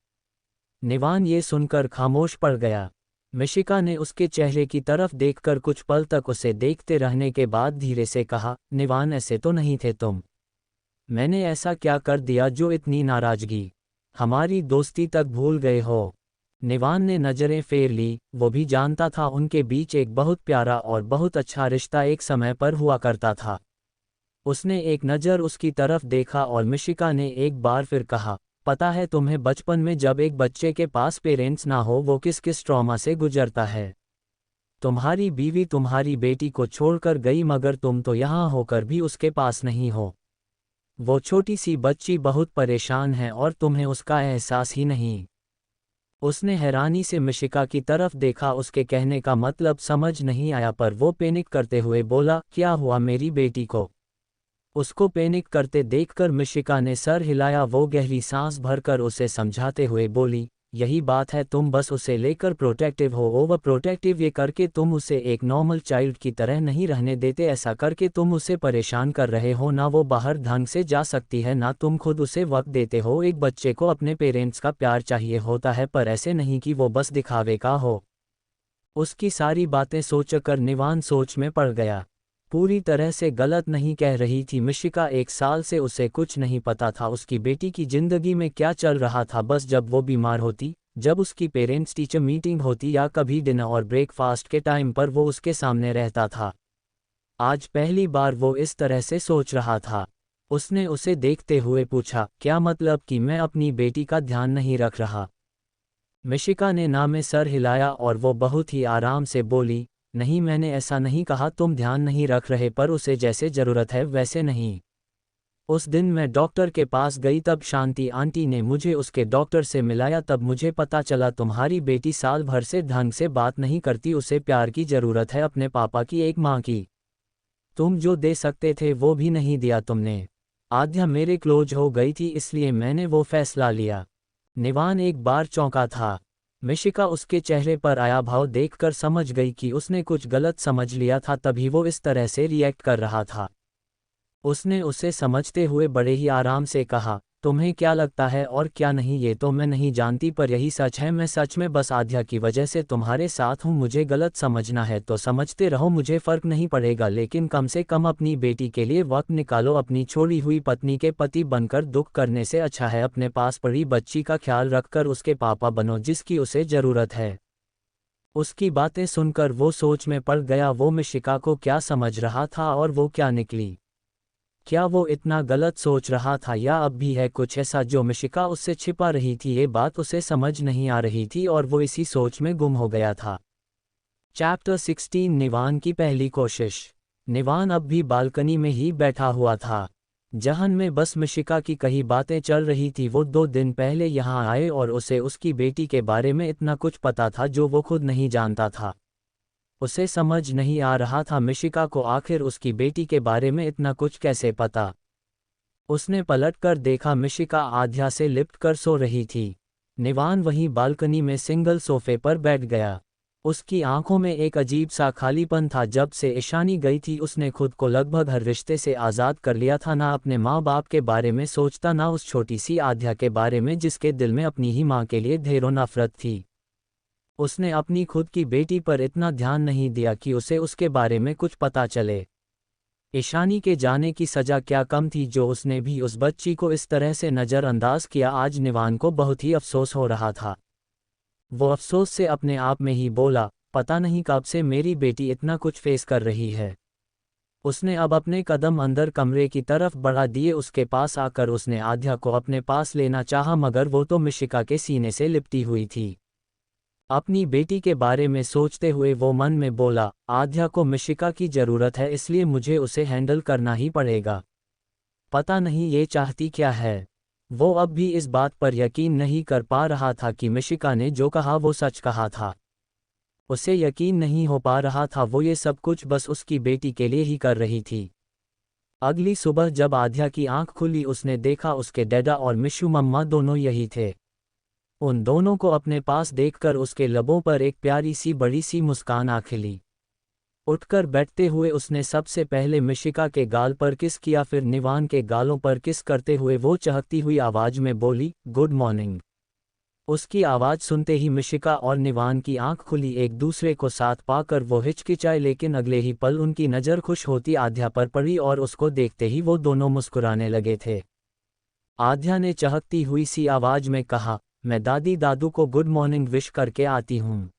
निवान ये सुनकर खामोश पड़ गया। मिशिका ने उसके चेहरे की तरफ देखकर कुछ पल तक उसे देखते रहने के बाद धीरे से कहा, निवान ऐसे तो नहीं थे तुम। मैंने ऐसा क्या कर दिया जो इतनी नाराजगी, हमारी दोस्ती तक भूल गए हो। निवान ने नज़रें फेर ली, वो भी जानता था उनके बीच एक बहुत प्यारा और बहुत अच्छा रिश्ता एक समय पर हुआ करता था। उसने एक नज़र उसकी तरफ देखा और मिशिका ने एक बार फिर कहा, पता है तुम्हें बचपन में जब एक बच्चे के पास पेरेंट्स ना हो वो किस किस ट्रॉमा से गुजरता है। तुम्हारी बीवी तुम्हारी बेटी को छोड़कर गई, मगर तुम तो यहाँ होकर भी उसके पास नहीं हो। वो छोटी सी बच्ची बहुत परेशान है और तुम्हें उसका एहसास ही नहीं। उसने हैरानी से मिशिका की तरफ देखा, उसके कहने का मतलब समझ नहीं आया, पर वो पैनिक करते हुए बोला, क्या हुआ मेरी बेटी को। उसको पैनिक करते देखकर मिशिका ने सर हिलाया। वो गहरी सांस भरकर उसे समझाते हुए बोली, यही बात है, तुम बस उसे लेकर प्रोटेक्टिव हो, ओवर प्रोटेक्टिव। ये करके तुम उसे एक नॉर्मल चाइल्ड की तरह नहीं रहने देते, ऐसा करके तुम उसे परेशान कर रहे हो। ना वो बाहर ढंग से जा सकती है, ना तुम खुद उसे वक्त देते हो। एक बच्चे को अपने पेरेंट्स का प्यार चाहिए होता है, पर ऐसे नहीं कि वो बस दिखावे का हो। उसकी सारी बातें सोचकर निवान सोच में पड़ गया। पूरी तरह से गलत नहीं कह रही थी मिशिका, 1 साल से उसे कुछ नहीं पता था उसकी बेटी की ज़िंदगी में क्या चल रहा था। बस जब वो बीमार होती, जब उसकी पेरेंट्स टीचर मीटिंग होती या कभी डिनर और ब्रेकफास्ट के टाइम पर वो उसके सामने रहता था। आज पहली बार वो इस तरह से सोच रहा था। उसने उसे देखते हुए पूछा, क्या मतलब कि मैं अपनी बेटी का ध्यान नहीं रख रहा। मिशिका ने ना में सर हिलाया और वो बहुत ही आराम से बोली, नहीं मैंने ऐसा नहीं कहा, तुम ध्यान नहीं रख रहे, पर उसे जैसे ज़रूरत है वैसे नहीं। उस दिन मैं डॉक्टर के पास गई, तब शांति आंटी ने मुझे उसके डॉक्टर से मिलाया। तब मुझे पता चला तुम्हारी बेटी साल भर से ढंग से बात नहीं करती, उसे प्यार की ज़रूरत है, अपने पापा की, एक माँ की। तुम जो दे सकते थे वो भी नहीं दिया तुमने। आद्या मेरे क्लोज हो गई थी, इसलिए मैंने वो फैसला लिया। निवान एक बार चौंका था। मिशिका उसके चेहरे पर आया भाव देखकर समझ गई कि उसने कुछ गलत समझ लिया था, तभी वो इस तरह से रिएक्ट कर रहा था। उसने उसे समझते हुए बड़े ही आराम से कहा, तुम्हें क्या लगता है और क्या नहीं ये तो मैं नहीं जानती, पर यही सच है, मैं सच में बस आद्या की वजह से तुम्हारे साथ हूँ। मुझे गलत समझना है तो समझते रहो, मुझे फ़र्क नहीं पड़ेगा, लेकिन कम से कम अपनी बेटी के लिए वक्त निकालो। अपनी छोड़ी हुई पत्नी के पति बनकर दुख करने से अच्छा है अपने पास पड़ी बच्ची का ख्याल रखकर उसके पापा बनो जिसकी उसे ज़रूरत है। उसकी बातें सुनकर वो सोच में पड़ गया। वो मिशिका को क्या समझ रहा था और वो क्या निकली। क्या वो इतना गलत सोच रहा था या अब भी है कुछ ऐसा जो मिशिका उससे छिपा रही थी? ये बात उसे समझ नहीं आ रही थी और वो इसी सोच में गुम हो गया था। चैप्टर 16 निवान की पहली कोशिश। निवान अब भी बालकनी में ही बैठा हुआ था। जहन में बस मिशिका की कही बातें चल रही थी। वो 2 दिन पहले यहाँ आए और उसे उसकी बेटी के बारे में इतना कुछ पता था जो वो खुद नहीं जानता था। उसे समझ नहीं आ रहा था मिशिका को आखिर उसकी बेटी के बारे में इतना कुछ कैसे पता। उसने पलटकर देखा, मिशिका आध्या से लिपट कर सो रही थी। निवान वहीं बालकनी में सिंगल सोफे पर बैठ गया। उसकी आंखों में एक अजीब सा खालीपन था। जब से ईशानी गई थी उसने खुद को लगभग हर रिश्ते से आज़ाद कर लिया था। ना अपने माँ बाप के बारे में सोचता, ना उस छोटी सी आध्या के बारे में जिसके दिल में अपनी ही माँ के लिए ढेरों नफरत थी। उसने अपनी खुद की बेटी पर इतना ध्यान नहीं दिया कि उसे उसके बारे में कुछ पता चले। ईशानी के जाने की सज़ा क्या कम थी जो उसने भी उस बच्ची को इस तरह से नज़रअंदाज किया। आज निवान को बहुत ही अफसोस हो रहा था। वो अफसोस से अपने आप में ही बोला, पता नहीं कब से मेरी बेटी इतना कुछ फेस कर रही है। उसने अब अपने कदम अंदर कमरे की तरफ बढ़ा दिए। उसके पास आकर उसने आध्या को अपने पास लेना चाहा, मगर वो तो मिशिका के सीने से लिपटी हुई थी। अपनी बेटी के बारे में सोचते हुए वो मन में बोला, आध्या को मिशिका की ज़रूरत है, इसलिए मुझे उसे हैंडल करना ही पड़ेगा। पता नहीं ये चाहती क्या है। वो अब भी इस बात पर यकीन नहीं कर पा रहा था कि मिशिका ने जो कहा वो सच कहा था। उसे यकीन नहीं हो पा रहा था वो ये सब कुछ बस उसकी बेटी के लिए ही कर रही थी। अगली सुबह जब आध्या की आंख खुली उसने देखा उसके डैडा और मिशू मम्मा दोनों यही थे। उन दोनों को अपने पास देखकर उसके लबों पर एक प्यारी सी बड़ी सी मुस्कान आ खिली। उठकर बैठते हुए उसने सबसे पहले मिशिका के गाल पर किस किया, फिर निवान के गालों पर किस करते हुए वो चहकती हुई आवाज में बोली, गुड मॉर्निंग। उसकी आवाज़ सुनते ही मिशिका और निवान की आंख खुली। एक दूसरे को साथ पाकर वो हिचकिचाए, लेकिन अगले ही पल उनकी नज़र खुश होती आध्या पर पड़ी और उसको देखते ही वो दोनों मुस्कुराने लगे थे। आध्या ने चहकती हुई सी आवाज में कहा, मैं दादी दादू को गुड मॉर्निंग विश करके आती हूँ।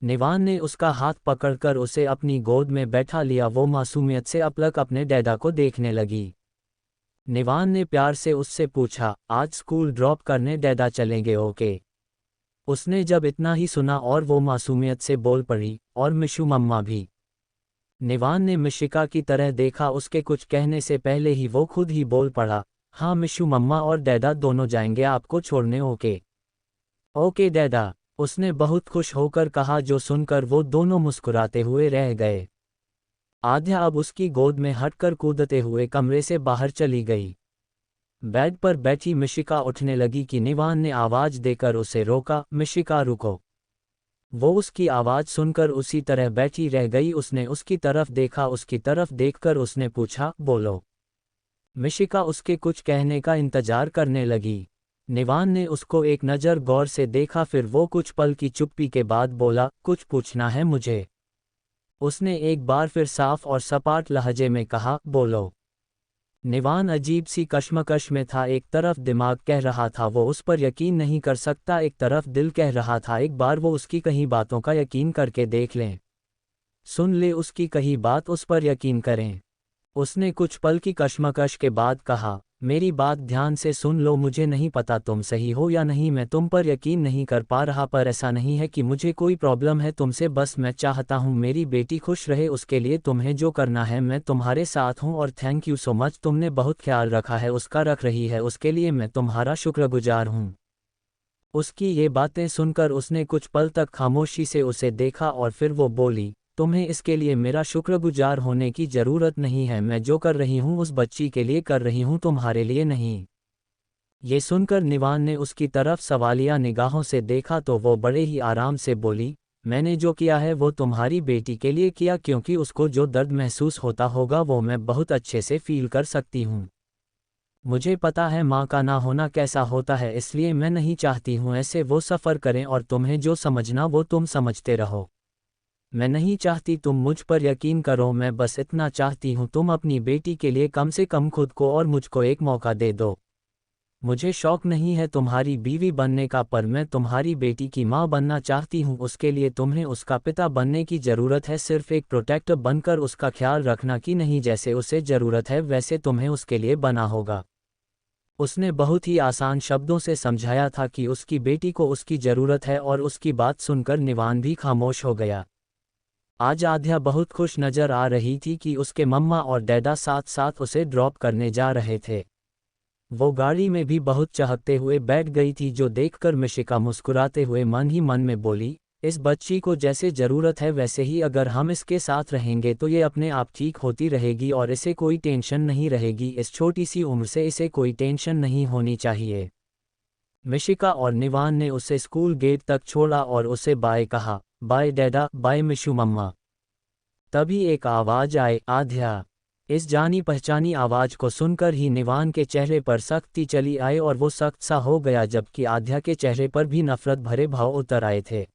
निवान ने उसका हाथ पकड़कर उसे अपनी गोद में बैठा लिया। वो मासूमियत से अपलक अपने डैडा को देखने लगी। निवान ने प्यार से उससे पूछा, आज स्कूल ड्रॉप करने डैडा चलेंगे ओके? उसने जब इतना ही सुना और वो मासूमियत से बोल पड़ी, और मिशू मम्मा भी। निवान ने मिशिका की तरह देखा। उसके कुछ कहने से पहले ही वो खुद ही बोल पड़ा, हाँ मिशू मम्मा और डैडा दोनों जाएंगे आपको छोड़ने ओके? ओके डैडा, उसने बहुत खुश होकर कहा, जो सुनकर वो दोनों मुस्कुराते हुए रह गए। आध्या अब उसकी गोद में हटकर कूदते हुए कमरे से बाहर चली गई। बेड पर बैठी मिशिका उठने लगी कि निवान ने आवाज देकर उसे रोका, मिशिका रुको। वो उसकी आवाज सुनकर उसी तरह बैठी रह गई। उसने उसकी तरफ देखा, उसकी तरफ देखकर उसने पूछा, बोलो। मिशिका उसके कुछ कहने का इंतजार करने लगी। निवान ने उसको एक नज़र गौर से देखा, फिर वो कुछ पल की चुप्पी के बाद बोला, कुछ पूछना है मुझे? उसने एक बार फिर साफ और सपाट लहजे में कहा, बोलो। निवान अजीब सी कश्मकश में था। एक तरफ दिमाग कह रहा था वो उस पर यकीन नहीं कर सकता, एक तरफ दिल कह रहा था एक बार वो उसकी कही बातों का यकीन करके देख लें, सुन ले उसकी कही बात, उस पर यकीन करें। उसने कुछ पल की कश्मकश के बाद कहा, मेरी बात ध्यान से सुन लो, मुझे नहीं पता तुम सही हो या नहीं, मैं तुम पर यकीन नहीं कर पा रहा, पर ऐसा नहीं है कि मुझे कोई प्रॉब्लम है तुमसे, बस मैं चाहता हूँ मेरी बेटी खुश रहे, उसके लिए तुम्हें जो करना है मैं तुम्हारे साथ हूँ, और थैंक यू सो मच, तुमने बहुत ख्याल रखा है उसका, रख रही है, उसके लिए मैं तुम्हारा शुक्रगुजार हूँ। उसकी ये बातें सुनकर उसने कुछ पल तक खामोशी से उसे देखा और फिर वो बोली, तुम्हें इसके लिए मेरा शुक्रगुजार होने की ज़रूरत नहीं है, मैं जो कर रही हूँ उस बच्ची के लिए कर रही हूँ, तुम्हारे लिए नहीं। ये सुनकर निवान ने उसकी तरफ सवालिया निगाहों से देखा तो वो बड़े ही आराम से बोली, मैंने जो किया है वो तुम्हारी बेटी के लिए किया, क्योंकि उसको जो दर्द महसूस होता होगा वो मैं बहुत अच्छे से फील कर सकती हूँ। मुझे पता है माँ का ना होना कैसा होता है, इसलिए मैं नहीं चाहती हूँ ऐसे वो सफ़र करें, और तुम्हें जो समझना वो तुम समझते रहो। मैं नहीं चाहती तुम मुझ पर यकीन करो, मैं बस इतना चाहती हूँ तुम अपनी बेटी के लिए कम से कम खुद को और मुझको एक मौका दे दो। मुझे शौक नहीं है तुम्हारी बीवी बनने का, पर मैं तुम्हारी बेटी की माँ बनना चाहती हूँ, उसके लिए तुम्हें उसका पिता बनने की ज़रूरत है, सिर्फ एक प्रोटेक्टर बनकर उसका ख्याल रखना कि नहीं, जैसे उसे ज़रूरत है वैसे तुम्हें उसके लिए बना होगा। उसने बहुत ही आसान शब्दों से समझाया था कि उसकी बेटी को उसकी ज़रूरत है, और उसकी बात सुनकर निवान भी खामोश हो गया। आज आध्या बहुत खुश नज़र आ रही थी कि उसके मम्मा और डैडा साथ साथ उसे ड्रॉप करने जा रहे थे। वो गाड़ी में भी बहुत चहकते हुए बैठ गई थी, जो देखकर मिशिका मुस्कुराते हुए मन ही मन में बोली, इस बच्ची को जैसे ज़रूरत है वैसे ही अगर हम इसके साथ रहेंगे तो ये अपने आप ठीक होती रहेगी, और इसे कोई टेंशन नहीं रहेगी, इस छोटी सी उम्र से इसे कोई टेंशन नहीं होनी चाहिए। मिशिका और निवान ने उसे स्कूल गेट तक छोड़ा और उसे बाय कहा, बाय डैडा, बाय मिशू मम्मा। तभी एक आवाज़ आए, आध्या। इस जानी पहचानी आवाज़ को सुनकर ही निवान के चेहरे पर सख्ती चली आई, और वो सख्त सा हो गया, जबकि आध्या के चेहरे पर भी नफरत भरे भाव उतर आए थे।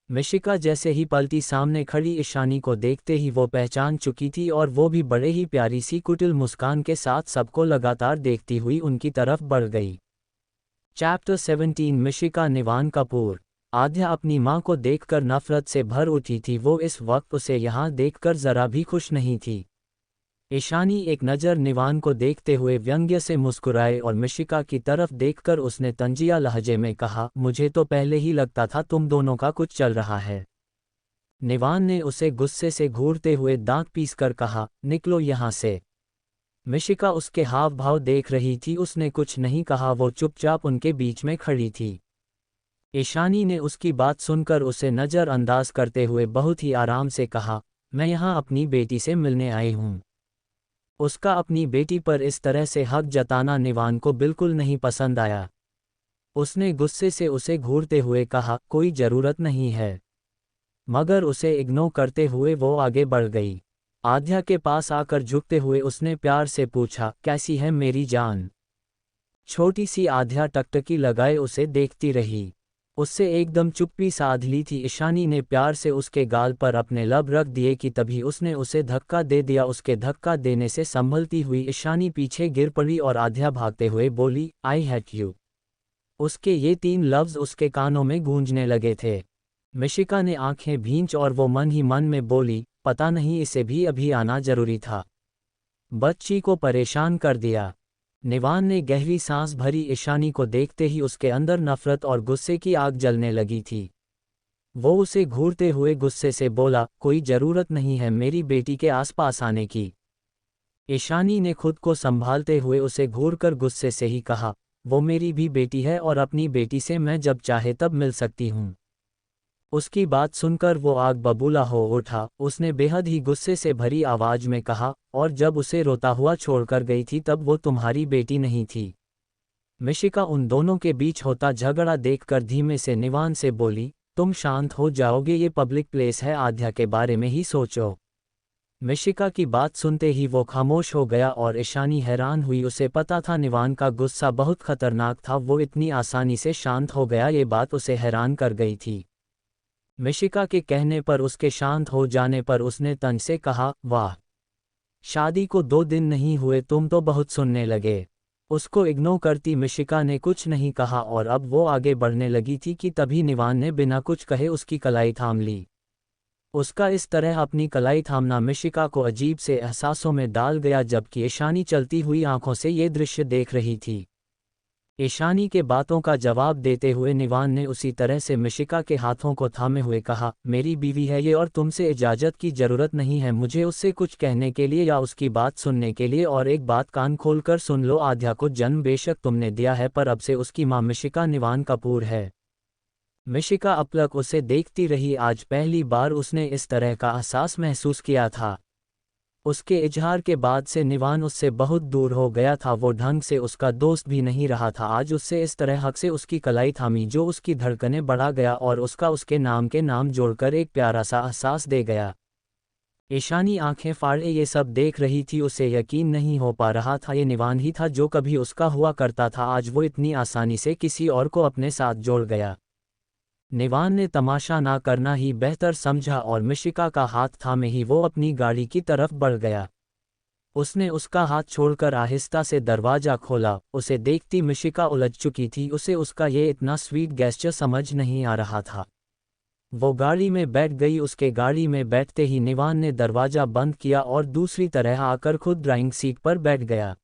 मिशिका जैसे ही पलटी सामने खड़ी ईशानी को देखते ही वो पहचान चुकी थी, और वो भी बड़े ही प्यारी सी कुटिल मुस्कान के साथ सबको लगातार देखती हुई उनकी तरफ बढ़ गई। चैप्टर 17 मिशिका निवान कपूर। आध्या अपनी माँ को देखकर नफरत से भर उठी थी, वो इस वक्त उसे यहाँ देखकर जरा भी खुश नहीं थी। ईशानी एक नज़र निवान को देखते हुए व्यंग्य से मुस्कुराए, और मिशिका की तरफ देखकर उसने तंजिया लहजे में कहा, मुझे तो पहले ही लगता था तुम दोनों का कुछ चल रहा है। निवान ने उसे गुस्से से घूरते हुए दांत पीसकर कहा, निकलो यहाँ से। मिशिका उसके हाव भाव देख रही थी, उसने कुछ नहीं कहा, वो चुपचाप उनके बीच में खड़ी थी। ईशानी ने उसकी बात सुनकर उसे नज़रअंदाज करते हुए बहुत ही आराम से कहा, मैं यहाँ अपनी बेटी से मिलने आई हूँ। उसका अपनी बेटी पर इस तरह से हक जताना निवान को बिल्कुल नहीं पसंद आया। उसने गुस्से से उसे घूरते हुए कहा, कोई ज़रूरत नहीं है। मगर उसे इग्नोर करते हुए वो आगे बढ़ गई। आध्या के पास आकर झुकते हुए उसने प्यार से पूछा, कैसी है मेरी जान। छोटी सी आध्या टकटकी लगाए उसे देखती रही। उससे एकदम चुप्पी साध ली थी। ईशानी ने प्यार से उसके गाल पर अपने लब रख दिए कि तभी उसने उसे धक्का दे दिया। उसके धक्का देने से संभलती हुई ईशानी पीछे गिर पड़ी और आध्या भागते हुए बोली, आई हेट यू। उसके ये 3 लफ्ज़ उसके कानों में गूंजने लगे थे। मिशिका ने आंखें भींच और वो मन ही मन में बोली, पता नहीं इसे भी अभी आना जरूरी था। बच्ची को परेशान कर दिया। निवान ने गहरी सांस भरी। ईशानी को देखते ही उसके अंदर नफरत और गुस्से की आग जलने लगी थी। वो उसे घूरते हुए गुस्से से बोला, कोई ज़रूरत नहीं है मेरी बेटी के आसपास आने की। ईशानी ने खुद को संभालते हुए उसे घूरकर गुस्से से ही कहा, वो मेरी भी बेटी है और अपनी बेटी से मैं जब चाहे तब मिल सकती हूँ। उसकी बात सुनकर वो आग बबूला हो उठा। उसने बेहद ही गुस्से से भरी आवाज में कहा, और जब उसे रोता हुआ छोड़कर गई थी तब वो तुम्हारी बेटी नहीं थी। मिशिका उन दोनों के बीच होता झगड़ा देखकर धीमे से निवान से बोली, तुम शांत हो जाओगे, ये पब्लिक प्लेस है, आध्या के बारे में ही सोचो। मिशिका की बात सुनते ही वो खामोश हो गया और ईशानी हैरान हुई। उसे पता था निवान का गुस्सा बहुत खतरनाक था, वो इतनी आसानी से शांत हो गया, ये बात उसे हैरान कर गई थी। मिशिका के कहने पर उसके शांत हो जाने पर उसने तंज से कहा, वाह, शादी को 2 दिन नहीं हुए तुम तो बहुत सुनने लगे। उसको इग्नोर करती मिशिका ने कुछ नहीं कहा और अब वो आगे बढ़ने लगी थी कि तभी निवान ने बिना कुछ कहे उसकी कलाई थाम ली। उसका इस तरह अपनी कलाई थामना मिशिका को अजीब से एहसासों में डाल गया, जबकि ईशानी चलती हुई आंखों से ये दृश्य देख रही थी। ईशानी के बातों का जवाब देते हुए निवान ने उसी तरह से मिशिका के हाथों को थामे हुए कहा, मेरी बीवी है ये और तुमसे इजाज़त की ज़रूरत नहीं है मुझे उससे कुछ कहने के लिए या उसकी बात सुनने के लिए। और एक बात कान खोलकर सुन लो, आद्या को जन्म बेशक तुमने दिया है, पर अब से उसकी माँ मिशिका निवान कपूर है। मिशिका अपलक उसे देखती रही। आज पहली बार उसने इस तरह का एहसास महसूस किया था। उसके इजहार के बाद से निवान उससे बहुत दूर हो गया था। वो ढंग से उसका दोस्त भी नहीं रहा था। आज उससे इस तरह हक से उसकी कलाई थामी जो उसकी धड़कनें बढ़ा गया और उसका उसके नाम के नाम जोड़कर एक प्यारा सा एहसास दे गया। ईशानी आंखें फाड़े ये सब देख रही थी। उसे यकीन नहीं हो पा रहा था ये निवान ही था जो कभी उसका हुआ करता था। आज वो इतनी आसानी से किसी और को अपने साथ जोड़ गया। निवान ने तमाशा ना करना ही बेहतर समझा और मिशिका का हाथ थामे ही वो अपनी गाड़ी की तरफ बढ़ गया। उसने उसका हाथ छोड़कर आहिस्ता से दरवाजा खोला। उसे देखती मिशिका उलझ चुकी थी। उसे उसका ये इतना स्वीट गेस्चर समझ नहीं आ रहा था। वो गाड़ी में बैठ गई। उसके गाड़ी में बैठते ही निवान ने दरवाजा बंद किया और दूसरी तरह आकर खुद ड्राइंग सीट पर बैठ गया।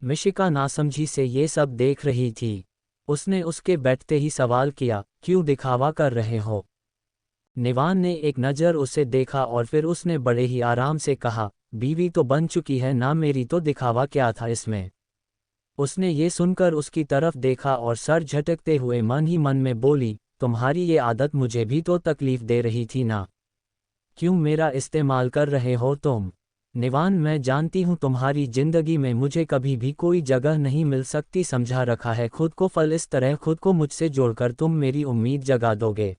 मिशिका नासमझी से ये सब देख रही थी। उसने उसके बैठते ही सवाल किया, क्यों दिखावा कर रहे हो? निवान ने एक नज़र उसे देखा और फिर उसने बड़े ही आराम से कहा, बीवी तो बन चुकी है ना मेरी, तो दिखावा क्या था इसमें? उसने ये सुनकर उसकी तरफ देखा और सर झटकते हुए मन ही मन में बोली, तुम्हारी ये आदत मुझे भी तो तकलीफ दे रही थी ना? क्यों मेरा इस्तेमाल कर रहे हो तुम? निवान, मैं जानती हूँ तुम्हारी जिंदगी में मुझे कभी भी कोई जगह नहीं मिल सकती, समझा रखा है खुद को फल इस तरह खुद को मुझसे जोड़कर तुम मेरी उम्मीद जगा दोगे।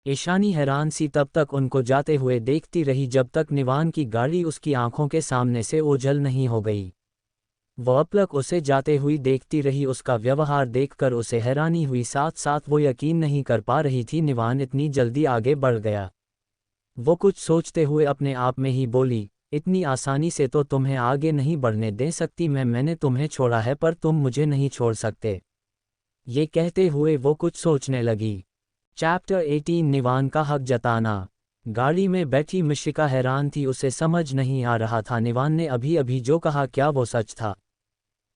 ईशानी हैरान सी तब तक उनको जाते हुए देखती रही जब तक निवान की गाड़ी उसकी आंखों के सामने से ओझल नहीं हो गई। वो अपलक उसे जाते हुई देखती रही। उसका व्यवहार देखकर उसे हैरानी हुई, साथ साथ वो यकीन नहीं कर पा रही थी निवान इतनी जल्दी आगे बढ़ गया। वो कुछ सोचते हुए अपने आप में ही बोली, इतनी आसानी से तो तुम्हें आगे नहीं बढ़ने दे सकती मैंने तुम्हें छोड़ा है पर तुम मुझे नहीं छोड़ सकते। ये कहते हुए वो कुछ सोचने लगी। चैप्टर 18 निवान का हक जताना। गाड़ी में बैठी मिशिका हैरान थी। उसे समझ नहीं आ रहा था निवान ने अभी अभी जो कहा क्या वो सच था।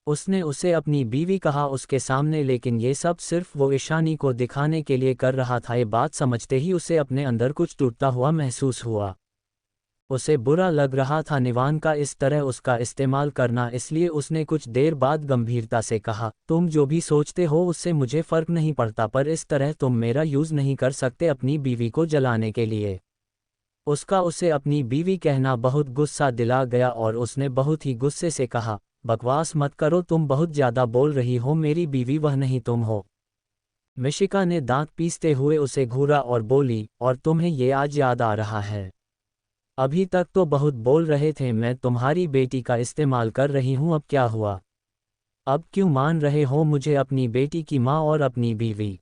उसने उसे अपनी बीवी कहा उसके सामने, लेकिन ये सब सिर्फ वो ईशानी को दिखाने के लिए कर रहा था। ये बात समझते ही उसे अपने अंदर कुछ टूटता हुआ महसूस हुआ। उसे बुरा लग रहा था निवान का इस तरह उसका इस्तेमाल करना, इसलिए उसने कुछ देर बाद गंभीरता से कहा, तुम जो भी सोचते हो उससे मुझे फ़र्क नहीं पड़ता, पर इस तरह तुम मेरा यूज़ नहीं कर सकते अपनी बीवी को जलाने के लिए। उसका उसे अपनी बीवी कहना बहुत गुस्सा दिला गया और उसने बहुत ही गुस्से से कहा, बकवास मत करो, तुम बहुत ज़्यादा बोल रही हो, मेरी बीवी वह नहीं तुम हो। मिशिका ने दांत पीसते हुए उसे घूरा और बोली, और तुम्हें ये आज याद आ रहा है? अभी तक तो बहुत बोल रहे थे मैं तुम्हारी बेटी का इस्तेमाल कर रही हूँ, अब क्या हुआ? अब क्यों मान रहे हो मुझे अपनी बेटी की माँ और अपनी बीवी?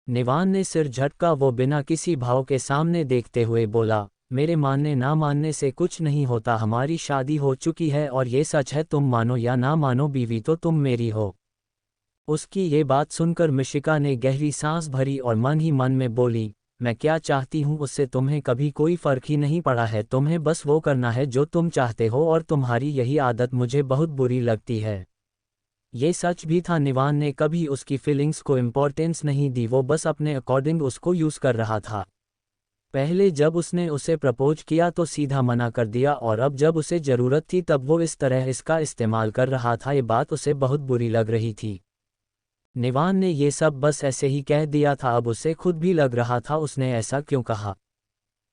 निवान ने सिर झटका। वो बिना किसी भाव के सामने देखते हुए बोला, मेरे मानने ना मानने से कुछ नहीं होता, हमारी शादी हो चुकी है और ये सच है, तुम मानो या ना मानो बीवी तो तुम मेरी हो। उसकी ये बात सुनकर मिशिका ने गहरी सांस भरी और मन ही मन में बोली, मैं क्या चाहती हूँ उससे तुम्हें कभी कोई फ़र्क ही नहीं पड़ा है, तुम्हें बस वो करना है जो तुम चाहते हो और तुम्हारी यही आदत मुझे बहुत बुरी लगती है। ये सच भी था, निवान ने कभी उसकी फीलिंग्स को इम्पोर्टेंस नहीं दी, वो बस अपने अकॉर्डिंग उसको यूज़ कर रहा था। पहले जब उसने उसे प्रपोज किया तो सीधा मना कर दिया और अब जब उसे ज़रूरत थी तब वो इस तरह इसका इस्तेमाल कर रहा था। ये बात उसे बहुत बुरी लग रही थी। निवान ने ये सब बस ऐसे ही कह दिया था, अब उसे खुद भी लग रहा था उसने ऐसा क्यों कहा।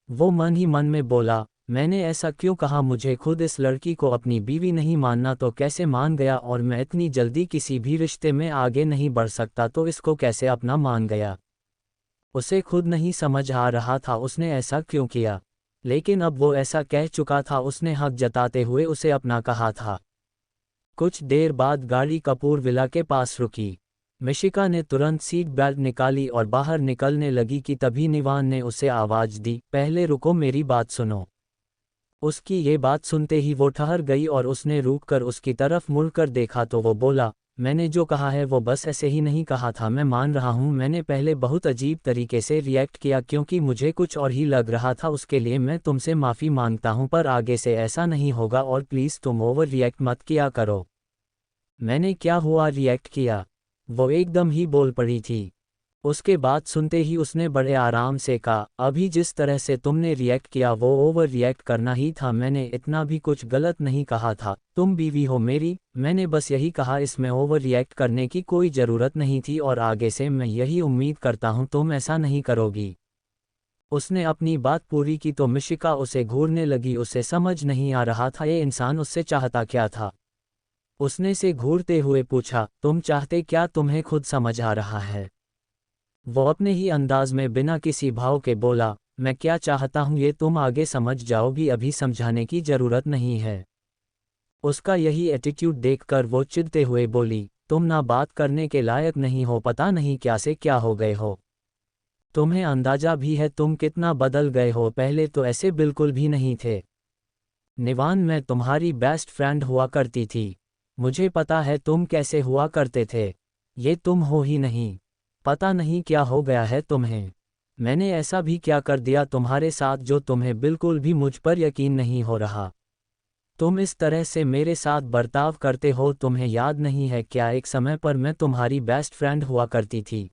वो मन ही मन में बोला, मैंने ऐसा क्यों कहा, मुझे खुद इस लड़की को अपनी बीवी नहीं मानना तो कैसे मान गया, और मैं इतनी जल्दी किसी भी रिश्ते में आगे नहीं बढ़ सकता तो इसको कैसे अपना मान गया। उसे खुद नहीं समझ आ रहा था उसने ऐसा क्यों किया, लेकिन अब वो ऐसा कह चुका था, उसने हक जताते हुए उसे अपना कहा था। कुछ देर बाद गाड़ी कपूर विला के पास रुकी। मिशिका ने तुरंत सीट बेल्ट निकाली और बाहर निकलने लगी कि तभी निवान ने उसे आवाज़ दी, पहले रुको, मेरी बात सुनो। उसकी ये बात सुनते ही वो ठहर गई और उसने रुककर उसकी तरफ मुड़कर देखा तो वो बोला, मैंने जो कहा है वो बस ऐसे ही नहीं कहा था, मैं मान रहा हूँ मैंने पहले बहुत अजीब तरीके से रिएक्ट किया क्योंकि मुझे कुछ और ही लग रहा था, उसके लिए मैं तुमसे माफ़ी मांगता हूँ, पर आगे से ऐसा नहीं होगा और प्लीज़ तुम ओवर रिएक्ट मत किया करो। मैंने क्या हुआ रिएक्ट किया? वो एकदम ही बोल पड़ी थी। उसके बाद सुनते ही उसने बड़े आराम से कहा, अभी जिस तरह से तुमने रिएक्ट किया वो ओवर रिएक्ट करना ही था, मैंने इतना भी कुछ गलत नहीं कहा था, तुम बीवी हो मेरी, मैंने बस यही कहा, इसमें ओवर रिएक्ट करने की कोई ज़रूरत नहीं थी और आगे से मैं यही उम्मीद करता हूँ तुम ऐसा नहीं करोगी। उसने अपनी बात पूरी की तो मिशिका उसे घूरने लगी, उसे समझ नहीं आ रहा था ये इंसान उससे चाहता क्या था। उसने से घूरते हुए पूछा, तुम चाहते क्या, तुम्हें खुद समझ आ रहा है? वो अपने ही अंदाज में बिना किसी भाव के बोला, मैं क्या चाहता हूँ ये तुम आगे समझ जाओगी, अभी समझाने की ज़रूरत नहीं है। उसका यही एटीट्यूड देखकर वो चिढ़ते हुए बोली, तुम ना बात करने के लायक नहीं हो, पता नहीं क्या से क्या हो गए हो। तुम्हें अंदाजा भी है तुम कितना बदल गए हो, पहले तो ऐसे बिल्कुल भी नहीं थे। निवान, मैं तुम्हारी बेस्ट फ्रेंड हुआ करती थी, मुझे पता है तुम कैसे हुआ करते थे, ये तुम हो ही नहीं। पता नहीं क्या हो गया है तुम्हें, मैंने ऐसा भी क्या कर दिया तुम्हारे साथ जो तुम्हें बिल्कुल भी मुझ पर यकीन नहीं हो रहा। तुम इस तरह से मेरे साथ बर्ताव करते हो, तुम्हें याद नहीं है क्या एक समय पर मैं तुम्हारी बेस्ट फ्रेंड हुआ करती थी।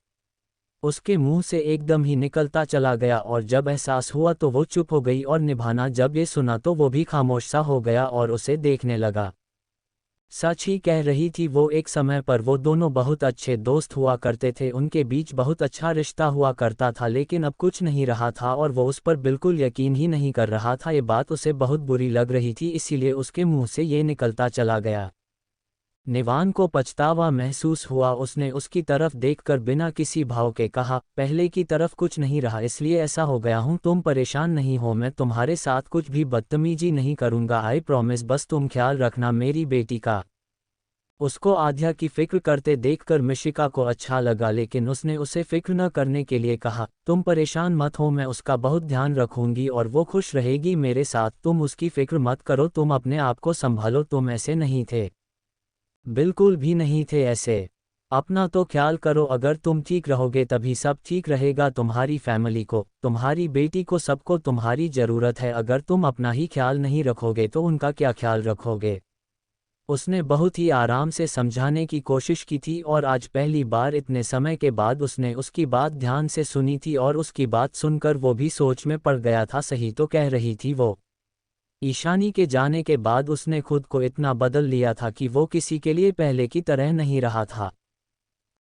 उसके मुंह से एकदम ही निकलता चला गया और जब एहसास हुआ तो वो चुप हो गई और निभाना जब ये सुना तो वो भी खामोश सा हो गया और उसे देखने लगा। सच ही कह रही थी वो, एक समय पर वो दोनों बहुत अच्छे दोस्त हुआ करते थे, उनके बीच बहुत अच्छा रिश्ता हुआ करता था, लेकिन अब कुछ नहीं रहा था और वो उस पर बिल्कुल यकीन ही नहीं कर रहा था। ये बात उसे बहुत बुरी लग रही थी, इसीलिए उसके मुंह से ये निकलता चला गया। निवान को पछतावा महसूस हुआ, उसने उसकी तरफ देखकर बिना किसी भाव के कहा, पहले की तरफ कुछ नहीं रहा इसलिए ऐसा हो गया हूँ, तुम परेशान नहीं हो, मैं तुम्हारे साथ कुछ भी बदतमीजी नहीं करूँगा, आई प्रॉमिस, बस तुम ख्याल रखना मेरी बेटी का। उसको आध्या की फिक्र करते देखकर मिशिका को अच्छा लगा, लेकिन उसने उसे फिक्र न करने के लिए कहा, तुम परेशान मत हो, मैं उसका बहुत ध्यान रखूंगी और वो खुश रहेगी मेरे साथ, तुम उसकी फिक्र मत करो, तुम अपने आप को संभालो, तुम ऐसे नहीं थे, बिल्कुल भी नहीं थे ऐसे। अपना तो ख्याल करो, अगर तुम ठीक रहोगे तभी सब ठीक रहेगा, तुम्हारी फैमिली को, तुम्हारी बेटी को, सबको तुम्हारी ज़रूरत है, अगर तुम अपना ही ख्याल नहीं रखोगे तो उनका क्या ख्याल रखोगे। उसने बहुत ही आराम से समझाने की कोशिश की थी और आज पहली बार इतने समय के बाद उसने उसकी बात ध्यान से सुनी थी और उसकी बात सुनकर वो भी सोच में पड़ गया था, सही तो कह रही थी वो। ईशानी के जाने के बाद उसने खुद को इतना बदल लिया था कि वो किसी के लिए पहले की तरह नहीं रहा था।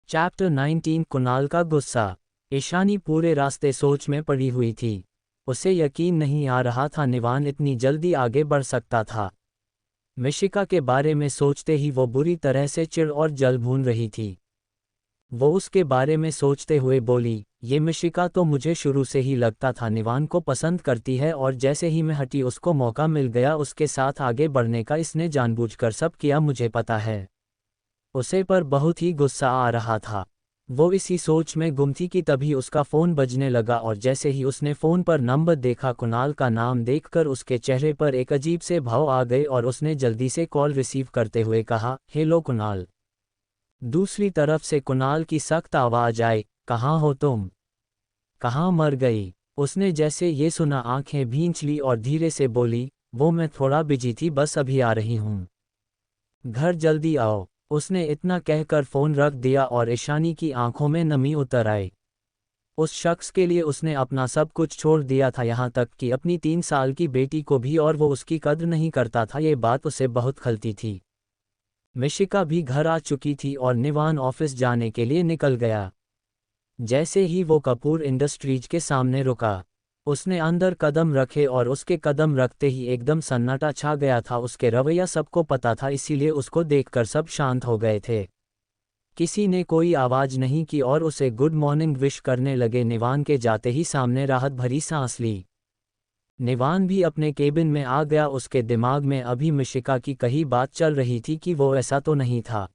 चैप्टर 19, कुणाल का गुस्सा। ईशानी पूरे रास्ते सोच में पड़ी हुई थी, उसे यकीन नहीं आ रहा था निवान इतनी जल्दी आगे बढ़ सकता था। मिशिका के बारे में सोचते ही वो बुरी तरह से चिढ़ और जल भून रही थी। वो उसके बारे में सोचते हुए बोली, ये मिशिका तो मुझे शुरू से ही लगता था निवान को पसंद करती है और जैसे ही मैं हटी उसको मौका मिल गया उसके साथ आगे बढ़ने का, इसने जानबूझकर सब किया, मुझे पता है। उसे पर बहुत ही गुस्सा आ रहा था। वो इसी सोच में गुम थी कि तभी उसका फ़ोन बजने लगा और जैसे ही उसने फ़ोन पर नंबर देखा, कुणाल का नाम देखकर उसके चेहरे पर एक अजीब से भाव आ गए और उसने जल्दी से कॉल रिसीव करते हुए कहा, हेलो कुणाल। दूसरी तरफ से कुणाल की सख्त आवाज़ आई, कहाँ हो तुम, कहाँ मर गई। उसने जैसे ये सुना आंखें भींच ली और धीरे से बोली, वो मैं थोड़ा बिजी थी, बस अभी आ रही हूँ, घर जल्दी आओ। उसने इतना कहकर फ़ोन रख दिया और ईशानी की आंखों में नमी उतर आई। उस शख्स के लिए उसने अपना सब कुछ छोड़ दिया था, यहाँ तक कि अपनी 3 साल की बेटी को भी, और वो उसकी कद्र नहीं करता था, ये बात उसे बहुत खलती थी। मिशिका भी घर आ चुकी थी और निवान ऑफिस जाने के लिए निकल गया। जैसे ही वो कपूर इंडस्ट्रीज के सामने रुका, उसने अंदर कदम रखे और उसके कदम रखते ही एकदम सन्नाटा छा गया था। उसके रवैया सबको पता था, इसीलिए उसको देखकर सब शांत हो गए थे। किसी ने कोई आवाज़ नहीं की और उसे गुड मॉर्निंग विश करने लगे। निवान के जाते ही सामने राहत भरी सांस ली। निवान भी अपने केबिन में आ गया, उसके दिमाग में अभी मिशिका की कही बात चल रही थी कि वो ऐसा तो नहीं था।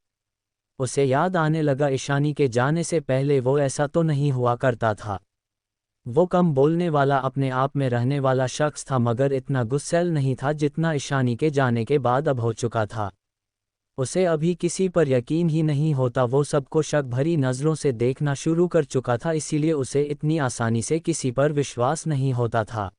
उसे याद आने लगा ईशानी के जाने से पहले वो ऐसा तो नहीं हुआ करता था। वो कम बोलने वाला, अपने आप में रहने वाला शख्स था, मगर इतना गुस्सैल नहीं था जितना ईशानी के जाने के बाद अब हो चुका था। उसे अभी किसी पर यकीन ही नहीं होता, वो सबको शक भरी नज़रों से देखना शुरू कर चुका था, इसीलिए उसे इतनी आसानी से किसी पर विश्वास नहीं होता था।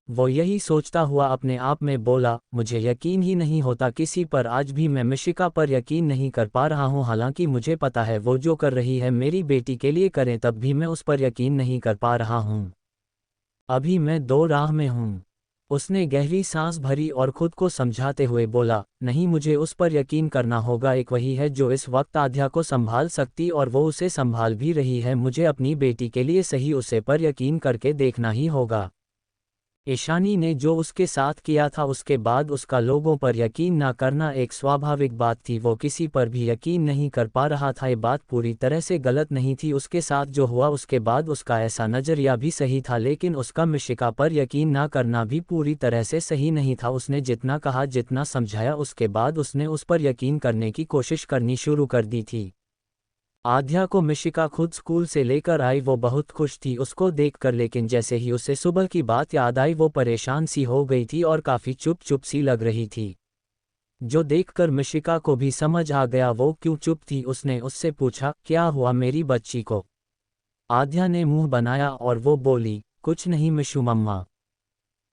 वो यही सोचता हुआ अपने आप में बोला, मुझे यकीन ही नहीं होता किसी पर, आज भी मैं मिशिका पर यकीन नहीं कर पा रहा हूँ, हालांकि मुझे पता है वो जो कर रही है मेरी बेटी के लिए करें, तब भी मैं उस पर यकीन नहीं कर पा रहा हूँ। अभी मैं दो राह में हूँ। उसने गहरी सांस भरी और खुद को समझाते हुए बोला, नहीं, मुझे उस पर यकीन करना होगा, एक वही है जो इस वक्त आध्या को संभाल सकती और वो उसे संभाल भी रही है, मुझे अपनी बेटी के लिए सही उसे पर यकीन करके देखना ही होगा। ईशानी ने जो उसके साथ किया था उसके बाद उसका लोगों पर यकीन ना करना एक स्वाभाविक बात थी, वो किसी पर भी यकीन नहीं कर पा रहा था, ये बात पूरी तरह से गलत नहीं थी, उसके साथ जो हुआ उसके बाद उसका ऐसा नज़रिया भी सही था, लेकिन उसका मिशिका पर यकीन ना करना भी पूरी तरह से सही नहीं था। उसने जितना कहा, जितना समझाया, उसके बाद उसने उस पर यकीन करने की कोशिश करनी शुरू कर दी थी। आध्या को मिशिका खुद स्कूल से लेकर आई, वो बहुत खुश थी उसको देखकर, लेकिन जैसे ही उसे सुबह की बात याद आई वो परेशान सी हो गई थी और काफ़ी चुप चुप सी लग रही थी, जो देखकर मिशिका को भी समझ आ गया वो क्यों चुप थी। उसने उससे पूछा, क्या हुआ मेरी बच्ची को? आध्या ने मुंह बनाया और वो बोली, कुछ नहीं मिशु मम्मा।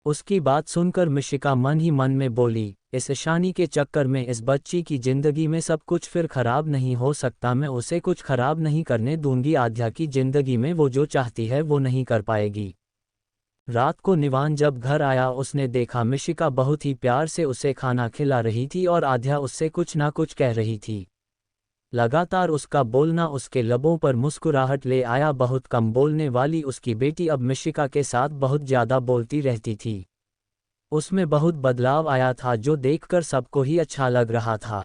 उसकी बात सुनकर मिशिका मन ही मन में बोली, इस ईशानी के चक्कर में इस बच्ची की जिंदगी में सब कुछ फिर खराब नहीं हो सकता, मैं उसे कुछ खराब नहीं करने दूंगी, आध्या की जिंदगी में वो जो चाहती है वो नहीं कर पाएगी। रात को निवान जब घर आया उसने देखा मिशिका बहुत ही प्यार से उसे खाना खिला रही थी और आध्या उससे कुछ ना कुछ कह रही थी। लगातार उसका बोलना उसके लबों पर मुस्कुराहट ले आया, बहुत कम बोलने वाली उसकी बेटी अब मिशिका के साथ बहुत ज़्यादा बोलती रहती थी। उसमें बहुत बदलाव आया था जो देखकर सबको ही अच्छा लग रहा था।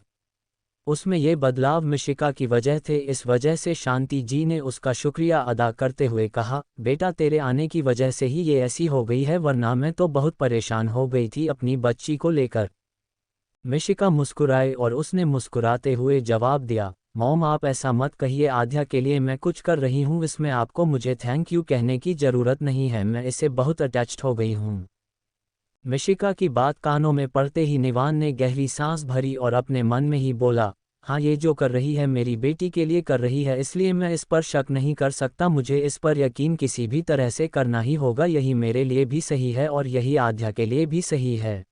उसमें ये बदलाव मिशिका की वजह थे, इस वजह से शांति जी ने उसका शुक्रिया अदा करते हुए कहा, बेटा तेरे आने की वजह से ही ये ऐसी हो गई है, वरना मैं तो बहुत परेशान हो गई थी अपनी बच्ची को लेकर। मिशिका मुस्कुराए और उसने मुस्कुराते हुए जवाब दिया, मॉम आप ऐसा मत कहिए, आध्या के लिए मैं कुछ कर रही हूँ, इसमें आपको मुझे थैंक यू कहने की ज़रूरत नहीं है, मैं इससे बहुत अटैच्ड हो गई हूँ। मिशिका की बात कानों में पड़ते ही निवान ने गहरी सांस भरी और अपने मन में ही बोला, हाँ ये जो कर रही है मेरी बेटी के लिए कर रही है, इसलिए मैं इस पर शक नहीं कर सकता, मुझे इस पर यकीन किसी भी तरह से करना ही होगा, यही मेरे लिए भी सही है और यही आध्या के लिए भी सही है।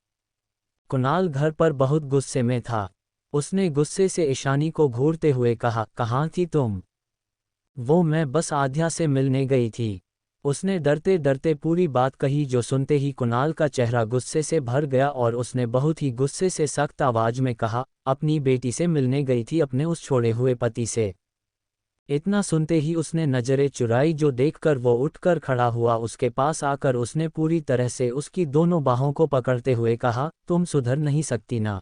कुणाल घर पर बहुत गुस्से में था। उसने गुस्से से ईशानी को घूरते हुए कहा, कहाँ थी तुम? वो मैं बस आध्या से मिलने गई थी। उसने डरते डरते पूरी बात कही, जो सुनते ही कुणाल का चेहरा गुस्से से भर गया और उसने बहुत ही गुस्से से सख्त आवाज में कहा, अपनी बेटी से मिलने गई थी, अपने उस छोड़े हुए पति से? इतना सुनते ही उसने नजरें चुराई, जो देखकर वो उठकर खड़ा हुआ, उसके पास आकर उसने पूरी तरह से उसकी दोनों बाहों को पकड़ते हुए कहा, तुम सुधर नहीं सकती ना?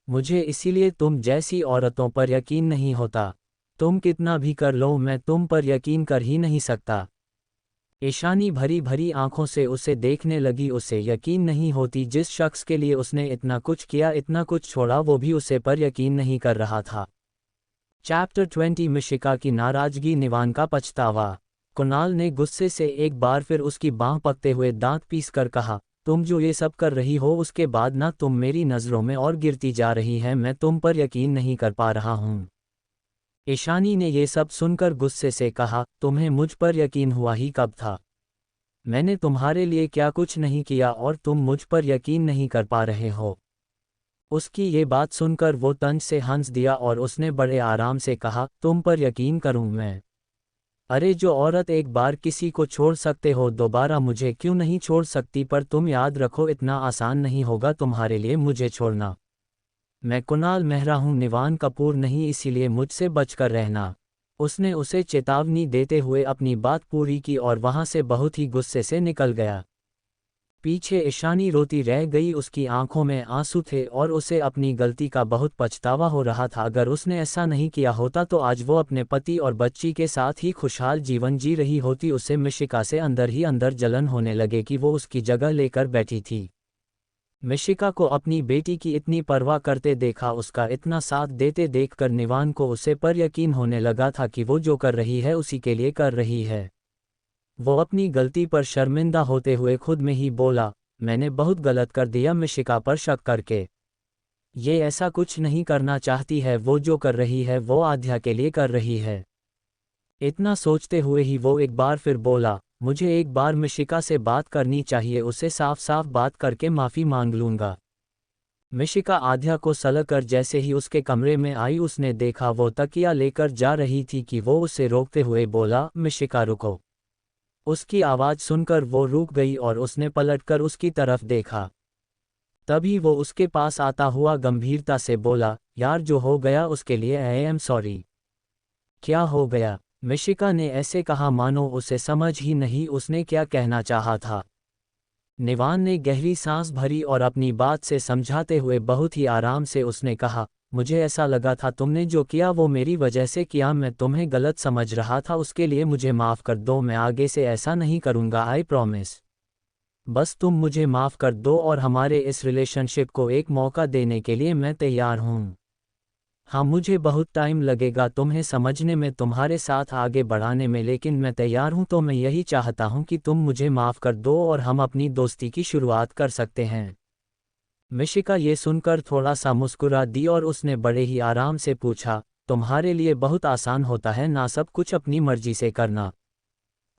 मुझे इसीलिए तुम जैसी औरतों पर यकीन नहीं होता। तुम कितना भी कर लो मैं तुम पर यकीन कर ही नहीं सकता। ईशानी भरी भरी आंखों से उसे देखने लगी, उसे यकीन नहीं होती जिस शख्स के लिए उसने इतना कुछ किया, इतना कुछ छोड़ा, वो भी उसे पर यकीन नहीं कर रहा था। चैप्टर 20 मिशिका की नाराजगी, निवान का पछतावा। कुणाल ने गुस्से से एक बार फिर उसकी बांह पकड़ते हुए दांत पीस कर कहा, तुम जो ये सब कर रही हो उसके बाद ना तुम मेरी नज़रों में और गिरती जा रही है, मैं तुम पर यकीन नहीं कर पा रहा हूँ। ईशानी ने ये सब सुनकर गुस्से से कहा, तुम्हें मुझ पर यकीन हुआ ही कब था? मैंने तुम्हारे लिए क्या कुछ नहीं किया और तुम मुझ पर यकीन नहीं कर पा रहे हो? उसकी ये बात सुनकर वो तंज से हंस दिया और उसने बड़े आराम से कहा, तुम पर यकीन करूं मैं? अरे जो औरत एक बार किसी को छोड़ सकते हो दोबारा मुझे क्यों नहीं छोड़ सकती, पर तुम याद रखो इतना आसान नहीं होगा तुम्हारे लिए मुझे छोड़ना। मैं कुणाल मेहरा हूँ, निवान कपूर नहीं, इसीलिए मुझसे बचकर रहना। उसने उसे चेतावनी देते हुए अपनी बात पूरी की और वहां से बहुत ही गुस्से से निकल गया। पीछे ईशानी रोती रह गई, उसकी आंखों में आंसू थे और उसे अपनी गलती का बहुत पछतावा हो रहा था। अगर उसने ऐसा नहीं किया होता तो आज वो अपने पति और बच्ची के साथ ही खुशहाल जीवन जी रही होती। उसे मिशिका से अंदर ही अंदर जलन होने लगे कि वो उसकी जगह लेकर बैठी थी। मिशिका को अपनी बेटी की इतनी परवाह करते देखा, उसका इतना साथ देते देखकर निवान को उसे पर यकीन होने लगा था कि वो जो कर रही है उसी के लिए कर रही है। वो अपनी गलती पर शर्मिंदा होते हुए खुद में ही बोला, मैंने बहुत गलत कर दिया मिशिका पर शक करके। ये ऐसा कुछ नहीं करना चाहती है, वो जो कर रही है वो आध्या के लिए कर रही है। इतना सोचते हुए ही वो एक बार फिर बोला, मुझे एक बार मिशिका से बात करनी चाहिए, उसे साफ साफ बात करके माफ़ी मांग लूँगा। मिशिका आध्या को सलगकर जैसे ही उसके कमरे में आई उसने देखा वो तकिया लेकर जा रही थी कि वो उसे रोकते हुए बोला, मिशिका रुको। उसकी आवाज़ सुनकर वो रुक गई और उसने पलटकर उसकी तरफ देखा। तभी वो उसके पास आता हुआ गंभीरता से बोला, यार जो हो गया उसके लिए आई एम सॉरी। क्या हो गया? मिशिका ने ऐसे कहा मानो उसे समझ ही नहीं उसने क्या कहना चाहा था। निवान ने गहरी सांस भरी और अपनी बात से समझाते हुए बहुत ही आराम से उसने कहा, मुझे ऐसा लगा था तुमने जो किया वो मेरी वजह से किया, मैं तुम्हें गलत समझ रहा था, उसके लिए मुझे माफ़ कर दो, मैं आगे से ऐसा नहीं करूँगा, आई प्रॉमिस। बस तुम मुझे माफ़ कर दो और हमारे इस रिलेशनशिप को एक मौका देने के लिए मैं तैयार हूँ। हाँ मुझे बहुत टाइम लगेगा तुम्हें समझने में, तुम्हारे साथ आगे बढ़ाने में, लेकिन मैं तैयार हूँ। तो मैं यही चाहता हूँ कि तुम मुझे माफ़ कर दो और हम अपनी दोस्ती की शुरुआत कर सकते हैं। मिशिका ये सुनकर थोड़ा सा मुस्कुरा दी और उसने बड़े ही आराम से पूछा, तुम्हारे लिए बहुत आसान होता है ना सब कुछ अपनी मर्जी से करना।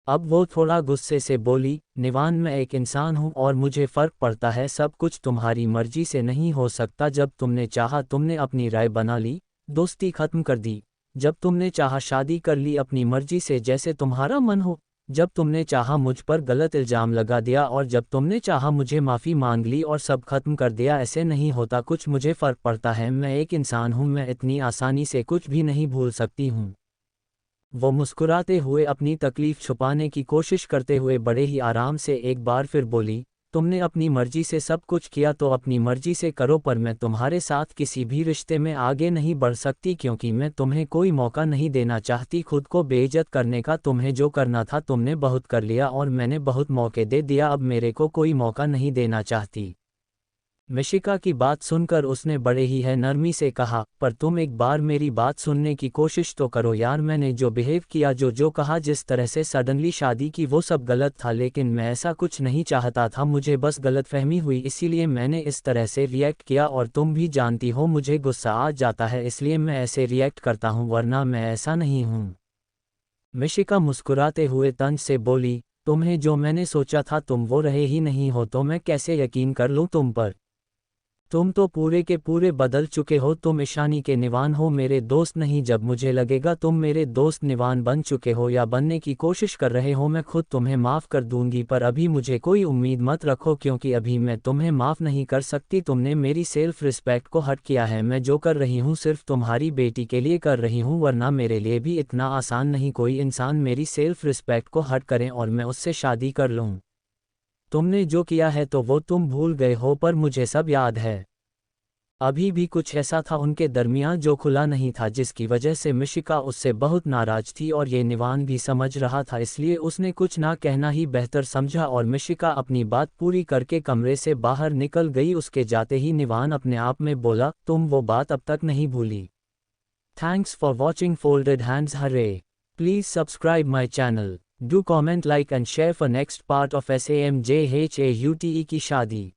अब वो थोड़ा गुस्से से बोली, निवान मैं एक इंसान हूँ और मुझे फ़र्क पड़ता है, सब कुछ तुम्हारी मर्जी से नहीं हो सकता। जब तुमने चाहा तुमने अपनी राय बना ली, दोस्ती ख़त्म कर दी। जब तुमने चाहा शादी कर ली अपनी मर्जी से जैसे तुम्हारा मन हो। जब तुमने चाहा मुझ पर गलत इल्ज़ाम लगा दिया और जब तुमने चाहा मुझे माफ़ी मांग ली और सब खत्म कर दिया। ऐसे नहीं होता कुछ, मुझे फ़र्क पड़ता है, मैं एक इंसान हूँ, मैं इतनी आसानी से कुछ भी नहीं भूल सकती हूँ। वो मुस्कुराते हुए अपनी तकलीफ छुपाने की कोशिश करते हुए बड़े ही आराम से एक बार फिर बोली, तुमने अपनी मर्जी से सब कुछ किया तो अपनी मर्जी से करो, पर मैं तुम्हारे साथ किसी भी रिश्ते में आगे नहीं बढ़ सकती क्योंकि मैं तुम्हें कोई मौका नहीं देना चाहती खुद को बेइज्जत करने का। तुम्हें जो करना था तुमने बहुत कर लिया और मैंने बहुत मौके दे दिया, अब मेरे को कोई मौका नहीं देना चाहती। मिशिका की बात सुनकर उसने बड़े ही है नरमी से कहा, पर तुम एक बार मेरी बात सुनने की कोशिश तो करो यार, मैंने जो बिहेव किया, जो कहा, जिस तरह से सडनली शादी की, वो सब गलत था, लेकिन मैं ऐसा कुछ नहीं चाहता था, मुझे बस गलतफहमी हुई इसीलिए मैंने इस तरह से रिएक्ट किया और तुम भी जानती हो मुझे गुस्सा आ जाता है इसलिए मैं ऐसे रिएक्ट करता हूँ, वरना मैं ऐसा नहीं हूँ। मिशिका मुस्कुराते हुए तंज से बोली, तुम्हें जो मैंने सोचा था तुम वो रहे ही नहीं हो, तो मैं कैसे यकीन कर लूँ तुम पर। तुम तो पूरे के पूरे बदल चुके हो, तुम ईशानी के निवान हो, मेरे दोस्त नहीं। जब मुझे लगेगा तुम मेरे दोस्त निवान बन चुके हो या बनने की कोशिश कर रहे हो, मैं खुद तुम्हें माफ़ कर दूंगी, पर अभी मुझे कोई उम्मीद मत रखो क्योंकि अभी मैं तुम्हें माफ़ नहीं कर सकती। तुमने मेरी सेल्फ रिस्पेक्ट को हर्ट किया है, मैं जो कर रही हूँ सिर्फ तुम्हारी बेटी के लिए कर रही हूँ, वरना मेरे लिए भी इतना आसान नहीं कोई इंसान मेरी सेल्फ रिस्पेक्ट को हर्ट करे और मैं उससे शादी कर लूँ। तुमने जो किया है तो वो तुम भूल गए हो, पर मुझे सब याद है। अभी भी कुछ ऐसा था उनके दरमियान जो खुला नहीं था, जिसकी वजह से मिशिका उससे बहुत नाराज थी और ये निवान भी समझ रहा था, इसलिए उसने कुछ ना कहना ही बेहतर समझा और मिशिका अपनी बात पूरी करके कमरे से बाहर निकल गई। उसके जाते ही निवान अपने आप में बोला, तुम वो बात अब तक नहीं भूली। Thanks for watching folded hands, Hare. Please subscribe my channel, do comment, like and share for next part of SAMJHAUTE की शादी।